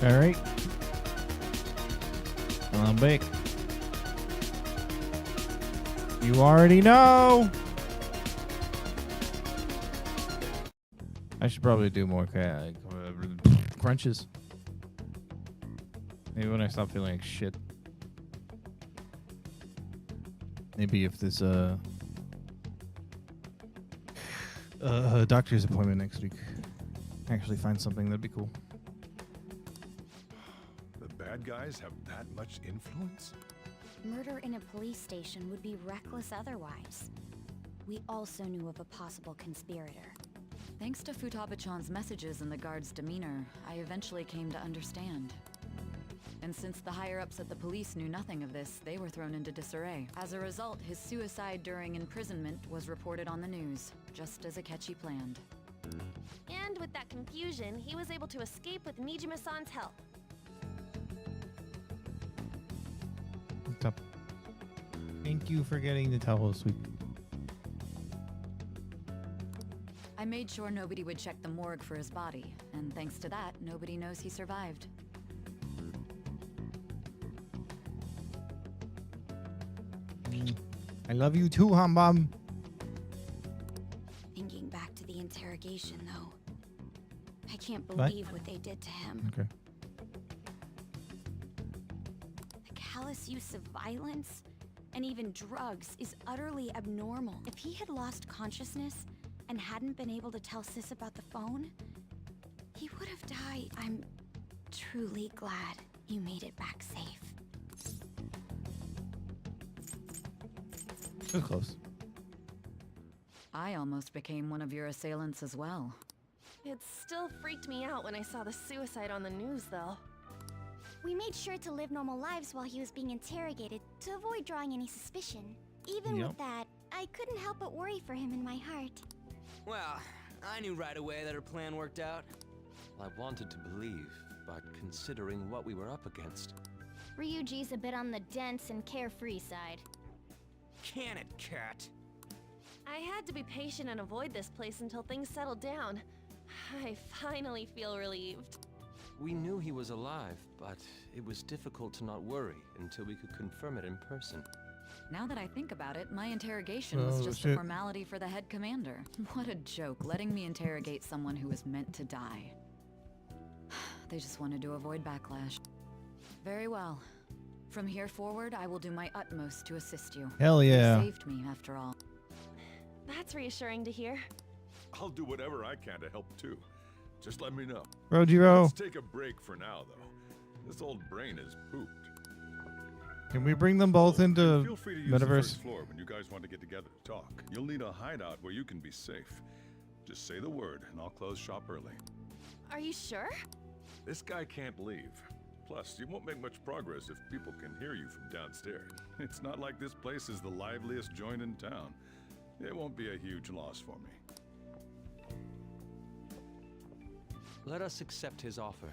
Speaker 1: All right. I'm back. You already know. I should probably do more crunches. Maybe when I stop feeling like shit. Maybe if this doctor's appointment next week, actually find something, that'd be cool.
Speaker 12: The bad guys have that much influence?
Speaker 2: Murder in a police station would be reckless otherwise. We also knew of a possible conspirator.
Speaker 11: Thanks to Futaba-chan's messages and the guard's demeanor, I eventually came to understand. And since the higher-ups at the police knew nothing of this, they were thrown into disarray. As a result, his suicide during imprisonment was reported on the news, just as Akechi planned.
Speaker 4: And with that confusion, he was able to escape with Mijima-san's help.
Speaker 1: Thank you for getting the towel sweep.
Speaker 11: I made sure nobody would check the morgue for his body, and thanks to that, nobody knows he survived.
Speaker 1: I love you too, Hambam.
Speaker 2: Thinking back to the interrogation, though, I can't believe what they did to him.
Speaker 1: Okay.
Speaker 2: The callous use of violence and even drugs is utterly abnormal. If he had lost consciousness and hadn't been able to tell Sis about the phone, he would have died. I'm truly glad you made it back safe.
Speaker 1: So close.
Speaker 11: I almost became one of your assailants as well.
Speaker 4: It still freaked me out when I saw the suicide on the news, though.
Speaker 14: We made sure to live normal lives while he was being interrogated to avoid drawing any suspicion. Even with that, I couldn't help but worry for him in my heart.
Speaker 8: Well, I knew right away that her plan worked out.
Speaker 15: I wanted to believe, but considering what we were up against.
Speaker 14: Ryuji's a bit on the dense and carefree side.
Speaker 8: Can it, cat?
Speaker 4: I had to be patient and avoid this place until things settled down. I finally feel relieved.
Speaker 15: We knew he was alive, but it was difficult to not worry until we could confirm it in person.
Speaker 11: Now that I think about it, my interrogation was just a formality for the head commander. What a joke, letting me interrogate someone who was meant to die. They just wanted to avoid backlash. Very well. From here forward, I will do my utmost to assist you.
Speaker 1: Hell yeah.
Speaker 11: You saved me, after all.
Speaker 4: That's reassuring to hear.
Speaker 12: I'll do whatever I can to help too. Just let me know.
Speaker 1: Rojiro.
Speaker 12: Let's take a break for now, though. This old brain is pooped.
Speaker 1: Can we bring them both into
Speaker 12: Feel free to use the
Speaker 1: Metaverse?
Speaker 12: first floor when you guys want to get together to talk. You'll need a hideout where you can be safe. Just say the word, and I'll close shop early.
Speaker 4: Are you sure?
Speaker 12: This guy can't leave. Plus, you won't make much progress if people can hear you from downstairs. It's not like this place is the liveliest joint in town. It won't be a huge loss for me.
Speaker 15: Let us accept his offer.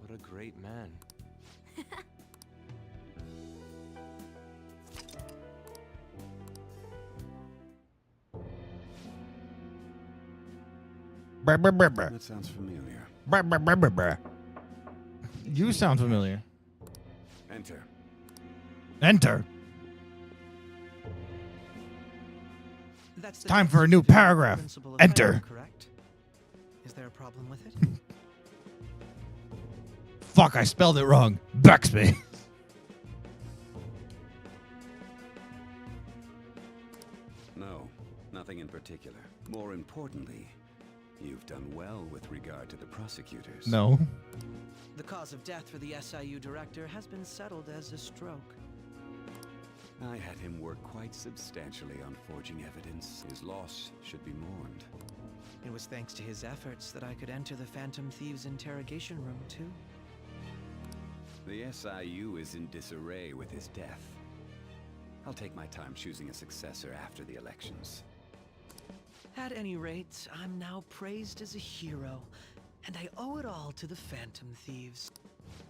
Speaker 15: What a great man.
Speaker 7: That sounds familiar.
Speaker 1: You sound familiar.
Speaker 7: Enter.
Speaker 1: Enter.
Speaker 16: That's the
Speaker 1: Time for a new paragraph.
Speaker 16: principle of
Speaker 1: Enter.
Speaker 16: Fire, correct? Is there a problem with it?
Speaker 1: Fuck, I spelled it wrong. Backspace.
Speaker 7: No, nothing in particular. More importantly, you've done well with regard to the prosecutors.
Speaker 1: No.
Speaker 16: The cause of death for the SIU director has been settled as a stroke.
Speaker 7: I had him work quite substantially on forging evidence. His loss should be mourned.
Speaker 16: It was thanks to his efforts that I could enter the Phantom Thieves' interrogation room, too.
Speaker 7: The SIU is in disarray with his death. I'll take my time choosing a successor after the elections.
Speaker 16: At any rate, I'm now praised as a hero, and I owe it all to the Phantom Thieves.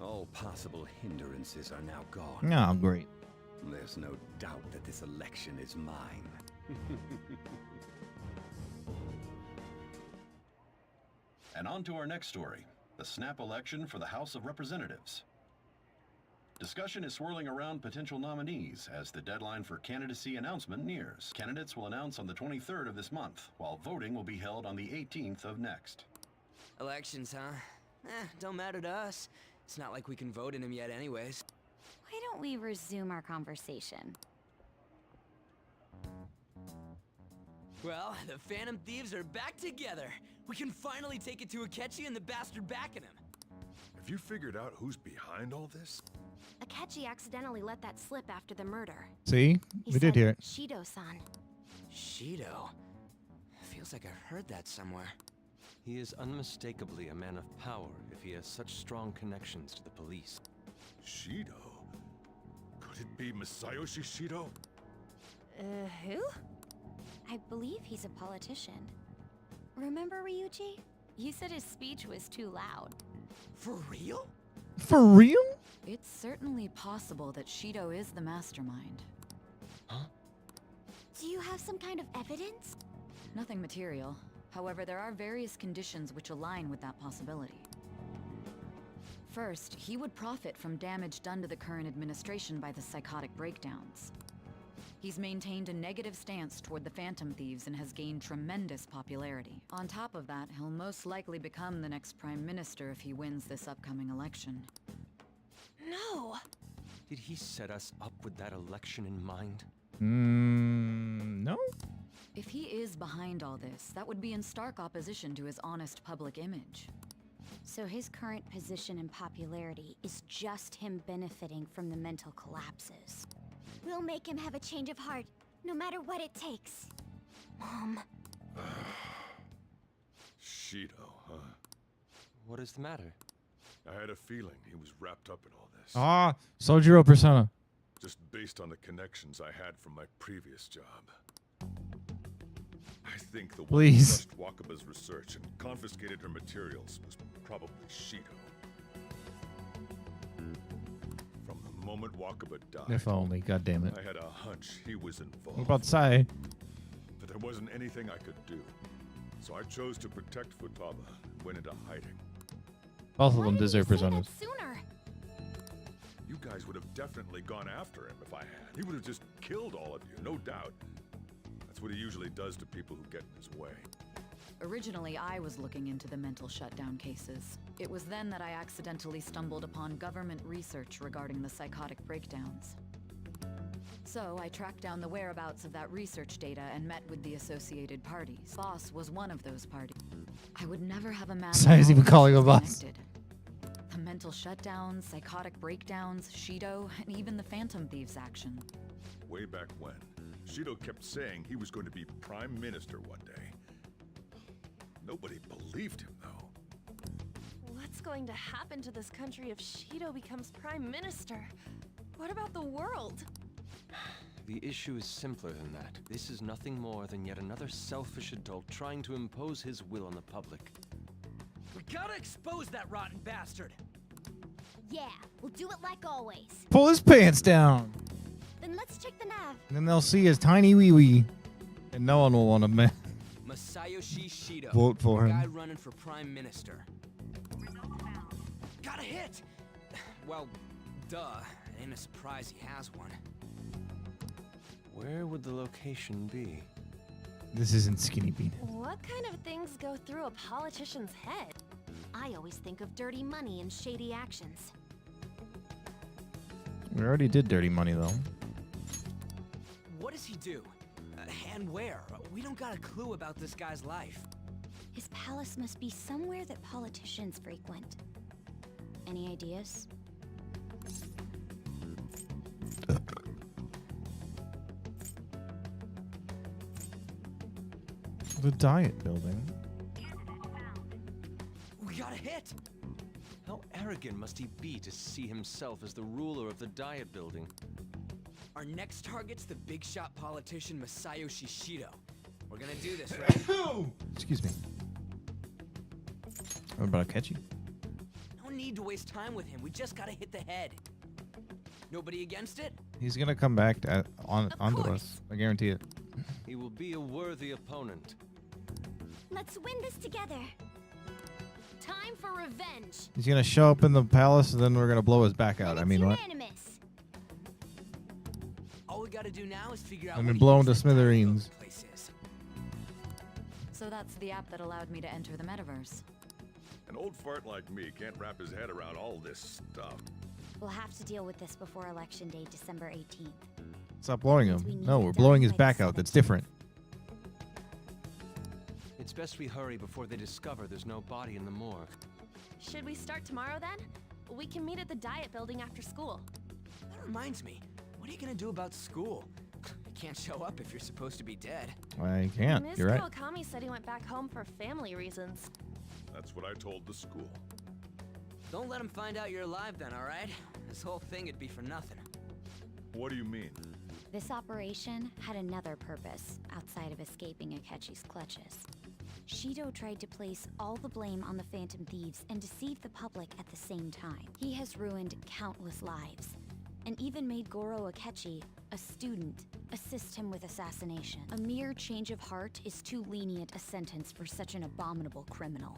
Speaker 7: All possible hindrances are now gone.
Speaker 1: Oh, great.
Speaker 7: There's no doubt that this election is mine.
Speaker 9: And on to our next story. the snap election for the House of Representatives. Discussion is swirling around potential nominees as the deadline for candidacy announcement nears. Candidates will announce on the 23rd of this month, while voting will be held on the 18th of next.
Speaker 8: Elections, huh? Don't matter to us. It's not like we can vote in them yet anyways.
Speaker 2: Why don't we resume our conversation?
Speaker 8: Well, the Phantom Thieves are back together. We can finally take it to Akechi and the bastard backing him.
Speaker 12: Have you figured out who's behind all this?
Speaker 4: Akechi accidentally let that slip after the murder.
Speaker 1: See? We did hear it.
Speaker 4: Shido-san.
Speaker 8: Shido? Feels like I've heard that somewhere.
Speaker 15: He is unmistakably a man of power if he has such strong connections to the police.
Speaker 12: Shido? Could it be Masayoshi Shido?
Speaker 2: Who? I believe he's a politician. Remember, Ryuji? You said his speech was too loud.
Speaker 8: For real?
Speaker 1: For real?
Speaker 11: It's certainly possible that Shido is the mastermind.
Speaker 15: Huh?
Speaker 14: Do you have some kind of evidence?
Speaker 11: Nothing material. However, there are various conditions which align with that possibility. First, he would profit from damage done to the current administration by the psychotic breakdowns. He's maintained a negative stance toward the Phantom Thieves and has gained tremendous popularity. On top of that, he'll most likely become the next Prime Minister if he wins this upcoming election.
Speaker 4: No!
Speaker 15: Did he set us up with that election in mind?
Speaker 1: No?
Speaker 11: If he is behind all this, that would be in stark opposition to his honest public image.
Speaker 2: So his current position and popularity is just him benefiting from the mental collapses.
Speaker 14: We'll make him have a change of heart, no matter what it takes. Mom.
Speaker 12: Shido, huh?
Speaker 15: What is the matter?
Speaker 12: I had a feeling he was wrapped up in all this.
Speaker 1: Ah, Sojiro persona.
Speaker 12: Just based on the connections I had from my previous job. I think the one who crushed Wakaba's research and confiscated her materials was probably Shido. From the moment Wakaba died,
Speaker 1: If only, goddammit.
Speaker 12: I had a hunch he was involved.
Speaker 1: I'm about to say.
Speaker 12: But there wasn't anything I could do. So I chose to protect Futaba and went into hiding.
Speaker 1: Both of them deserve personas.
Speaker 4: Sooner.
Speaker 12: You guys would have definitely gone after him if I had. He would have just killed all of you, no doubt. That's what he usually does to people who get in his way.
Speaker 11: Originally, I was looking into the mental shutdown cases. It was then that I accidentally stumbled upon government research regarding the psychotic breakdowns. So I tracked down the whereabouts of that research data and met with the associated parties. Boss was one of those parties. I would never have imagined
Speaker 1: Sae'S even calling him boss.
Speaker 11: connected. The mental shutdowns, psychotic breakdowns, Shido, and even the Phantom Thieves action.
Speaker 12: Way back when, Shido kept saying he was going to be Prime Minister one day. Nobody believed him, though.
Speaker 4: What's going to happen to this country if Shido becomes Prime Minister? What about the world?
Speaker 15: The issue is simpler than that. This is nothing more than yet another selfish adult trying to impose his will on the public.
Speaker 8: We gotta expose that rotten bastard!
Speaker 14: Yeah, we'll do it like always.
Speaker 1: Pull his pants down.
Speaker 14: Then let's check the nav.
Speaker 1: And then they'll see his tiny wee wee. And no one will want to
Speaker 8: Masayoshi Shido.
Speaker 1: Vote for
Speaker 8: the
Speaker 1: him.
Speaker 8: guy running for Prime Minister. Got a hit! Well, duh. It ain't a surprise he has one.
Speaker 15: Where would the location be?
Speaker 1: This isn't Skinny Bean.
Speaker 4: What kind of things go through a politician's head?
Speaker 14: I always think of dirty money and shady actions.
Speaker 1: We already did Dirty Money, though.
Speaker 8: What does he do? And where? We don't got a clue about this guy's life.
Speaker 2: His palace must be somewhere that politicians frequent. Any ideas?
Speaker 1: The Diet Building.
Speaker 8: We got a hit!
Speaker 15: How arrogant must he be to see himself as the ruler of the Diet Building?
Speaker 8: Our next target's the big shot politician Masayoshi Shido. We're gonna do this, right?
Speaker 1: Excuse me. What about Akechi?
Speaker 8: No need to waste time with him. We just gotta hit the head. Nobody against it?
Speaker 1: He's gonna come back onto us. I guarantee it.
Speaker 15: He will be a worthy opponent.
Speaker 14: Let's win this together.
Speaker 2: Time
Speaker 4: time for revenge.
Speaker 1: He's gonna show up in the palace and then we're gonna blow his back out. I mean, what?
Speaker 14: Unanimous.
Speaker 8: All we gotta do now is figure out
Speaker 1: I mean,
Speaker 8: what he
Speaker 1: blown
Speaker 8: thinks
Speaker 1: to
Speaker 8: that
Speaker 1: smithereens.
Speaker 8: place is.
Speaker 11: So that's the app that allowed me to enter the metaverse.
Speaker 12: An old fart like me can't wrap his head around all this stuff.
Speaker 14: We'll have to deal with this before Election Day, December 18th.
Speaker 1: Stop blowing him. No, we're blowing his back out. That's different.
Speaker 15: It's best we hurry before they discover there's no body in the morgue.
Speaker 4: Should we start tomorrow then? We can meet at the Diet Building after school.
Speaker 8: That reminds me. What are you gonna do about school? You can't show up if you're supposed to be dead.
Speaker 1: I can't.
Speaker 4: Miss
Speaker 1: You're right.
Speaker 4: Kawakami said he went back home for family reasons.
Speaker 12: That's what I told the school.
Speaker 8: Don't let him find out you're alive then, alright? This whole thing would be for nothing.
Speaker 12: What do you mean?
Speaker 2: This operation had another purpose outside of escaping Akechi's clutches. Shido tried to place all the blame on the Phantom Thieves and deceive the public at the same time. He has ruined countless lives, and even made Goro Akechi, a student, assist him with assassination. A mere change of heart is too lenient a sentence for such an abominable criminal.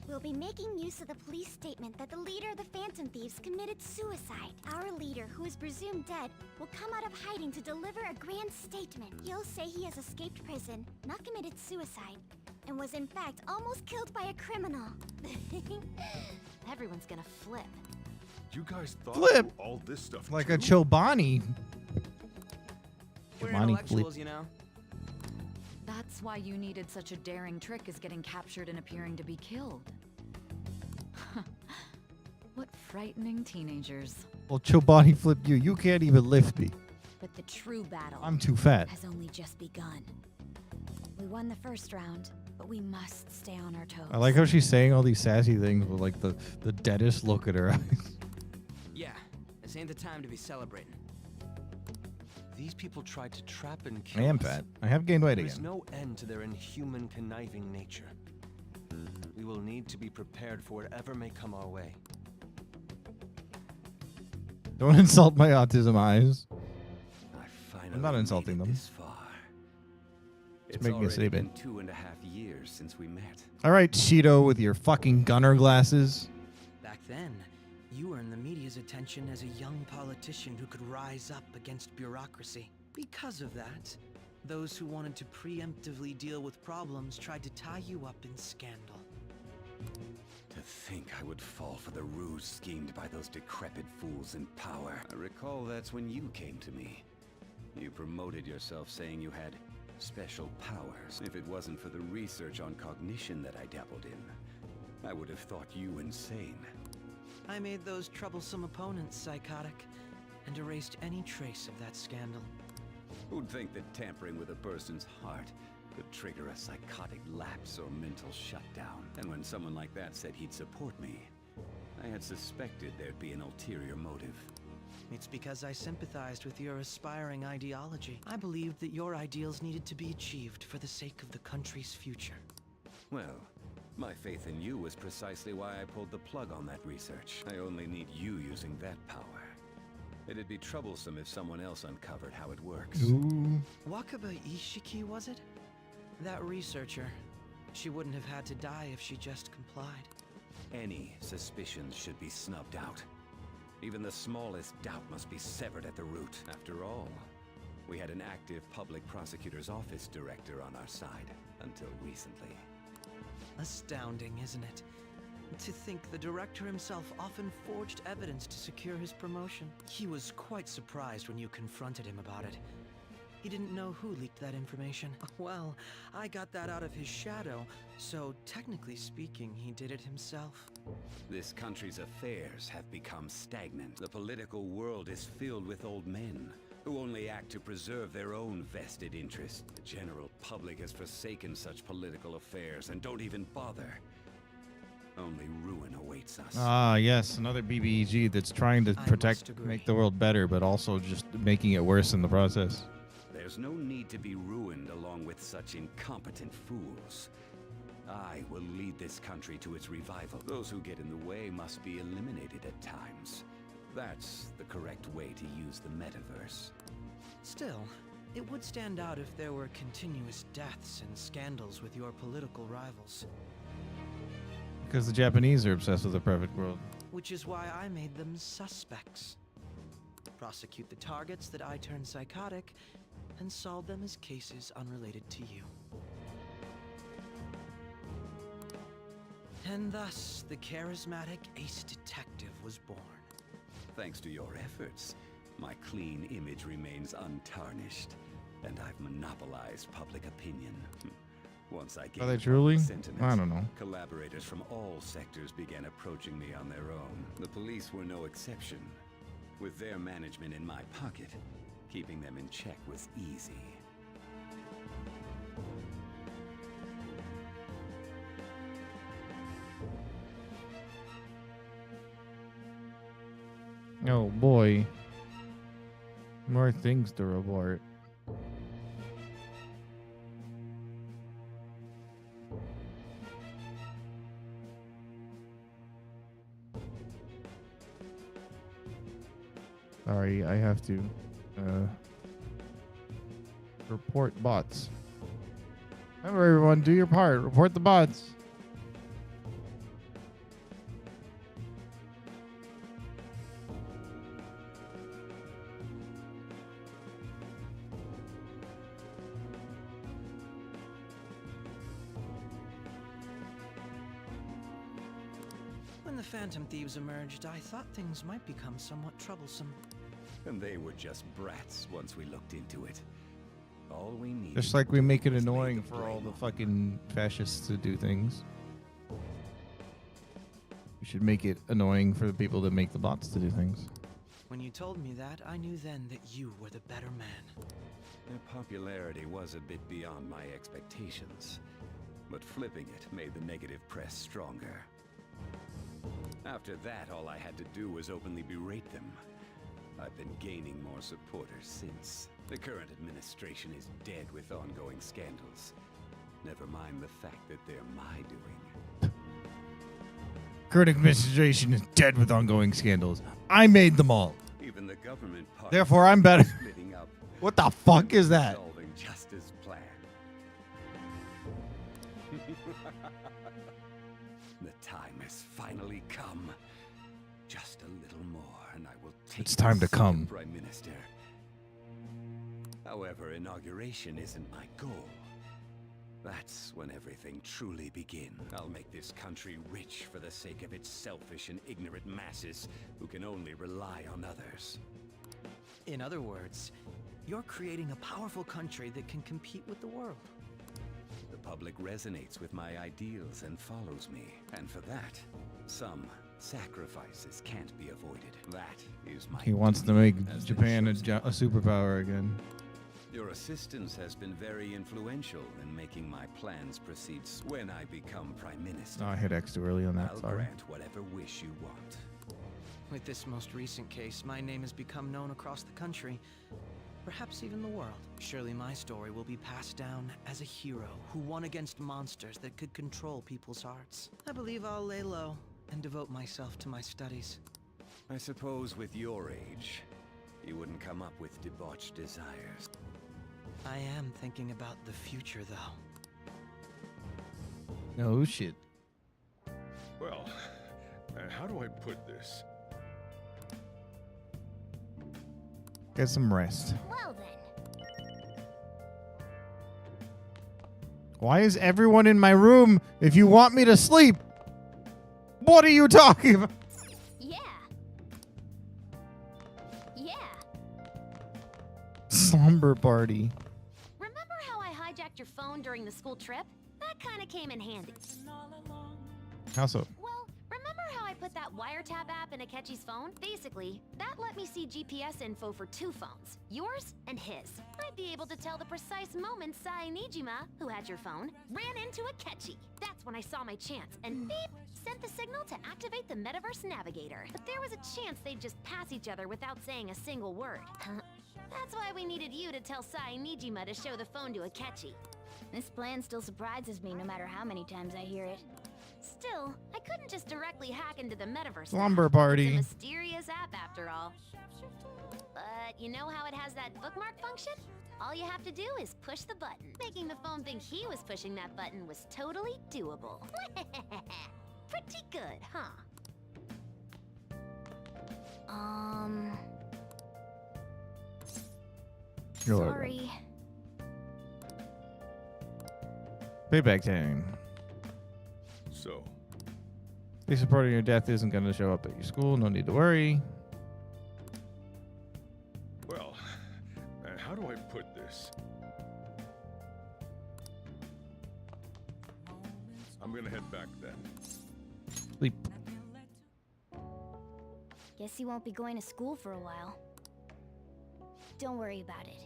Speaker 14: We'll be making use of the police statement that the leader of the Phantom Thieves committed suicide. Our leader, who is presumed dead, will come out of hiding to deliver a grand statement. He'll say he has escaped prison, not committed suicide, and was in fact almost killed by a criminal.
Speaker 4: Everyone's gonna flip.
Speaker 12: You guys thought
Speaker 1: Flip.
Speaker 12: all this stuff
Speaker 1: Like
Speaker 12: too?
Speaker 1: a Chobani.
Speaker 8: We're
Speaker 1: Chobani
Speaker 8: intellectuals,
Speaker 1: flip.
Speaker 8: you know?
Speaker 11: That's why you needed such a daring trick as getting captured and appearing to be killed. What frightening teenagers.
Speaker 1: Well, Chobani flip you. You can't even lift me.
Speaker 2: But the true battle
Speaker 1: I'm too fat.
Speaker 2: has only just begun. We won the first round, but we must stay on our toes.
Speaker 1: I like how she's saying all these sassy things with like the deadest look at her eyes.
Speaker 8: Yeah, this ain't the time to be celebrating.
Speaker 15: These people tried to trap and
Speaker 1: I
Speaker 15: kill
Speaker 1: am
Speaker 15: us.
Speaker 1: fat. I have gained weight
Speaker 15: There's
Speaker 1: again.
Speaker 15: no end to their inhuman, conniving nature. We will need to be prepared for whatever may come our way.
Speaker 1: Don't insult my autism eyes.
Speaker 7: Finally
Speaker 1: I'm not insulting
Speaker 7: made it
Speaker 1: them.
Speaker 7: this far.
Speaker 1: It's
Speaker 7: It's
Speaker 1: making a
Speaker 7: already
Speaker 1: statement.
Speaker 7: been 2.5 years since we met.
Speaker 1: All right, Shido with your fucking gunner glasses.
Speaker 16: Back then, you earned the media's attention as a young politician who could rise up against bureaucracy. Because of that, those who wanted to preemptively deal with problems tried to tie you up in scandal.
Speaker 7: To think I would fall for the ruse schemed by those decrepit fools in power. I recall that's when you came to me. You promoted yourself saying you had special powers. If it wasn't for the research on cognition that I dabbled in, I would have thought you insane.
Speaker 16: I made those troublesome opponents psychotic and erased any trace of that scandal.
Speaker 7: Who'd think that tampering with a person's heart could trigger a psychotic lapse or mental shutdown? And when someone like that said he'd support me, I had suspected there'd be an ulterior motive.
Speaker 16: It's because I sympathized with your aspiring ideology. I believed that your ideals needed to be achieved for the sake of the country's future.
Speaker 7: Well, my faith in you was precisely why I pulled the plug on that research. I only need you using that power. It'd be troublesome if someone else uncovered how it works.
Speaker 1: Ooh.
Speaker 16: Wakaba Ishiki, was it? That researcher. She wouldn't have had to die if she just complied.
Speaker 7: Any suspicions should be snubbed out. Even the smallest doubt must be severed at the root. After all, we had an active public prosecutor's office director on our side until recently.
Speaker 16: Astounding, isn't it? To think the director himself often forged evidence to secure his promotion. He was quite surprised when you confronted him about it. He didn't know who leaked that information. Well, I got that out of his shadow, so technically speaking, he did it himself.
Speaker 7: This country's affairs have become stagnant. The political world is filled with old men who only act to preserve their own vested interests. The general public has forsaken such political affairs and don't even bother. Only ruin awaits us.
Speaker 1: Ah, yes, another BBEG that's trying to protect, make the world better, but also just making it worse in the process.
Speaker 7: There's no need to be ruined along with such incompetent fools. I will lead this country to its revival. Those who get in the way must be eliminated at times. That's the correct way to use the metaverse.
Speaker 16: Still, it would stand out if there were continuous deaths and scandals with your political rivals.
Speaker 1: Because the Japanese are obsessed with the perfect world.
Speaker 16: Which is why I made them suspects. Prosecute the targets that I turn psychotic, and solve them as cases unrelated to you. And thus, the charismatic ace detective was born.
Speaker 7: Thanks to your efforts, my clean image remains untarnished, and I've monopolized public opinion. Once I
Speaker 1: Are they
Speaker 7: gained
Speaker 1: truly?
Speaker 7: sentiment,
Speaker 1: I don't know.
Speaker 7: collaborators from all sectors began approaching me on their own. The police were no exception. With their management in my pocket, keeping them in check was easy.
Speaker 1: Oh boy. More things to report. Sorry, I have to report bots. Remember, everyone, do your part. Report the bots.
Speaker 16: When the Phantom Thieves emerged, I thought things might become somewhat troublesome.
Speaker 7: And they were just brats once we looked into it. All we need.
Speaker 1: Just like we make it annoying for all the fucking fascists to do things. We should make it annoying for the people that make the bots to do things.
Speaker 16: When you told me that, I knew then that you were the better man.
Speaker 7: Their popularity was a bit beyond my expectations, but flipping it made the negative press stronger. After that, all I had to do was openly berate them. I've been gaining more supporters since. The current administration is dead with ongoing scandals. Never mind the fact that they're my doing.
Speaker 1: Current administration is dead with ongoing scandals. I made them all.
Speaker 7: Even the government part.
Speaker 1: Therefore, I'm better.
Speaker 7: Splitting up.
Speaker 1: What the fuck is that?
Speaker 7: Solving justice plan. The time has finally come. Just a little more, and I will take
Speaker 1: It's time to
Speaker 7: the seat of
Speaker 1: come.
Speaker 7: Prime Minister. However, inauguration isn't my goal. That's when everything truly begins. I'll make this country rich for the sake of its selfish and ignorant masses who can only rely on others.
Speaker 16: In other words, you're creating a powerful country that can compete with the world.
Speaker 7: The public resonates with my ideals and follows me. And for that, some sacrifices can't be avoided. That is my
Speaker 1: He wants to make
Speaker 7: as the
Speaker 1: Japan a
Speaker 7: chosen
Speaker 1: superpower again.
Speaker 7: Your assistance has been very influential in making my plans proceed when I become Prime Minister.
Speaker 1: Oh, I hit X too early on that.
Speaker 7: I'll
Speaker 1: Sorry.
Speaker 7: grant whatever wish you want.
Speaker 16: With this most recent case, my name has become known across the country, perhaps even the world. Surely my story will be passed down as a hero who won against monsters that could control people's hearts. I believe I'll lay low and devote myself to my studies.
Speaker 7: I suppose with your age, you wouldn't come up with debauched desires.
Speaker 16: I am thinking about the future, though.
Speaker 1: No shit.
Speaker 12: Well, how do I put this?
Speaker 1: Get some rest.
Speaker 14: Well then.
Speaker 1: Why is everyone in my room if you want me to sleep? What are you talking about?
Speaker 2: Yeah. Yeah.
Speaker 1: Slumber party.
Speaker 2: Remember how I hijacked your phone during the school trip? That kind of came in handy.
Speaker 1: How so?
Speaker 2: Well, remember how I put that wiretap app in Akechi's phone? Basically, that let me see GPS info for two phones, yours and his. I'd be able to tell the precise moment Sae'S, who had your phone, ran into Akechi. That's when I saw my chance, and beep, sent the signal to activate the Metaverse Navigator. But there was a chance they'd just pass each other without saying a single word. That's why we needed you to tell Sae'S to show the phone to Akechi. This plan still surprises me no matter how many times I hear it. Still, I couldn't just directly hack into the Metaverse.
Speaker 1: Slumber party.
Speaker 2: It's a mysterious app after all. But you know how it has that bookmark function? All you have to do is push the button. Making the phone think he was pushing that button was totally doable.
Speaker 14: Pretty good, huh?
Speaker 1: Sorry. Payback time.
Speaker 12: So,
Speaker 1: They supporting your death isn't going to show up at your school. No need to worry.
Speaker 12: well, how do I put this? I'm gonna head back then.
Speaker 1: Sleep.
Speaker 14: Guess you won't be going to school for a while. Don't worry about it.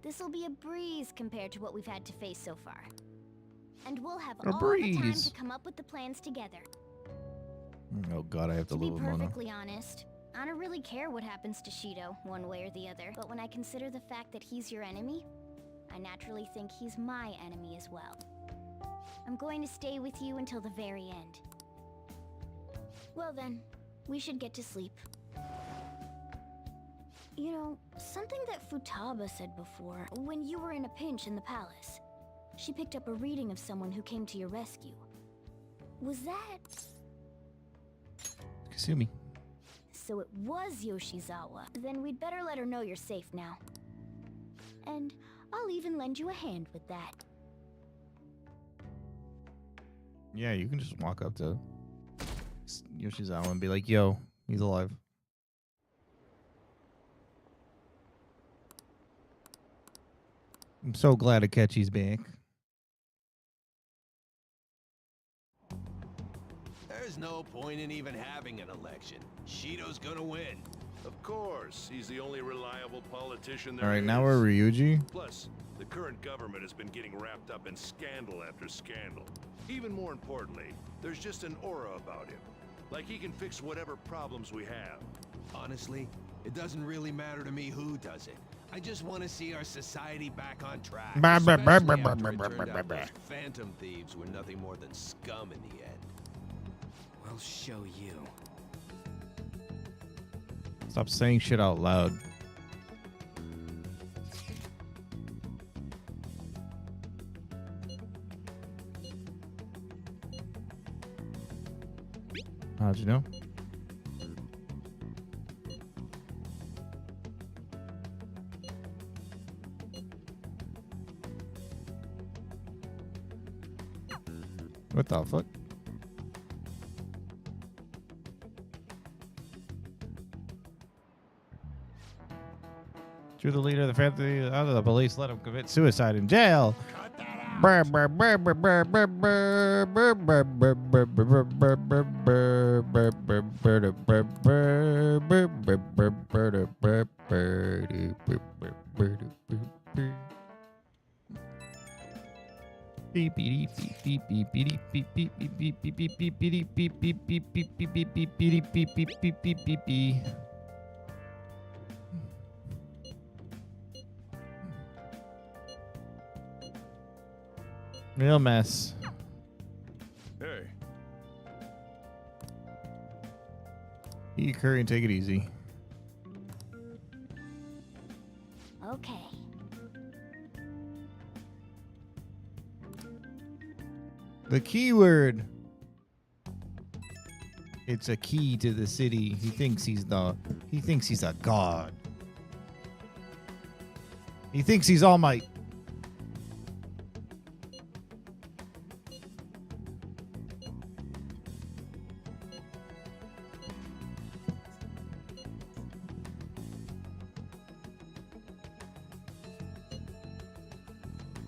Speaker 14: This'll be a breeze compared to what we've had to face so far. And we'll have all the time to come up with the plans together.
Speaker 1: Oh god, I have to
Speaker 14: To be
Speaker 1: lose Mona.
Speaker 14: perfectly honest, I don't really care what happens to Shido, one way or the other. But when I consider the fact that he's your enemy, I naturally think he's my enemy as well. I'm going to stay with you until the very end. Well then, we should get to sleep. You know, something that Futaba said before, when you were in a pinch in the palace, she picked up a reading of someone who came to your rescue. Was that...
Speaker 1: Kasumi.
Speaker 14: So it was Yoshizawa. Then we'd better let her know you're safe now. And I'll even lend you a hand with that.
Speaker 1: Yeah, you can just walk up to Yoshizawa and be like, yo, he's alive. I'm so glad Akechi's back.
Speaker 13: There's no point in even having an election. Shido's gonna win.
Speaker 20: Of course, he's the only reliable politician there
Speaker 1: All right,
Speaker 20: is.
Speaker 1: now we're Ryuji.
Speaker 20: Plus, the current government has been getting wrapped up in scandal after scandal. Even more importantly, there's just an aura about him. Like he can fix whatever problems we have.
Speaker 13: Honestly, it doesn't really matter to me who does it. I just want to see our society back on track. Especially after it turned out those Phantom Thieves were nothing more than scum in the end.
Speaker 8: We'll show you.
Speaker 1: Stop saying shit out loud. How'd you know? What the fuck? You're the leader of the family. Out of the police, let him commit suicide in jail. Real mess.
Speaker 12: Hey.
Speaker 1: Eat your curry and take it easy.
Speaker 14: Okay.
Speaker 1: The keyword. It's a key to the city. He thinks he's a god. He thinks he's All Might.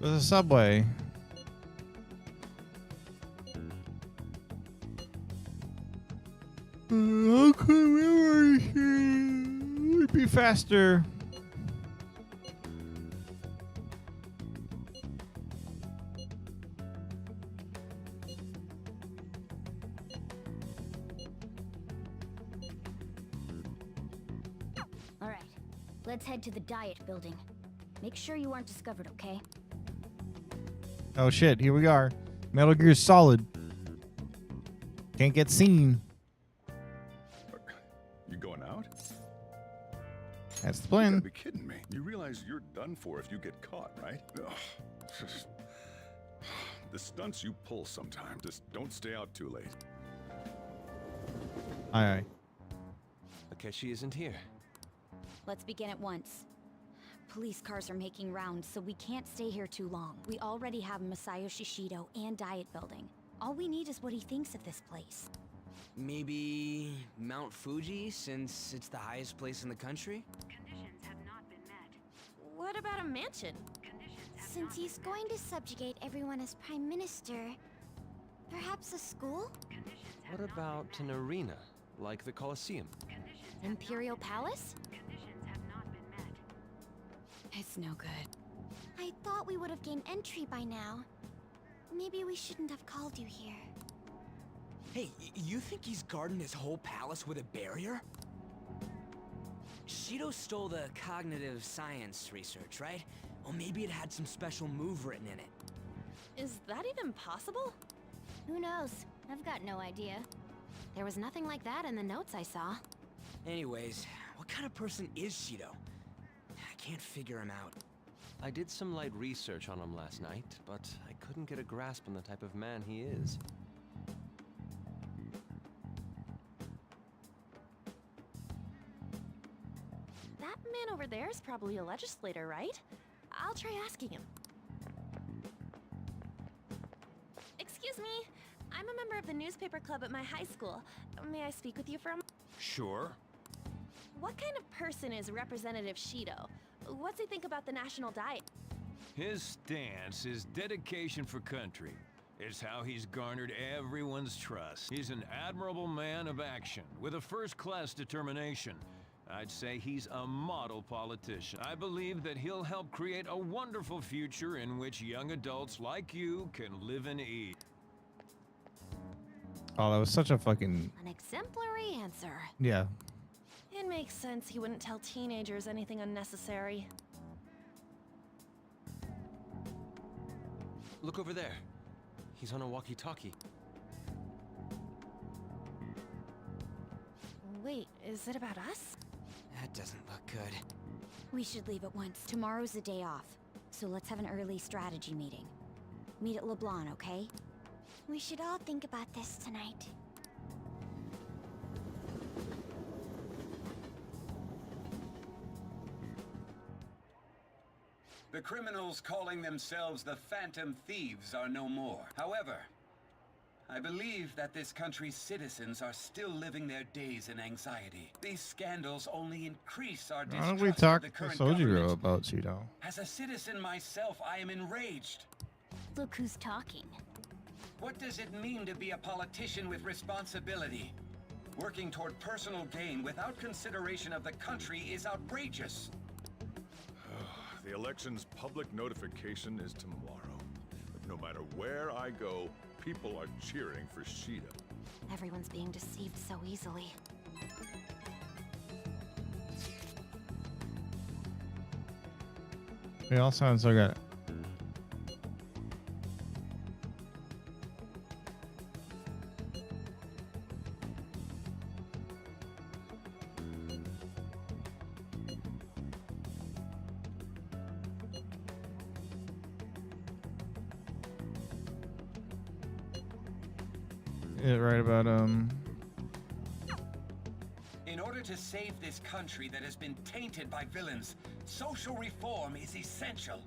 Speaker 1: There's a subway. Okay, would be faster.
Speaker 14: All right, let's head to the Diet Building. Make sure you aren't discovered, okay?
Speaker 1: Oh shit, here we are. Metal Gear Solid. Can't get seen.
Speaker 12: You going out?
Speaker 1: That's the
Speaker 12: You
Speaker 1: plan.
Speaker 12: gotta be kidding me. You realize you're done for if you get caught, right? Ugh. The stunts you pull sometimes. Just don't stay out too late.
Speaker 1: Aye.
Speaker 15: Akechi isn't here.
Speaker 2: Let's begin at once. Police cars are making rounds, so we can't stay here too long. We already have Masayo Shishido and Diet Building. All we need is what he thinks of this place.
Speaker 8: Maybe Mount Fuji, since it's the highest place in the country?
Speaker 4: What about a mansion?
Speaker 14: Since he's going to subjugate everyone as Prime Minister, perhaps a school?
Speaker 15: What about an arena, like the Colosseum?
Speaker 2: Imperial Palace? It's no good.
Speaker 14: I thought we would have gained entry by now. Maybe we shouldn't have called you here.
Speaker 8: Hey, you think he's guarding his whole palace with a barrier? Shido stole the cognitive science research, right? Or maybe it had some special move written in it.
Speaker 4: Is that even possible?
Speaker 14: Who knows? I've got no idea.
Speaker 2: There was nothing like that in the notes I saw.
Speaker 8: Anyways, what kind of person is Shido? I can't figure him out.
Speaker 15: I did some light research on him last night, but I couldn't get a grasp on the type of man he is.
Speaker 4: That man over there is probably a legislator, right? I'll try asking him. Excuse me, I'm a member of the newspaper club at my high school. May I speak with you for a moment?
Speaker 10: Sure.
Speaker 4: What kind of person is Representative Shido? What's he think about the national diet?
Speaker 17: His stance is dedication for country. It's how he's garnered everyone's trust. He's an admirable man of action, with a first-class determination. I'd say he's a model politician. I believe that he'll help create a wonderful future in which young adults like you can live and eat.
Speaker 1: Oh, that was such a fucking...
Speaker 2: An exemplary answer.
Speaker 1: Yeah.
Speaker 4: It makes sense he wouldn't tell teenagers anything unnecessary.
Speaker 15: Look over there. He's on a walkie-talkie.
Speaker 4: Wait, is it about us?
Speaker 8: That doesn't look good.
Speaker 2: We should leave at once. Tomorrow's a day off, so let's have an early strategy meeting. Meet at LeBlanc, okay?
Speaker 14: We should all think about this tonight.
Speaker 7: The criminals calling themselves the Phantom Thieves are no more. However, I believe that this country's citizens are still living their days in anxiety. These scandals only increase our
Speaker 1: Why
Speaker 7: distrust
Speaker 1: don't we
Speaker 7: of
Speaker 1: talk
Speaker 7: the
Speaker 1: to
Speaker 7: current
Speaker 1: Sojiro
Speaker 7: government.
Speaker 1: about Cheeto?
Speaker 7: As a citizen myself, I am enraged.
Speaker 14: Look who's talking.
Speaker 7: What does it mean to be a politician with responsibility? Working toward personal gain without consideration of the country is outrageous.
Speaker 12: The election's public notification is tomorrow. But no matter where I go, people are cheering for Shido.
Speaker 2: Everyone's being deceived so easily.
Speaker 1: They all sound so good. Yeah, right about
Speaker 7: In order to save this country that has been tainted by villains, social reform is essential.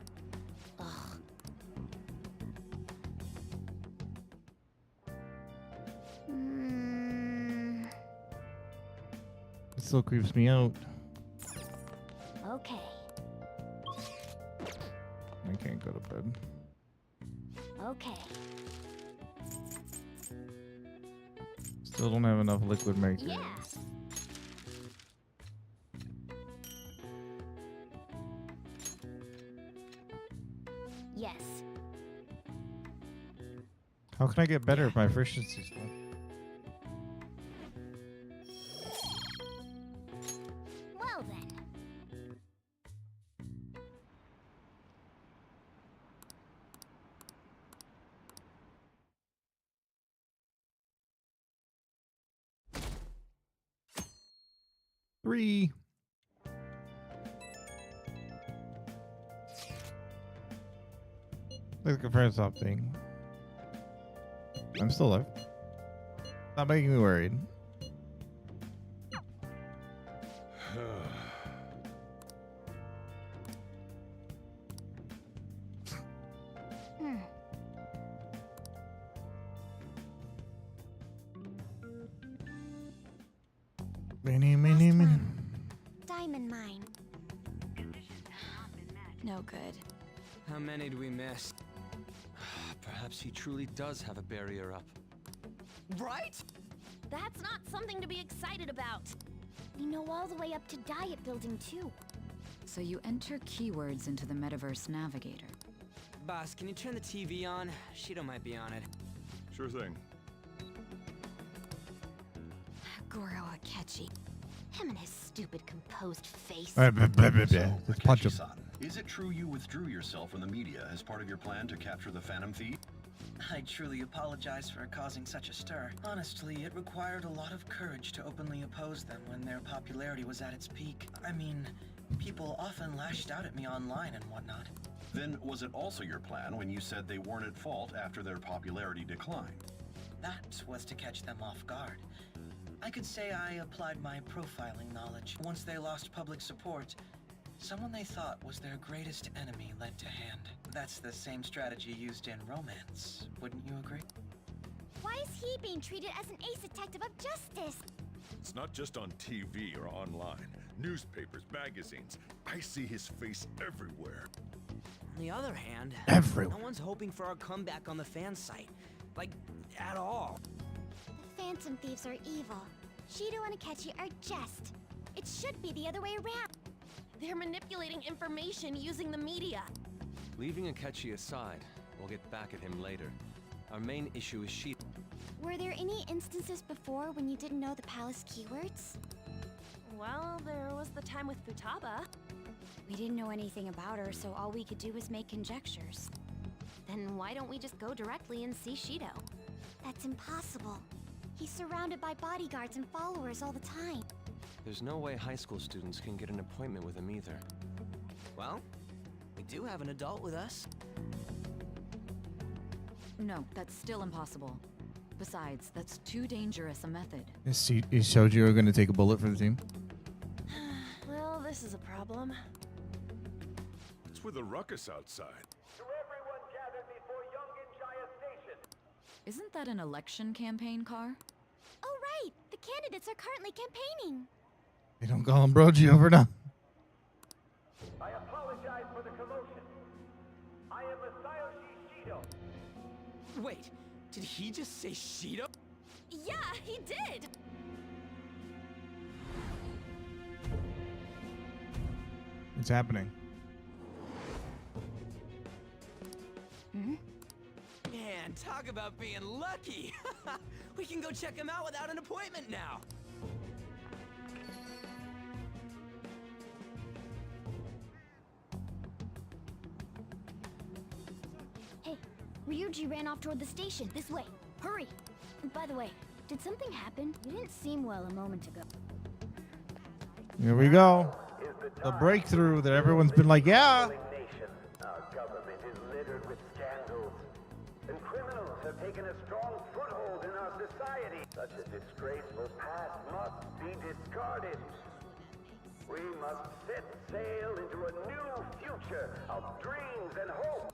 Speaker 1: it still creeps me out.
Speaker 14: Okay.
Speaker 1: I can't go to bed.
Speaker 14: Okay.
Speaker 1: Still don't have enough liquid maker.
Speaker 14: Yeah. Yes.
Speaker 1: How can I get better at my efficiency stuff?
Speaker 14: Well then.
Speaker 1: Three. Let's compare something. I'm still alive. Not making me worried.
Speaker 14: Diamond mine.
Speaker 4: No good.
Speaker 8: How many do we miss?
Speaker 15: Perhaps he truly does have a barrier up.
Speaker 8: Right?
Speaker 2: That's not something to be excited about.
Speaker 14: We know all the way up to Diet Building, too.
Speaker 11: So you enter keywords into the Metaverse Navigator.
Speaker 8: Boss, can you turn the TV on? Shido might be on it.
Speaker 12: Sure thing.
Speaker 14: Goro Akechi. Him and his stupid composed face.
Speaker 9: So,
Speaker 1: Let's punch him.
Speaker 9: Akechi-san, is it true you withdrew yourself from the media as part of your plan to capture the Phantom Thief?
Speaker 3: I truly apologize for causing such a stir. Honestly, it required a lot of courage to openly oppose them when their popularity was at its peak. I mean, people often lashed out at me online and whatnot.
Speaker 9: Then was it also your plan when you said they weren't at fault after their popularity declined?
Speaker 3: That was to catch them off guard. I could say I applied my profiling knowledge. Once they lost public support, someone they thought was their greatest enemy led to hand. That's the same strategy used in romance, wouldn't you agree?
Speaker 14: Why is he being treated as an ace detective of justice?
Speaker 12: It's not just on TV or online. Newspapers, magazines. I see his face everywhere.
Speaker 8: On the other hand,
Speaker 1: Everywhere.
Speaker 8: no one's hoping for our comeback on the fan site. Like, at all.
Speaker 14: The Phantom Thieves are evil. Shido and Akechi are just. It should be the other way around.
Speaker 4: They're manipulating information using the media.
Speaker 15: Leaving Akechi aside, we'll get back at him later. Our main issue is Shido.
Speaker 14: Were there any instances before when you didn't know the palace keywords?
Speaker 4: Well, there was the time with Futaba.
Speaker 2: We didn't know anything about her, so all we could do was make conjectures.
Speaker 4: Then why don't we just go directly and see Shido?
Speaker 14: That's impossible. He's surrounded by bodyguards and followers all the time.
Speaker 15: There's no way high school students can get an appointment with him either.
Speaker 8: Well, we do have an adult with us.
Speaker 11: No, that's still impossible. Besides, that's too dangerous a method.
Speaker 1: He showed you were going to take a bullet for the team.
Speaker 4: Well, this is a problem.
Speaker 12: It's with a ruckus outside.
Speaker 11: Isn't that an election campaign car?
Speaker 14: Oh, right! The candidates are currently campaigning.
Speaker 1: They don't call him Broji over now.
Speaker 6: I apologize for the commotion. I am Masayoshi Shido.
Speaker 8: Wait, did he just say Shido?
Speaker 4: Yeah, he did!
Speaker 1: It's happening.
Speaker 8: Man, talk about being lucky! We can go check him out without an appointment now!
Speaker 14: Hey, Ryuji ran off toward the station. This way. Hurry! By the way, did something happen? You didn't seem well a moment ago.
Speaker 1: Here we go. The breakthrough that everyone's been like, yeah.
Speaker 6: Our government is littered with scandals, and criminals have taken a strong foothold in our society. Such a disgraceful past must be discarded. We must set sail into a new future of dreams and hope.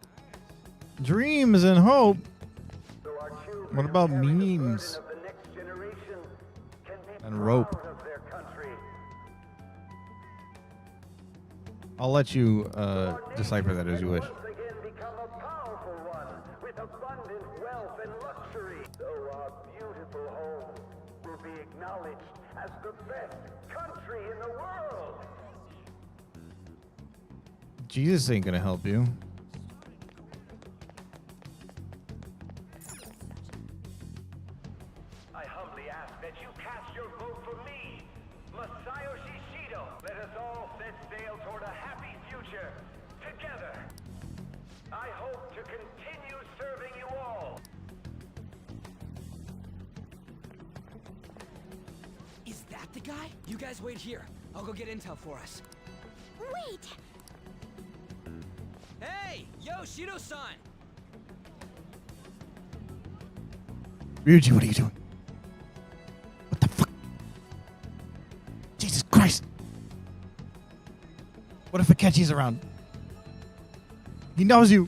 Speaker 1: Dreams and hope.
Speaker 6: So our children
Speaker 1: What about
Speaker 6: who carry the
Speaker 1: memes
Speaker 6: burden of the next generation can be
Speaker 1: and rope?
Speaker 6: proud of their country.
Speaker 1: I'll let you decipher that as you wish.
Speaker 6: Once again become a powerful one with abundant wealth and luxury. So our beautiful home will be acknowledged as the best country in the world.
Speaker 1: Jesus ain't gonna help you.
Speaker 6: I humbly ask that you cast your vote for me, Masayoshi Shido. Let us all set sail toward a happy future together. I hope to continue serving you all.
Speaker 8: Is that the guy? You guys wait here. I'll go get intel for us.
Speaker 14: Wait!
Speaker 8: Hey! Yo, Shido-san!
Speaker 1: Ryuji, what are you doing? What the fuck? Jesus Christ! What if Akechi's around? He knows you.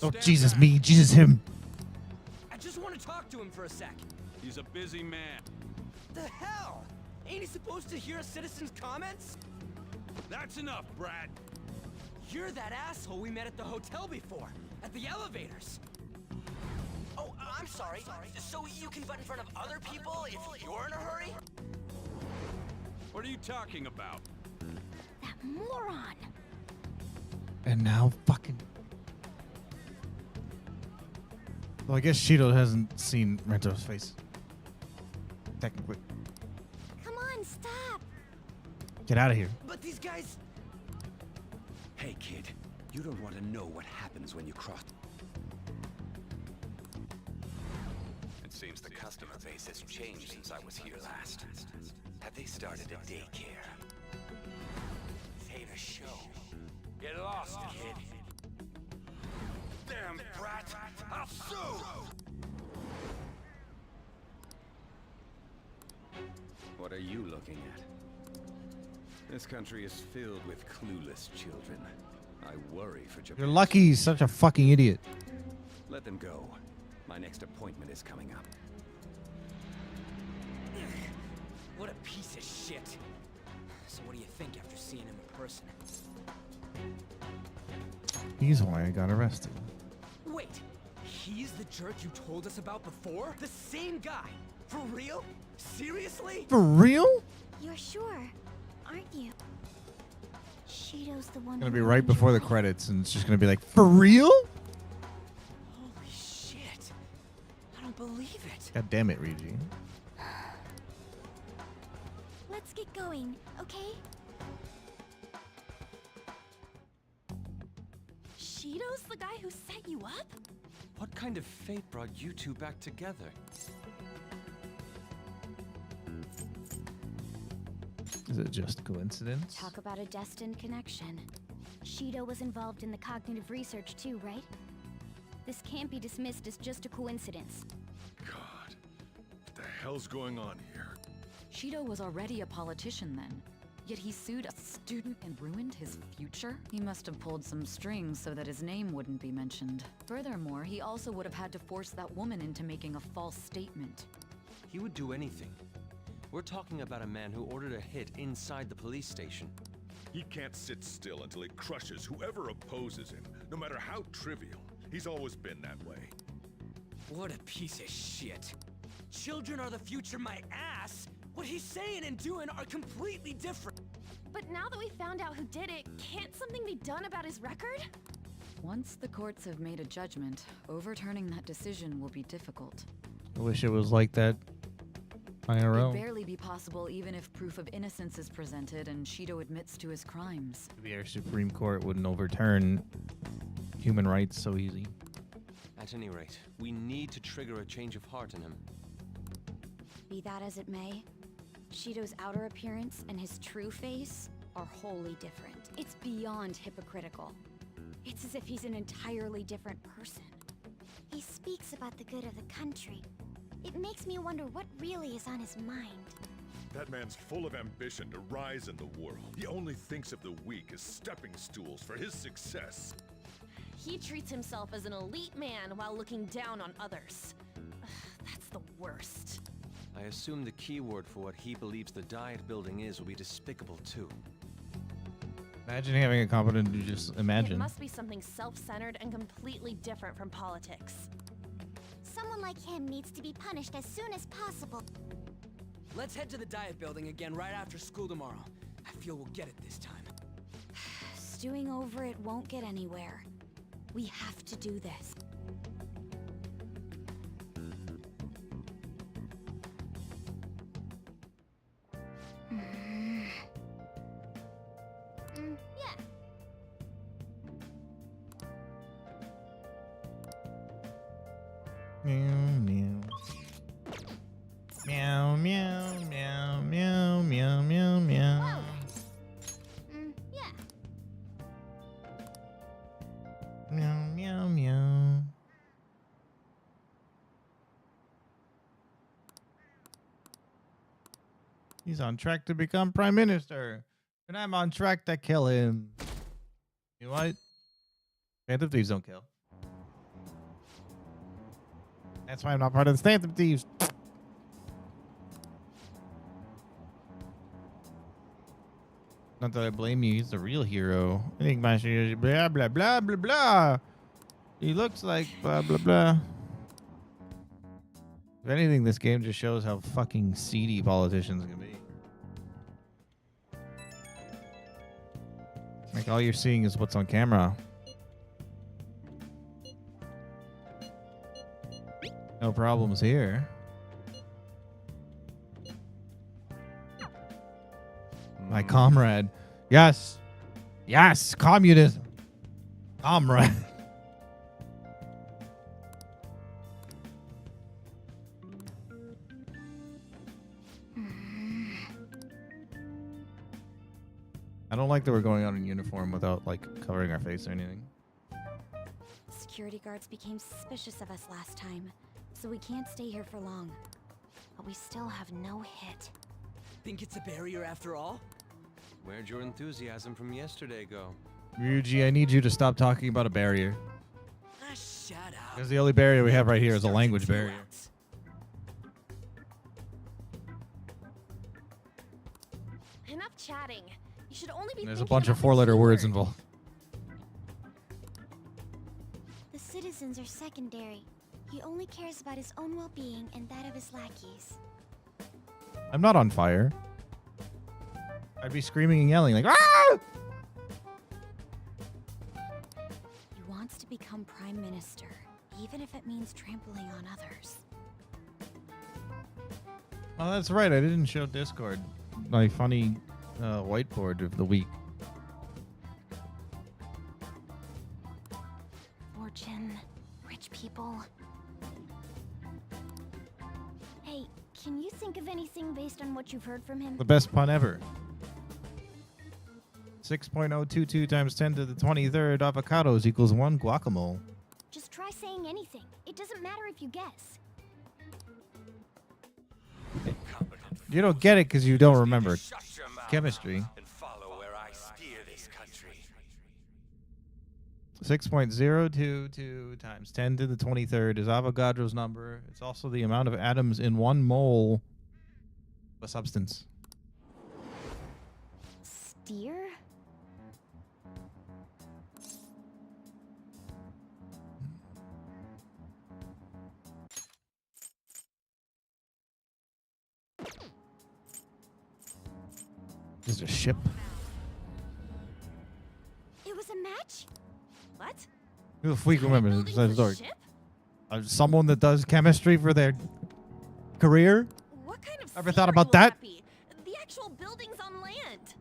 Speaker 1: Oh, Jesus, me. Jesus, him.
Speaker 8: I just want to talk to him for a sec.
Speaker 17: He's a busy man.
Speaker 8: The hell? Ain't he supposed to hear a citizen's comments?
Speaker 17: That's enough, Brad.
Speaker 8: You're that asshole we met at the hotel before, at the elevators. Oh, I'm sorry. So you can butt in front of other people if you're in a hurry?
Speaker 17: What are you talking about?
Speaker 2: That moron.
Speaker 1: And now fucking... Well, I guess Shido hasn't seen Rento's face. Technically.
Speaker 2: Come on, stop.
Speaker 1: Get out of here.
Speaker 8: But these guys...
Speaker 7: Hey, kid. You don't want to know what happens when you cross... It seems the customer base has changed since I was here last. Have they started a daycare? Hate a show.
Speaker 17: Get lost, kid.
Speaker 20: Damn brat! I'll sue!
Speaker 7: What are you looking at? This country is filled with clueless children. I worry for Japan.
Speaker 1: You're lucky he's such a fucking idiot.
Speaker 7: Let them go. My next appointment is coming up.
Speaker 8: What a piece of shit. So what do you think after seeing him in person?
Speaker 1: He's why I got arrested.
Speaker 8: Wait, he's the jerk you told us about before? The same guy? For real? Seriously?
Speaker 1: For real?
Speaker 2: You're sure, aren't you? Shido's the one.
Speaker 1: It's gonna be right before the credits, and it's just gonna be like, for real?
Speaker 8: Holy shit. I don't believe it.
Speaker 1: God damn it, Ryuji.
Speaker 2: Let's get going, okay?
Speaker 4: Shido's the guy who set you up?
Speaker 15: What kind of fate brought you two back together?
Speaker 1: Is it just coincidence?
Speaker 2: Talk about a destined connection. Shido was involved in the cognitive research too, right? This can't be dismissed as just a coincidence.
Speaker 12: God, what the hell's going on here?
Speaker 11: Shido was already a politician then. Yet he sued a student and ruined his future? He must have pulled some strings so that his name wouldn't be mentioned. Furthermore, he also would have had to force that woman into making a false statement.
Speaker 15: He would do anything. We're talking about a man who ordered a hit inside the police station.
Speaker 12: He can't sit still until he crushes whoever opposes him, no matter how trivial. He's always been that way.
Speaker 8: What a piece of shit. Children are the future, my ass. What he's saying and doing are completely different.
Speaker 4: But now that we found out who did it, can't something be done about his record?
Speaker 11: Once the courts have made a judgment, overturning that decision will be difficult.
Speaker 1: I wish it was like that IRL.
Speaker 11: It'd barely be possible even if proof of innocence is presented and Shido admits to his crimes.
Speaker 1: Maybe our Supreme Court wouldn't overturn human rights so easy.
Speaker 15: At any rate, we need to trigger a change of heart in him.
Speaker 2: Be that as it may, Shido's outer appearance and his true face are wholly different. It's beyond hypocritical. It's as if he's an entirely different person. He speaks about the good of the country. It makes me wonder what really is on his mind.
Speaker 12: That man's full of ambition to rise in the world. He only thinks of the weak as stepping stools for his success.
Speaker 4: He treats himself as an elite man while looking down on others. Ugh, that's the worst.
Speaker 15: I assume the key word for what he believes the Diet building is will be despicable too.
Speaker 1: Imagine having a competent to just imagine.
Speaker 4: It must be something self-centered and completely different from politics.
Speaker 2: Someone like him needs to be punished as soon as possible.
Speaker 8: Let's head to the Diet building again right after school tomorrow. I feel we'll get it this time.
Speaker 2: Stewing over it won't get anywhere. We have to do this. Yeah.
Speaker 1: Meow, meow. Meow, meow, meow, meow, meow, meow, meow.
Speaker 2: Yeah.
Speaker 1: Meow, meow, meow. He's on track to become prime minister. And I'm on track to kill him. You know what? Phantom Thieves don't kill. That's why I'm not part of the Phantom Thieves. Not that I blame you. He's the real hero. I think my shit is blah, blah, blah, blah, blah. He looks like blah, blah, blah. If anything, this game just shows how fucking seedy politicians can be. Like, all you're seeing is what's on camera. No problems here. My comrade. Yes. Yes. Communism. Comrade. I don't like that we're going out in uniform without, like, covering our face or anything.
Speaker 2: Security guards became suspicious of us last time, so we can't stay here for long. But we still have no hit.
Speaker 8: Think it's a barrier after all?
Speaker 15: Where'd your enthusiasm from yesterday go?
Speaker 1: Ryuji, I need you to stop talking about a barrier.
Speaker 8: Ah, shut up.
Speaker 1: Because the only barrier we have right here is a language barrier.
Speaker 4: Enough chatting. You should only be
Speaker 1: There's a
Speaker 4: thinking
Speaker 1: bunch of
Speaker 4: about the
Speaker 1: four-letter
Speaker 4: keyword.
Speaker 1: words involved.
Speaker 14: The citizens are secondary. He only cares about his own well-being and that of his lackeys.
Speaker 1: I'm not on fire. I'd be screaming and yelling like, ah!
Speaker 2: He wants to become prime minister, even if it means trampling on others.
Speaker 1: Oh, that's right. I didn't show Discord. My funny whiteboard of the week.
Speaker 14: Fortune, rich people. Hey, can you think of anything based on what you've heard from him?
Speaker 1: The best pun ever. 6.022 times 10 to the 23rd avocados equals 1 guacamole.
Speaker 14: Just try saying anything. It doesn't matter if you guess.
Speaker 1: You don't get it because you don't remember chemistry.
Speaker 17: And follow where I steer this country.
Speaker 1: 6.022 times 10 to the 23rd is Avogadro's number. It's also the amount of atoms in 1 mole of a substance.
Speaker 14: Steer?
Speaker 1: This is a ship.
Speaker 14: It was a match?
Speaker 4: What?
Speaker 1: Who the freak remembers the story? Someone that does chemistry for their career?
Speaker 4: What kind of
Speaker 1: Ever thought about that?
Speaker 4: The actual buildings on land.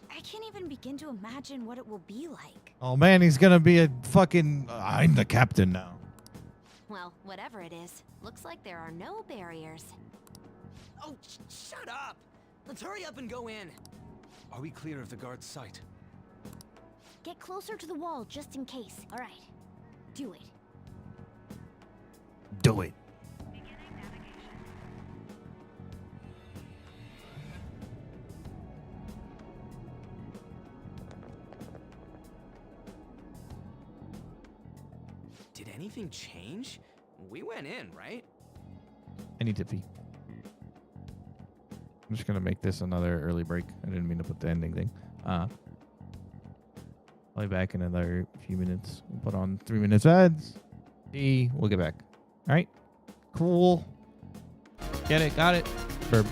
Speaker 2: I can't even begin to imagine what it will be like.
Speaker 1: Oh man, he's gonna be a fucking. I'm the captain now.
Speaker 4: Well, whatever it is, looks like there are no barriers.
Speaker 8: Oh, shut up! Let's hurry up and go in.
Speaker 15: Are we clear of the guard's sight?
Speaker 14: Get closer to the wall just in case. All right. Do it.
Speaker 1: Do it.
Speaker 8: Did anything change? We went in, right?
Speaker 1: I need to pee. I'm just gonna make this another early break. I didn't mean to put the ending thing. I'll be back in another few minutes. We'll put on 3 minutes ads. We'll get back. All right. Cool. Get it. Got it. Burp.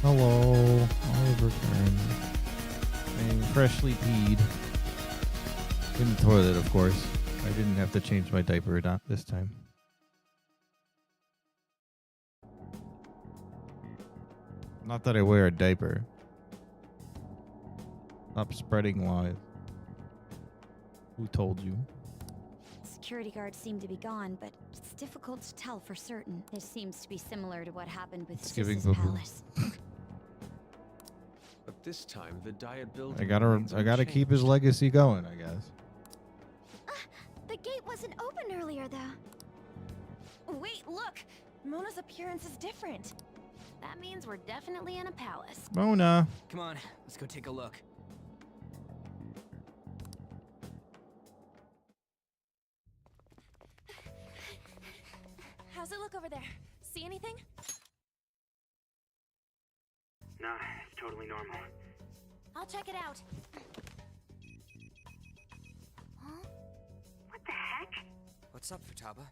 Speaker 1: Hello. I've returned. I'm freshly peed. In the toilet, of course. I didn't have to change my diaper not this time. Not that I wear a diaper. Stop spreading lies. Who told you?
Speaker 2: Security guards seem to be gone, but it's difficult to tell for certain. This seems to be similar to what happened with
Speaker 1: Thanksgiving
Speaker 2: Sae'S
Speaker 1: poo-poo.
Speaker 2: palace.
Speaker 15: But this time, the Diet building
Speaker 1: I gotta
Speaker 15: remains
Speaker 1: keep his legacy going, I guess.
Speaker 2: The gate wasn't open earlier, though.
Speaker 4: Wait, look! Mona's appearance is different. That means we're definitely in a palace.
Speaker 1: Mona.
Speaker 8: Come on, let's go take a look.
Speaker 4: How's it look over there? See anything?
Speaker 3: Nah, it's totally normal.
Speaker 14: I'll check it out.
Speaker 4: Huh?
Speaker 3: What the heck?
Speaker 8: What's up, Futaba?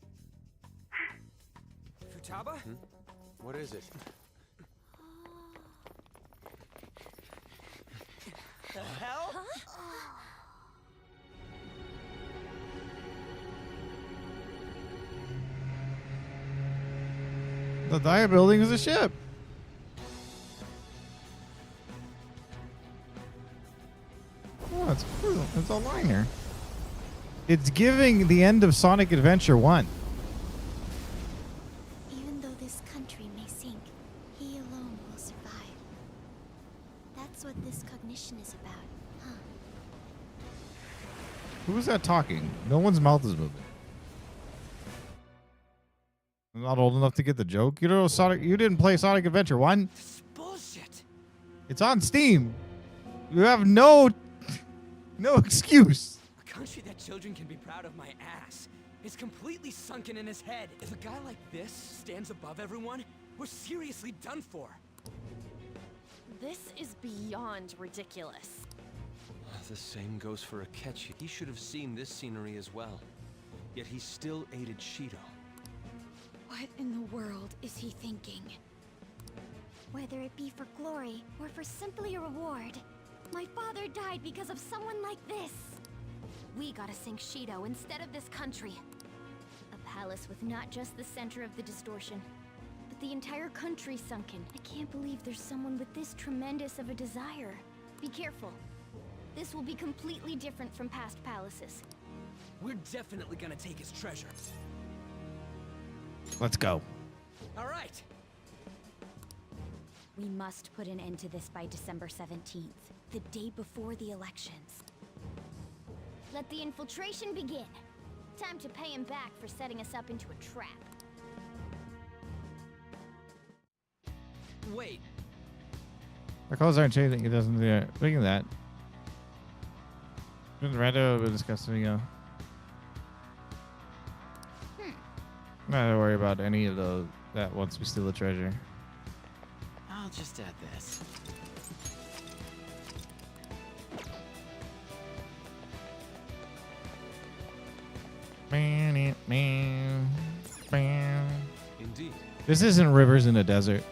Speaker 8: Futaba?
Speaker 15: What is it?
Speaker 16: The hell?
Speaker 1: The Diet building is a ship. Oh, it's cool. It's a liner. It's giving the end of Sonic Adventure 1.
Speaker 14: Even though this country may sink, he alone will survive. That's what this cognition is about, huh?
Speaker 1: Who is that talking? No one's mouth is moving. I'm not old enough to get the joke. You know, Sonic. You didn't play Sonic Adventure 1.
Speaker 8: Bullshit.
Speaker 1: It's on Steam. You have no excuse.
Speaker 8: A country that children can be proud of my ass is completely sunken in his head. If a guy like this stands above everyone, we're seriously done for.
Speaker 4: This is beyond ridiculous.
Speaker 15: The same goes for Akechi. He should have seen this scenery as well. Yet he still aided Shido.
Speaker 2: What in the world is he thinking?
Speaker 14: Whether it be for glory or for simply a reward, my father died because of someone like this.
Speaker 4: We gotta sink Shido instead of this country.
Speaker 14: A palace with not just the center of the distortion, but the entire country sunken. I can't believe there's someone with this tremendous of a desire. Be careful. This will be completely different from past palaces.
Speaker 8: We're definitely gonna take his treasure.
Speaker 1: Let's go.
Speaker 8: All right.
Speaker 2: We must put an end to this by December 17th, the day before the elections.
Speaker 14: Let the infiltration begin. Time to pay him back for setting us up into a trap.
Speaker 8: Wait.
Speaker 1: The colors aren't changing. It doesn't. Speaking of that, we're discussing. Not to worry about any of that once we steal the treasure.
Speaker 19: I'll just add this.
Speaker 15: Indeed.
Speaker 1: This isn't rivers in a desert.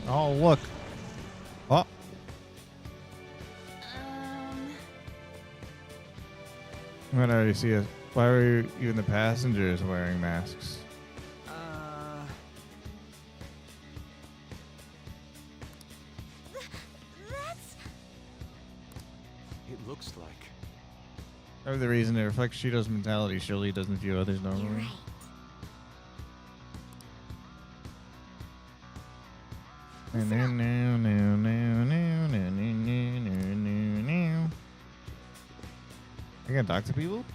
Speaker 1: Oh, look. Oh. I already see it. Why are even the passengers wearing masks?
Speaker 15: It looks like.
Speaker 1: Probably the reason it reflects Shido's mentality. Surely he doesn't view others normally. I can talk to people?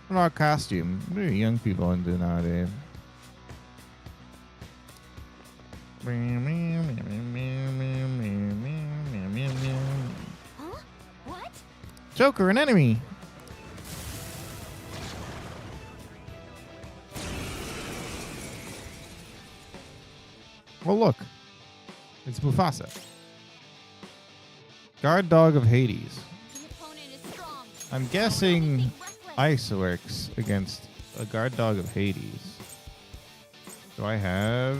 Speaker 1: What about costume? What are young people into nowadays?
Speaker 14: Huh? What?
Speaker 1: Joker, an enemy! Well, look. It's Mufasa. Guard dog of Hades.
Speaker 2: The opponent is
Speaker 1: I'm guessing ice works against a guard dog of Hades. Do I have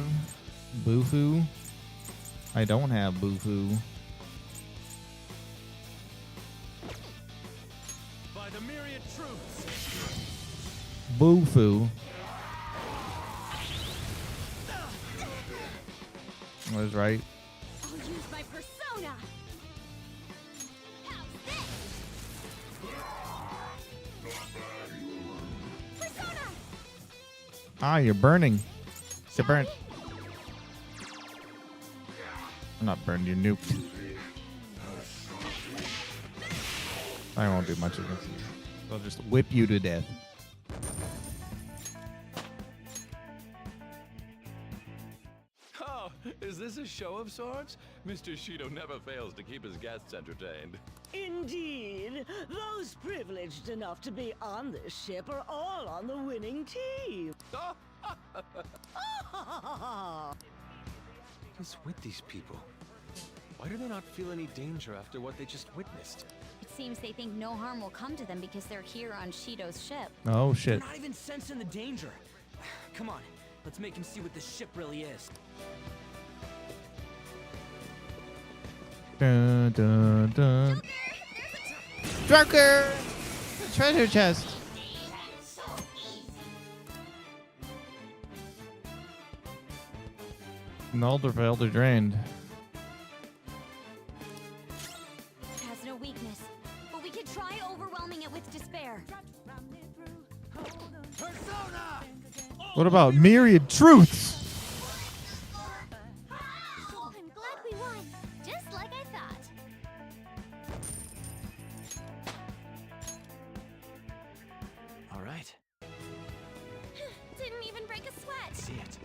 Speaker 1: Bufu? I don't have Bufu.
Speaker 17: By the myriad truths.
Speaker 1: Bufu. I was right.
Speaker 2: I'll use my persona. How's this? Persona.
Speaker 1: Ah, you're burning. You're burnt. I'm not burned, you're nuked. I won't do much against you. I'll just whip you to death.
Speaker 17: Oh, is this a show of sorts? Mr. Shido never fails to keep his guests entertained.
Speaker 5: Indeed. Those privileged enough to be on this ship are all on the winning team.
Speaker 15: What is with these people? Why do they not feel any danger after what they just witnessed?
Speaker 2: It seems they think no harm will come to them because they're here on Shido's ship.
Speaker 1: Oh, shit.
Speaker 8: They're not even sensing the danger. Come on, let's make him see what this ship really is.
Speaker 1: Dun, dun, dun. Joker! The treasure chest. Null failed or drained.
Speaker 2: It has no weakness, but we could try overwhelming it with despair.
Speaker 8: Persona!
Speaker 1: What about myriad truths?
Speaker 2: I'm glad we won, just like I thought.
Speaker 15: All right.
Speaker 2: Didn't even break a sweat.
Speaker 15: See it.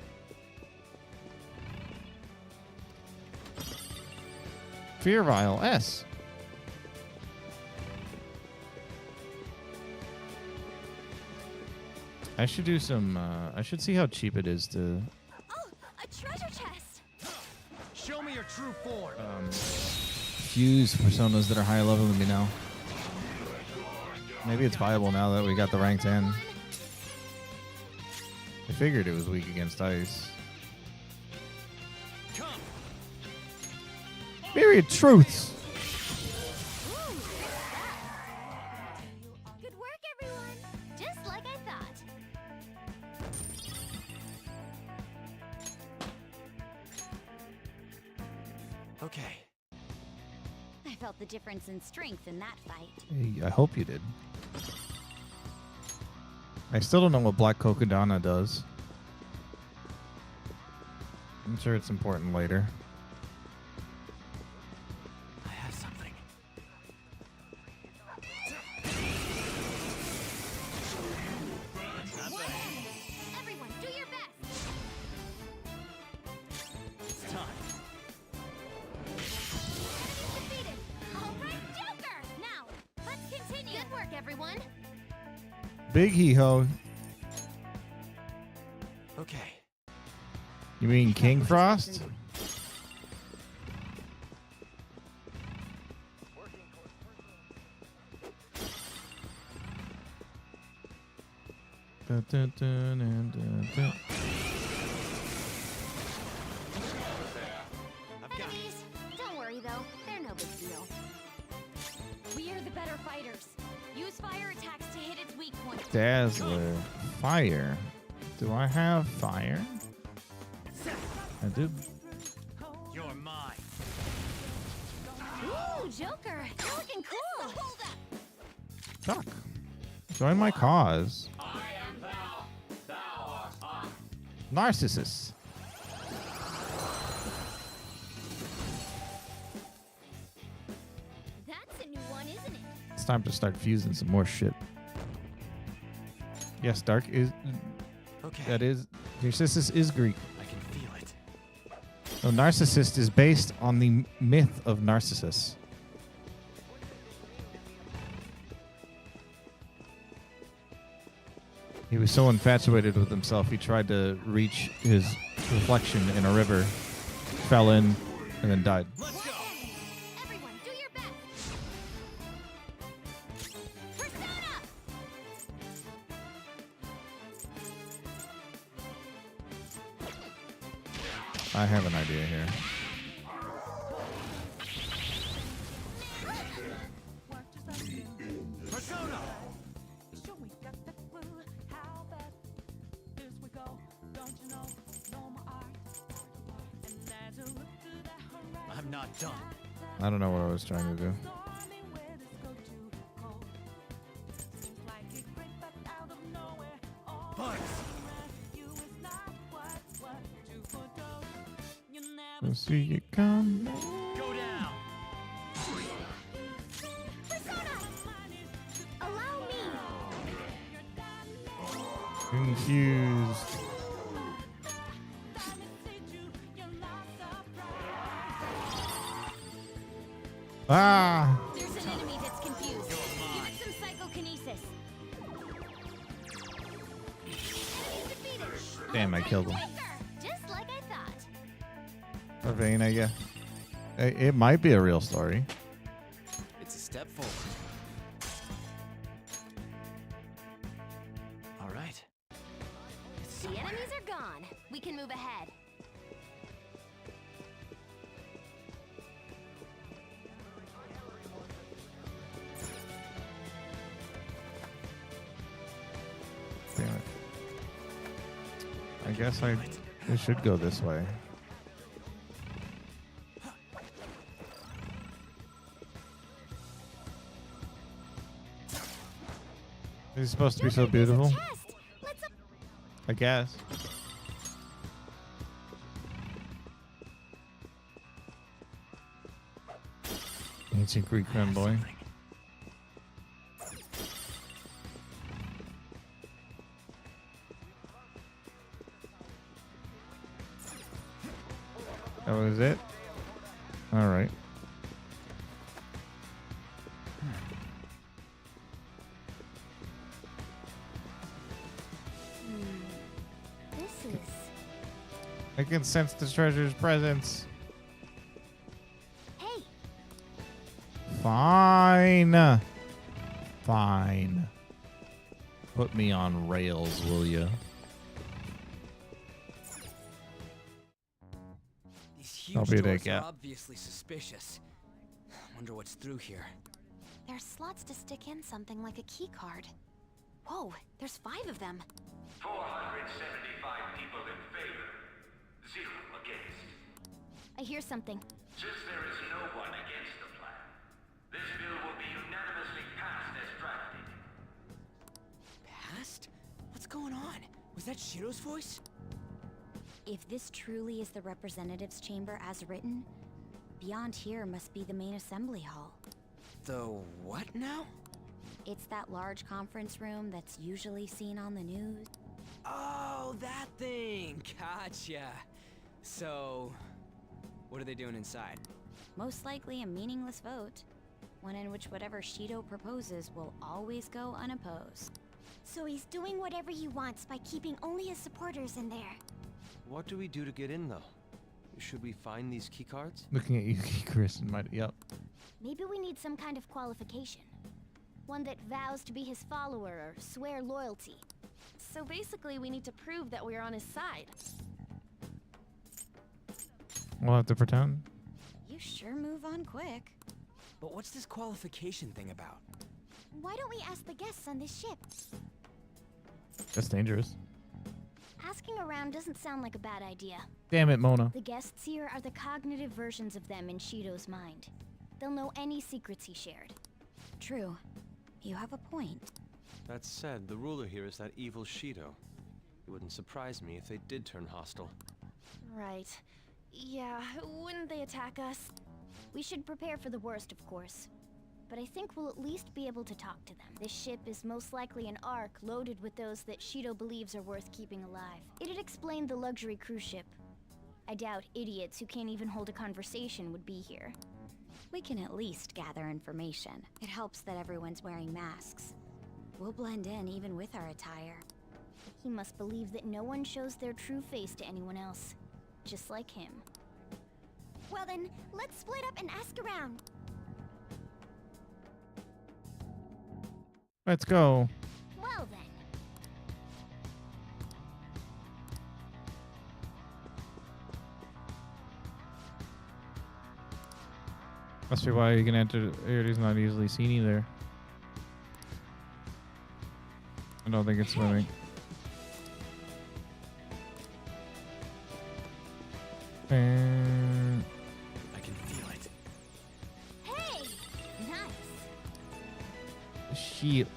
Speaker 1: Fear Vial S. I should do some. I should see how cheap it is to
Speaker 2: Oh, a treasure chest.
Speaker 8: Show me your true form.
Speaker 1: fuse personas that are higher level than me now. Maybe it's viable now that we got the rank 10. I figured it was weak against ice. Myriad truths.
Speaker 2: Good work, everyone. Just like I thought.
Speaker 15: Okay.
Speaker 2: I felt the difference in strength in that fight.
Speaker 1: Hey, I hope you did. I still don't know what Black Kokodana does. I'm sure it's important later.
Speaker 15: I have something.
Speaker 2: Everyone, do your best.
Speaker 8: It's time.
Speaker 2: Defeated. All right, Joker. Now, let's continue. Good work, everyone.
Speaker 1: Big hee-ho.
Speaker 15: Okay.
Speaker 1: You mean King Frost? Dun, dun, dun, dun, dun, dun.
Speaker 2: Enemies. Don't worry, though. They're no big deal. We are the better fighters. Use fire attacks to hit its weak point.
Speaker 1: Dazzler. Fire. Do I have fire? I do.
Speaker 8: You're mine.
Speaker 2: Ooh, Joker. You're looking cool.
Speaker 1: Fuck. Join my cause. Narcissus.
Speaker 2: That's a new one, isn't it?
Speaker 1: It's time to start fusing some more shit. Yes, Dark is.
Speaker 15: Okay.
Speaker 1: That is. Narcissus is Greek.
Speaker 15: I can feel it.
Speaker 1: No, Narcissist is based on the myth of Narcissus. He was so infatuated with himself, he tried to reach his reflection in a river, fell in, and then died.
Speaker 2: Everyone, do your best.
Speaker 1: I have an idea here.
Speaker 8: I'm not done.
Speaker 1: I don't know what I was trying to do. We'll see you come.
Speaker 8: Go down.
Speaker 14: Allow me.
Speaker 1: Confused. Ah!
Speaker 2: There's an enemy that's confused. Give it some psychokinesis.
Speaker 1: Damn, I killed him.
Speaker 2: Just like I thought.
Speaker 1: Or Vayne, I guess. It might be a real story.
Speaker 8: It's a step forward. All right.
Speaker 14: The enemies are gone. We can move ahead.
Speaker 1: Damn it. I guess it should go this way. Is it supposed to be so beautiful? I guess. Ancient Greek fanboy. That was it? All right.
Speaker 14: This is...
Speaker 1: I can sense the treasure's presence.
Speaker 14: Hey!
Speaker 1: Fine. Fine. Put me on rails, will you?
Speaker 8: These huge
Speaker 1: I'll be a
Speaker 8: doors
Speaker 1: dick,
Speaker 8: are
Speaker 1: yeah.
Speaker 8: obviously suspicious. Wonder what's through here.
Speaker 4: There's slots to stick in something like a key card. Whoa, there's 5 of them.
Speaker 6: 475 people in favor, 0 against.
Speaker 14: I hear something.
Speaker 6: Since there is no one against the plan, this bill will be unanimously passed as drafted.
Speaker 8: Passed? What's going on? Was that Shiro's voice?
Speaker 2: If this truly is the representatives' chamber as written, beyond here must be the main assembly hall.
Speaker 8: The what now?
Speaker 2: It's that large conference room that's usually seen on the news.
Speaker 8: Oh, that thing! Gotcha. So, what are they doing inside?
Speaker 2: Most likely a meaningless vote. One in which whatever Shido proposes will always go unopposed.
Speaker 14: So he's doing whatever he wants by keeping only his supporters in there.
Speaker 15: What do we do to get in, though? Should we find these keycards?
Speaker 1: Looking at you, Chris, and yep.
Speaker 14: Maybe we need some kind of qualification. One that vows to be his follower or swear loyalty.
Speaker 4: So basically, we need to prove that we're on his side.
Speaker 1: We'll have to pretend.
Speaker 2: You sure move on quick.
Speaker 8: But what's this qualification thing about?
Speaker 14: Why don't we ask the guests on this ship?
Speaker 1: That's dangerous.
Speaker 14: Asking around doesn't sound like a bad idea.
Speaker 1: Damn it, Mona.
Speaker 14: The guests here are the cognitive versions of them in Shido's mind. They'll know any secrets he shared.
Speaker 2: True. You have a point.
Speaker 15: That said, the ruler here is that evil Shido. It wouldn't surprise me if they did turn hostile.
Speaker 4: Right. Yeah, wouldn't they attack us?
Speaker 14: We should prepare for the worst, of course. But I think we'll at least be able to talk to them. This ship is most likely an Ark loaded with those that Shido believes are worth keeping alive. It'd explain the luxury cruise ship. I doubt idiots who can't even hold a conversation would be here.
Speaker 2: We can at least gather information. It helps that everyone's wearing masks. We'll blend in even with our attire.
Speaker 14: He must believe that no one shows their true face to anyone else. Just like him. Well then, let's split up and ask around.
Speaker 1: Let's go.
Speaker 14: Well then.
Speaker 1: Must be why you can enter. It is not easily seen either. I don't think it's swimming.
Speaker 2: I can feel it. Hey! Nice.
Speaker 1: Shit.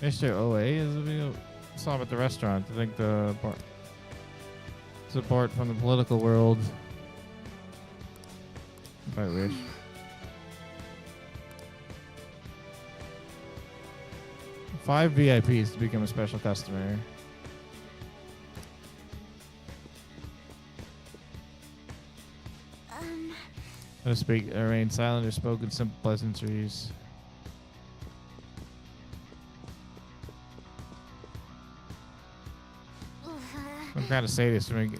Speaker 1: Mr. OA is a video. Saw him at the restaurant. I think the support from the political world. If I wish. Five VIPs to become a special customer. No speak, remain silent or spoken simple pleasantries. I'm kind of sadist to make.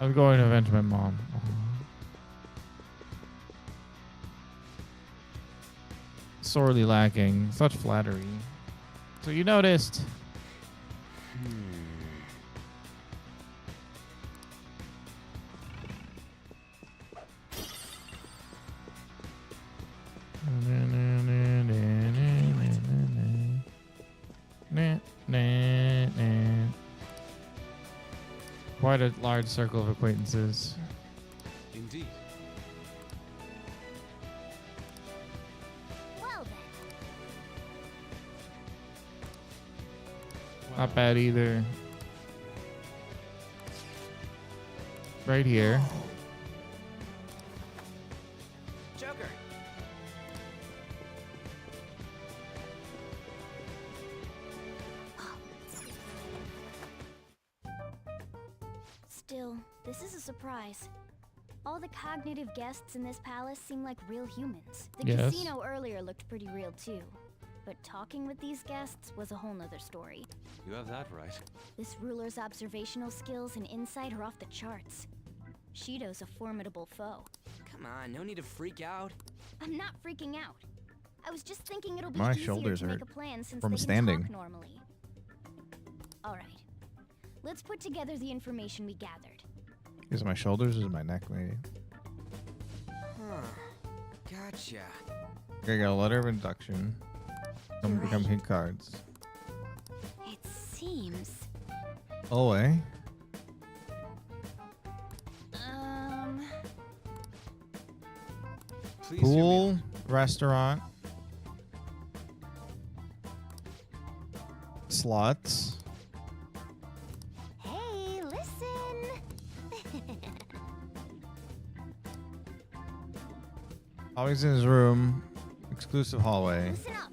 Speaker 1: I'm going to avenge my mom. Sorely lacking such flattery. So you noticed. Quite a large circle of acquaintances.
Speaker 15: Indeed.
Speaker 2: Well then.
Speaker 1: Not bad either. Right here.
Speaker 8: Joker.
Speaker 2: Still, this is a surprise. All the cognitive guests in this palace seem like real humans. The
Speaker 1: Yes.
Speaker 2: casino earlier looked pretty real too. But talking with these guests was a whole nother story.
Speaker 15: You have that right.
Speaker 2: This ruler's observational skills and insight are off the charts. Shido's a formidable foe.
Speaker 8: Come on, no need to freak out.
Speaker 2: I'm not freaking out. I was just thinking it'll be
Speaker 1: My
Speaker 2: easier
Speaker 1: shoulders
Speaker 2: to make
Speaker 1: hurt
Speaker 2: a plan since
Speaker 1: from
Speaker 2: they
Speaker 1: standing.
Speaker 2: can talk normally. All right. Let's put together the information we gathered.
Speaker 1: Is it my shoulders or is it my neck, maybe?
Speaker 8: Huh. Gotcha.
Speaker 1: Okay, I got a letter of induction. Some become hit cards.
Speaker 2: It seems.
Speaker 1: OA.
Speaker 8: Please
Speaker 1: Pool, restaurant, slots.
Speaker 2: Hey, listen.
Speaker 1: Always in his room. Exclusive hallway.
Speaker 2: Listen up.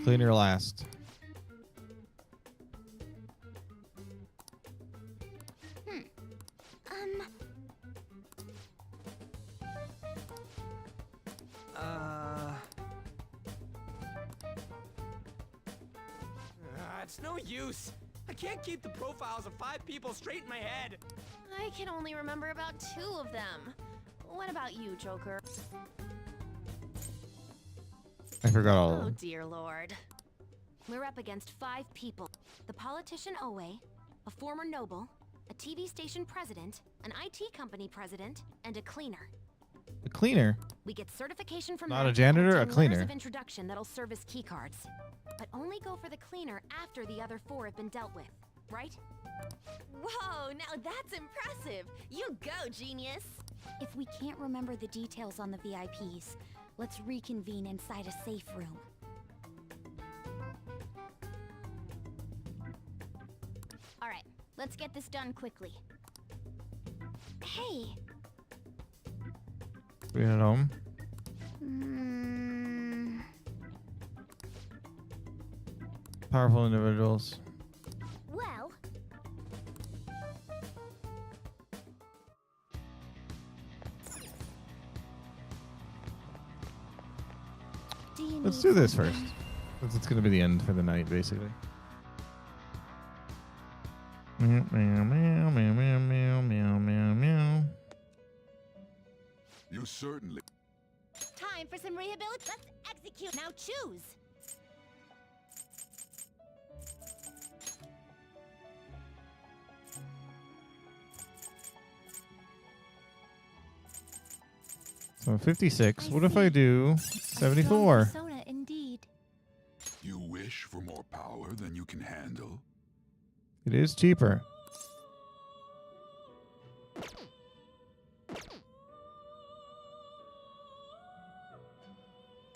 Speaker 1: Cleaner last.
Speaker 8: It's no use. I can't keep the profiles of 5 people straight in my head.
Speaker 4: I can only remember about 2 of them. What about you, Joker?
Speaker 1: I forgot all of
Speaker 4: Oh
Speaker 1: them.
Speaker 4: dear lord.
Speaker 14: We're up against 5 people. The politician Owe, a former noble, a TV station president, an IT company president, and a cleaner.
Speaker 1: A cleaner?
Speaker 14: We get certification from
Speaker 1: Not
Speaker 14: them
Speaker 1: a janitor,
Speaker 14: and
Speaker 1: a cleaner.
Speaker 14: letters of introduction that'll serve as keycards. But only go for the cleaner after the other 4 have been dealt with, right?
Speaker 4: Whoa, now that's impressive. You go, genius.
Speaker 2: If we can't remember the details on the VIPs, let's reconvene inside a safe room. All right, let's get this done quickly. Hey.
Speaker 1: We at home. Powerful individuals.
Speaker 2: Well.
Speaker 1: Let's do this first. It's going to be the end for the night, basically. Meow, meow, meow, meow, meow, meow, meow, meow, meow.
Speaker 22: You certainly.
Speaker 14: Time for some rehabilitation. Let's execute. Now choose.
Speaker 1: So 56. What if I do 74?
Speaker 14: Persona indeed.
Speaker 22: You wish for more power than you can handle?
Speaker 1: It is cheaper.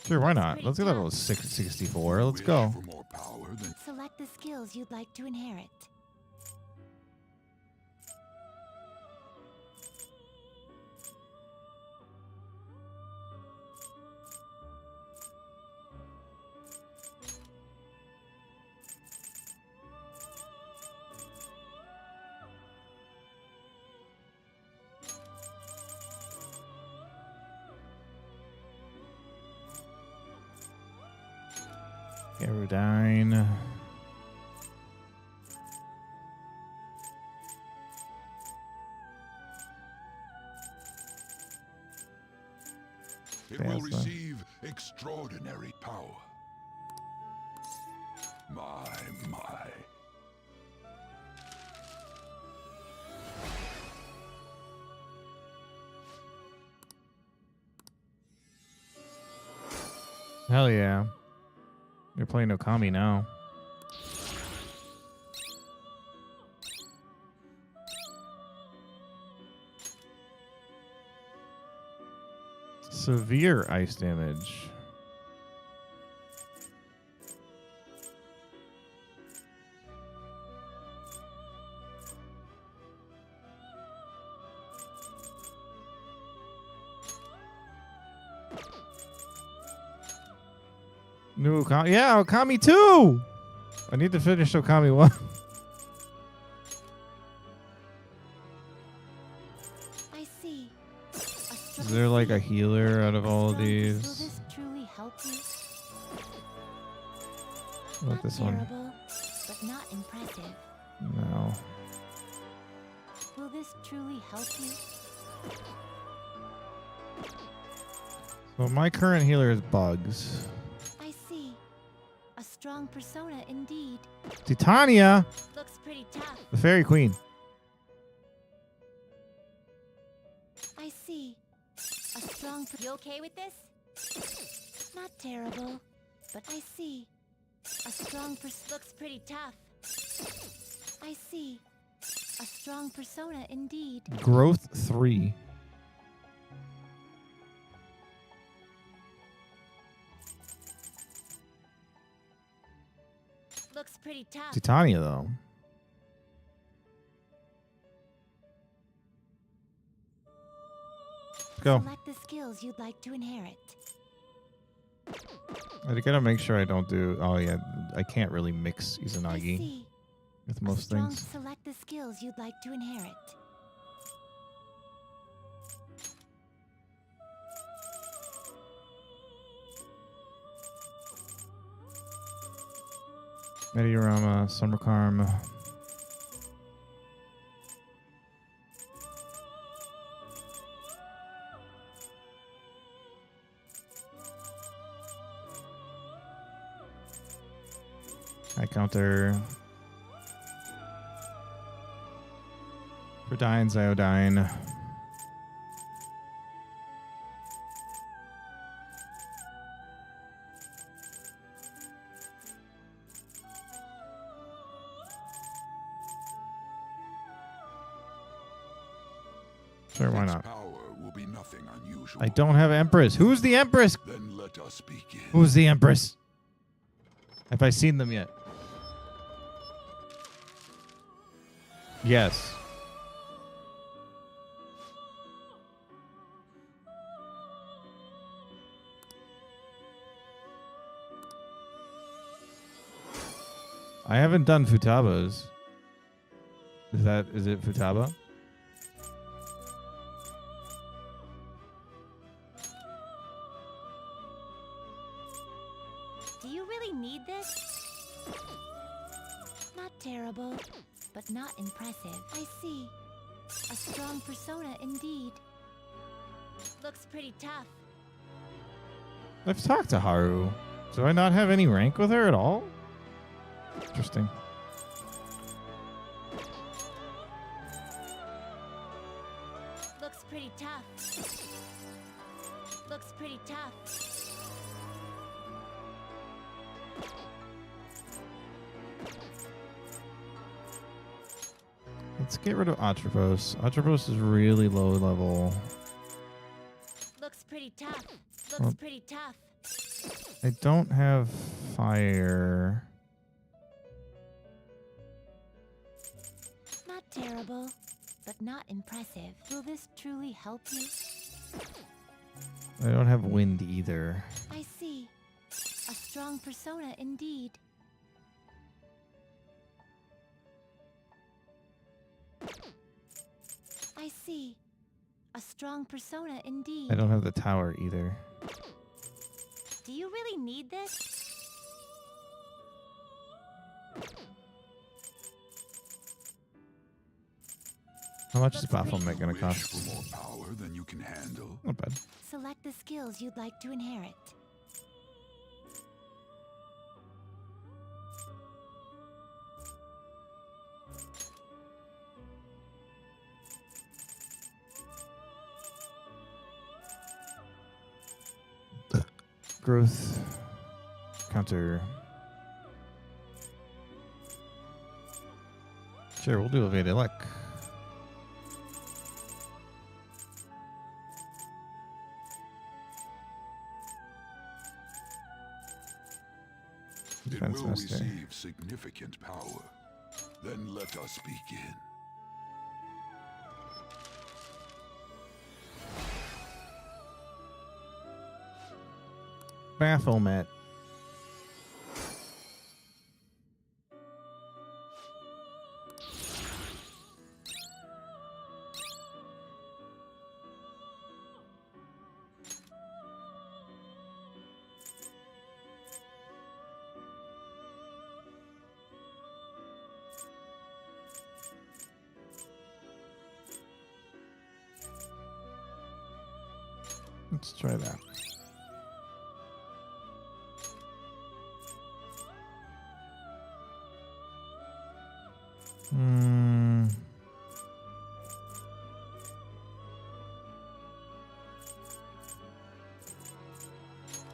Speaker 1: Sure, why not? Let's get level 664. Let's go.
Speaker 14: Select the skills you'd like to inherit.
Speaker 1: Aerodyne.
Speaker 22: It will receive extraordinary power. My.
Speaker 1: Hell yeah. You're playing Okami now. Severe ice damage. New Okami. Yeah, Okami 2! I need to finish Okami 1.
Speaker 14: I see.
Speaker 1: Is there like a healer out of all of these?
Speaker 14: Will this truly help you?
Speaker 1: What about this one?
Speaker 14: Terrible, but not impressive.
Speaker 1: No.
Speaker 14: Will this truly help you?
Speaker 1: So my current healer is Bugs.
Speaker 14: I see. A strong persona indeed.
Speaker 1: Titania!
Speaker 14: Looks pretty tough.
Speaker 1: The Fairy Queen.
Speaker 14: I see. A strong. You okay with this? Not terrible, but I see. A strong looks pretty tough. I see. A strong persona indeed.
Speaker 1: Growth 3.
Speaker 14: Looks pretty tough.
Speaker 1: Titania, though. Let's go.
Speaker 14: Select the skills you'd like to inherit.
Speaker 1: I gotta make sure I don't do. Oh, yeah. I can't really mix Izanagi
Speaker 14: see.
Speaker 1: with most
Speaker 14: Strong.
Speaker 1: things.
Speaker 14: Select the skills you'd like to inherit.
Speaker 1: Mediorama, Summer Karm. High counter. Verdine, Ziodyne. Sure, why not?
Speaker 22: Power will be nothing unusual.
Speaker 1: I don't have Empress. Who's the Empress?
Speaker 22: Then let us begin.
Speaker 1: Who's the Empress? Have I seen them yet? Yes. I haven't done Futaba's. Is it Futaba?
Speaker 14: Do you really need this? Not terrible, but not impressive. I see. A strong persona indeed. Looks pretty tough.
Speaker 1: I've talked to Haru. Do I not have any rank with her at all? Interesting.
Speaker 14: Looks pretty tough. Looks pretty tough.
Speaker 1: Let's get rid of Atropos. Atropos is really low level.
Speaker 14: Looks pretty tough. Looks pretty tough.
Speaker 1: I don't have fire.
Speaker 14: Not terrible, but not impressive. Will this truly help you?
Speaker 1: I don't have wind either.
Speaker 14: I see. A strong persona indeed. I see. A strong persona indeed.
Speaker 1: I don't have the tower either.
Speaker 14: Do you really need this?
Speaker 1: How much is Baphomet gonna cost?
Speaker 22: For more power than you can handle.
Speaker 1: Not bad.
Speaker 14: Select the skills you'd like to inherit.
Speaker 1: Growth counter. Sure, we'll do a Vedelic.
Speaker 22: It will receive significant power. Then let us begin.
Speaker 1: Baphomet. Let's try that.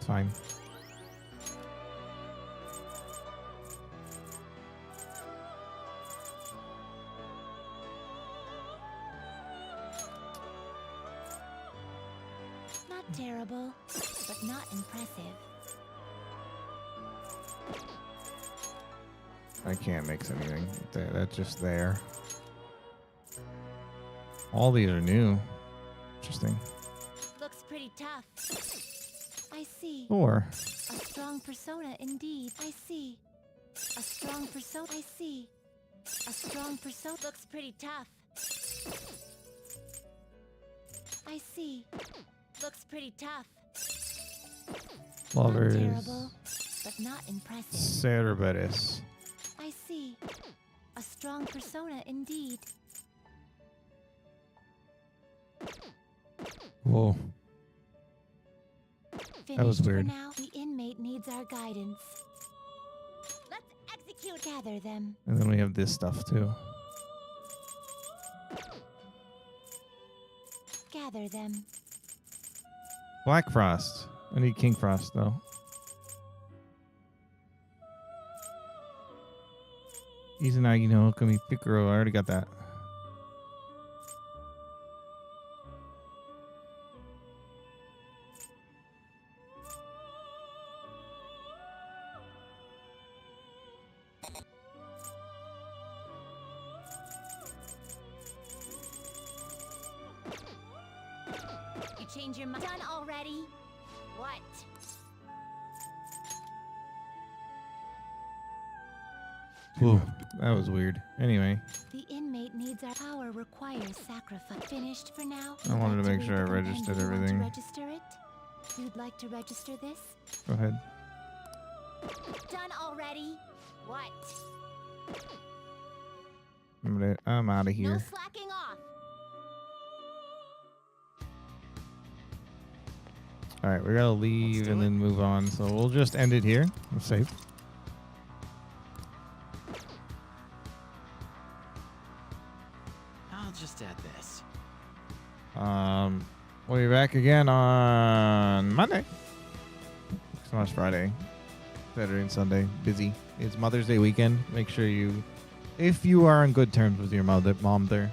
Speaker 1: Fine.
Speaker 14: Not terrible, but not impressive.
Speaker 1: I can't mix anything. That's just there. All these are new. Interesting.
Speaker 14: Looks pretty tough. I see.
Speaker 1: 4.
Speaker 14: A strong persona indeed. I see. A strong persona. I see. A strong persona looks pretty tough. I see. Looks pretty tough.
Speaker 1: Lovers.
Speaker 14: Not terrible, but not impressive.
Speaker 1: Cerberus.
Speaker 14: I see. A strong persona indeed.
Speaker 1: Whoa.
Speaker 14: Finished
Speaker 1: That was weird.
Speaker 14: For now, the inmate needs our guidance. Let's execute. Gather them.
Speaker 1: And then we have this stuff too.
Speaker 14: Gather them.
Speaker 1: Black Frost. I need King Frost though. Izanagi no Okami Pikuro. I already got that.
Speaker 14: You change your mind. Done already? What?
Speaker 1: Whoa, that was weird. Anyway,
Speaker 14: The inmate needs our power requires sacrifice. Finished for now?
Speaker 1: I wanted to make
Speaker 14: Activate
Speaker 1: sure I
Speaker 14: the
Speaker 1: registered
Speaker 14: compendium.
Speaker 1: everything.
Speaker 14: Want to register it? You'd like to register this?
Speaker 1: Go ahead.
Speaker 14: Done already? What?
Speaker 1: I'm out of
Speaker 14: No
Speaker 1: here.
Speaker 14: slacking off.
Speaker 1: All right, we gotta leave and then move on. So we'll just end it here. We're safe.
Speaker 19: I'll just add this.
Speaker 1: We'll be back again on Monday. Tomorrow's Friday. Saturday and Sunday. Busy. It's Mother's Day weekend. Make sure you, if you are on good terms with your mom there,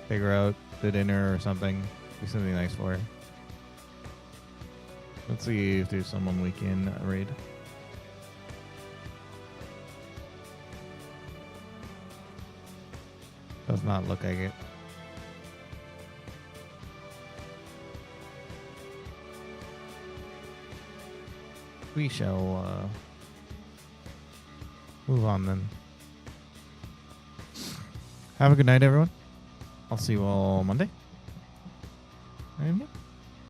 Speaker 1: take her out to dinner or something. Do something nice for her. Let's see if there's someone we can raid. Does not look like it. We shall move on then. Have a good night, everyone. I'll see you all Monday. And yeah.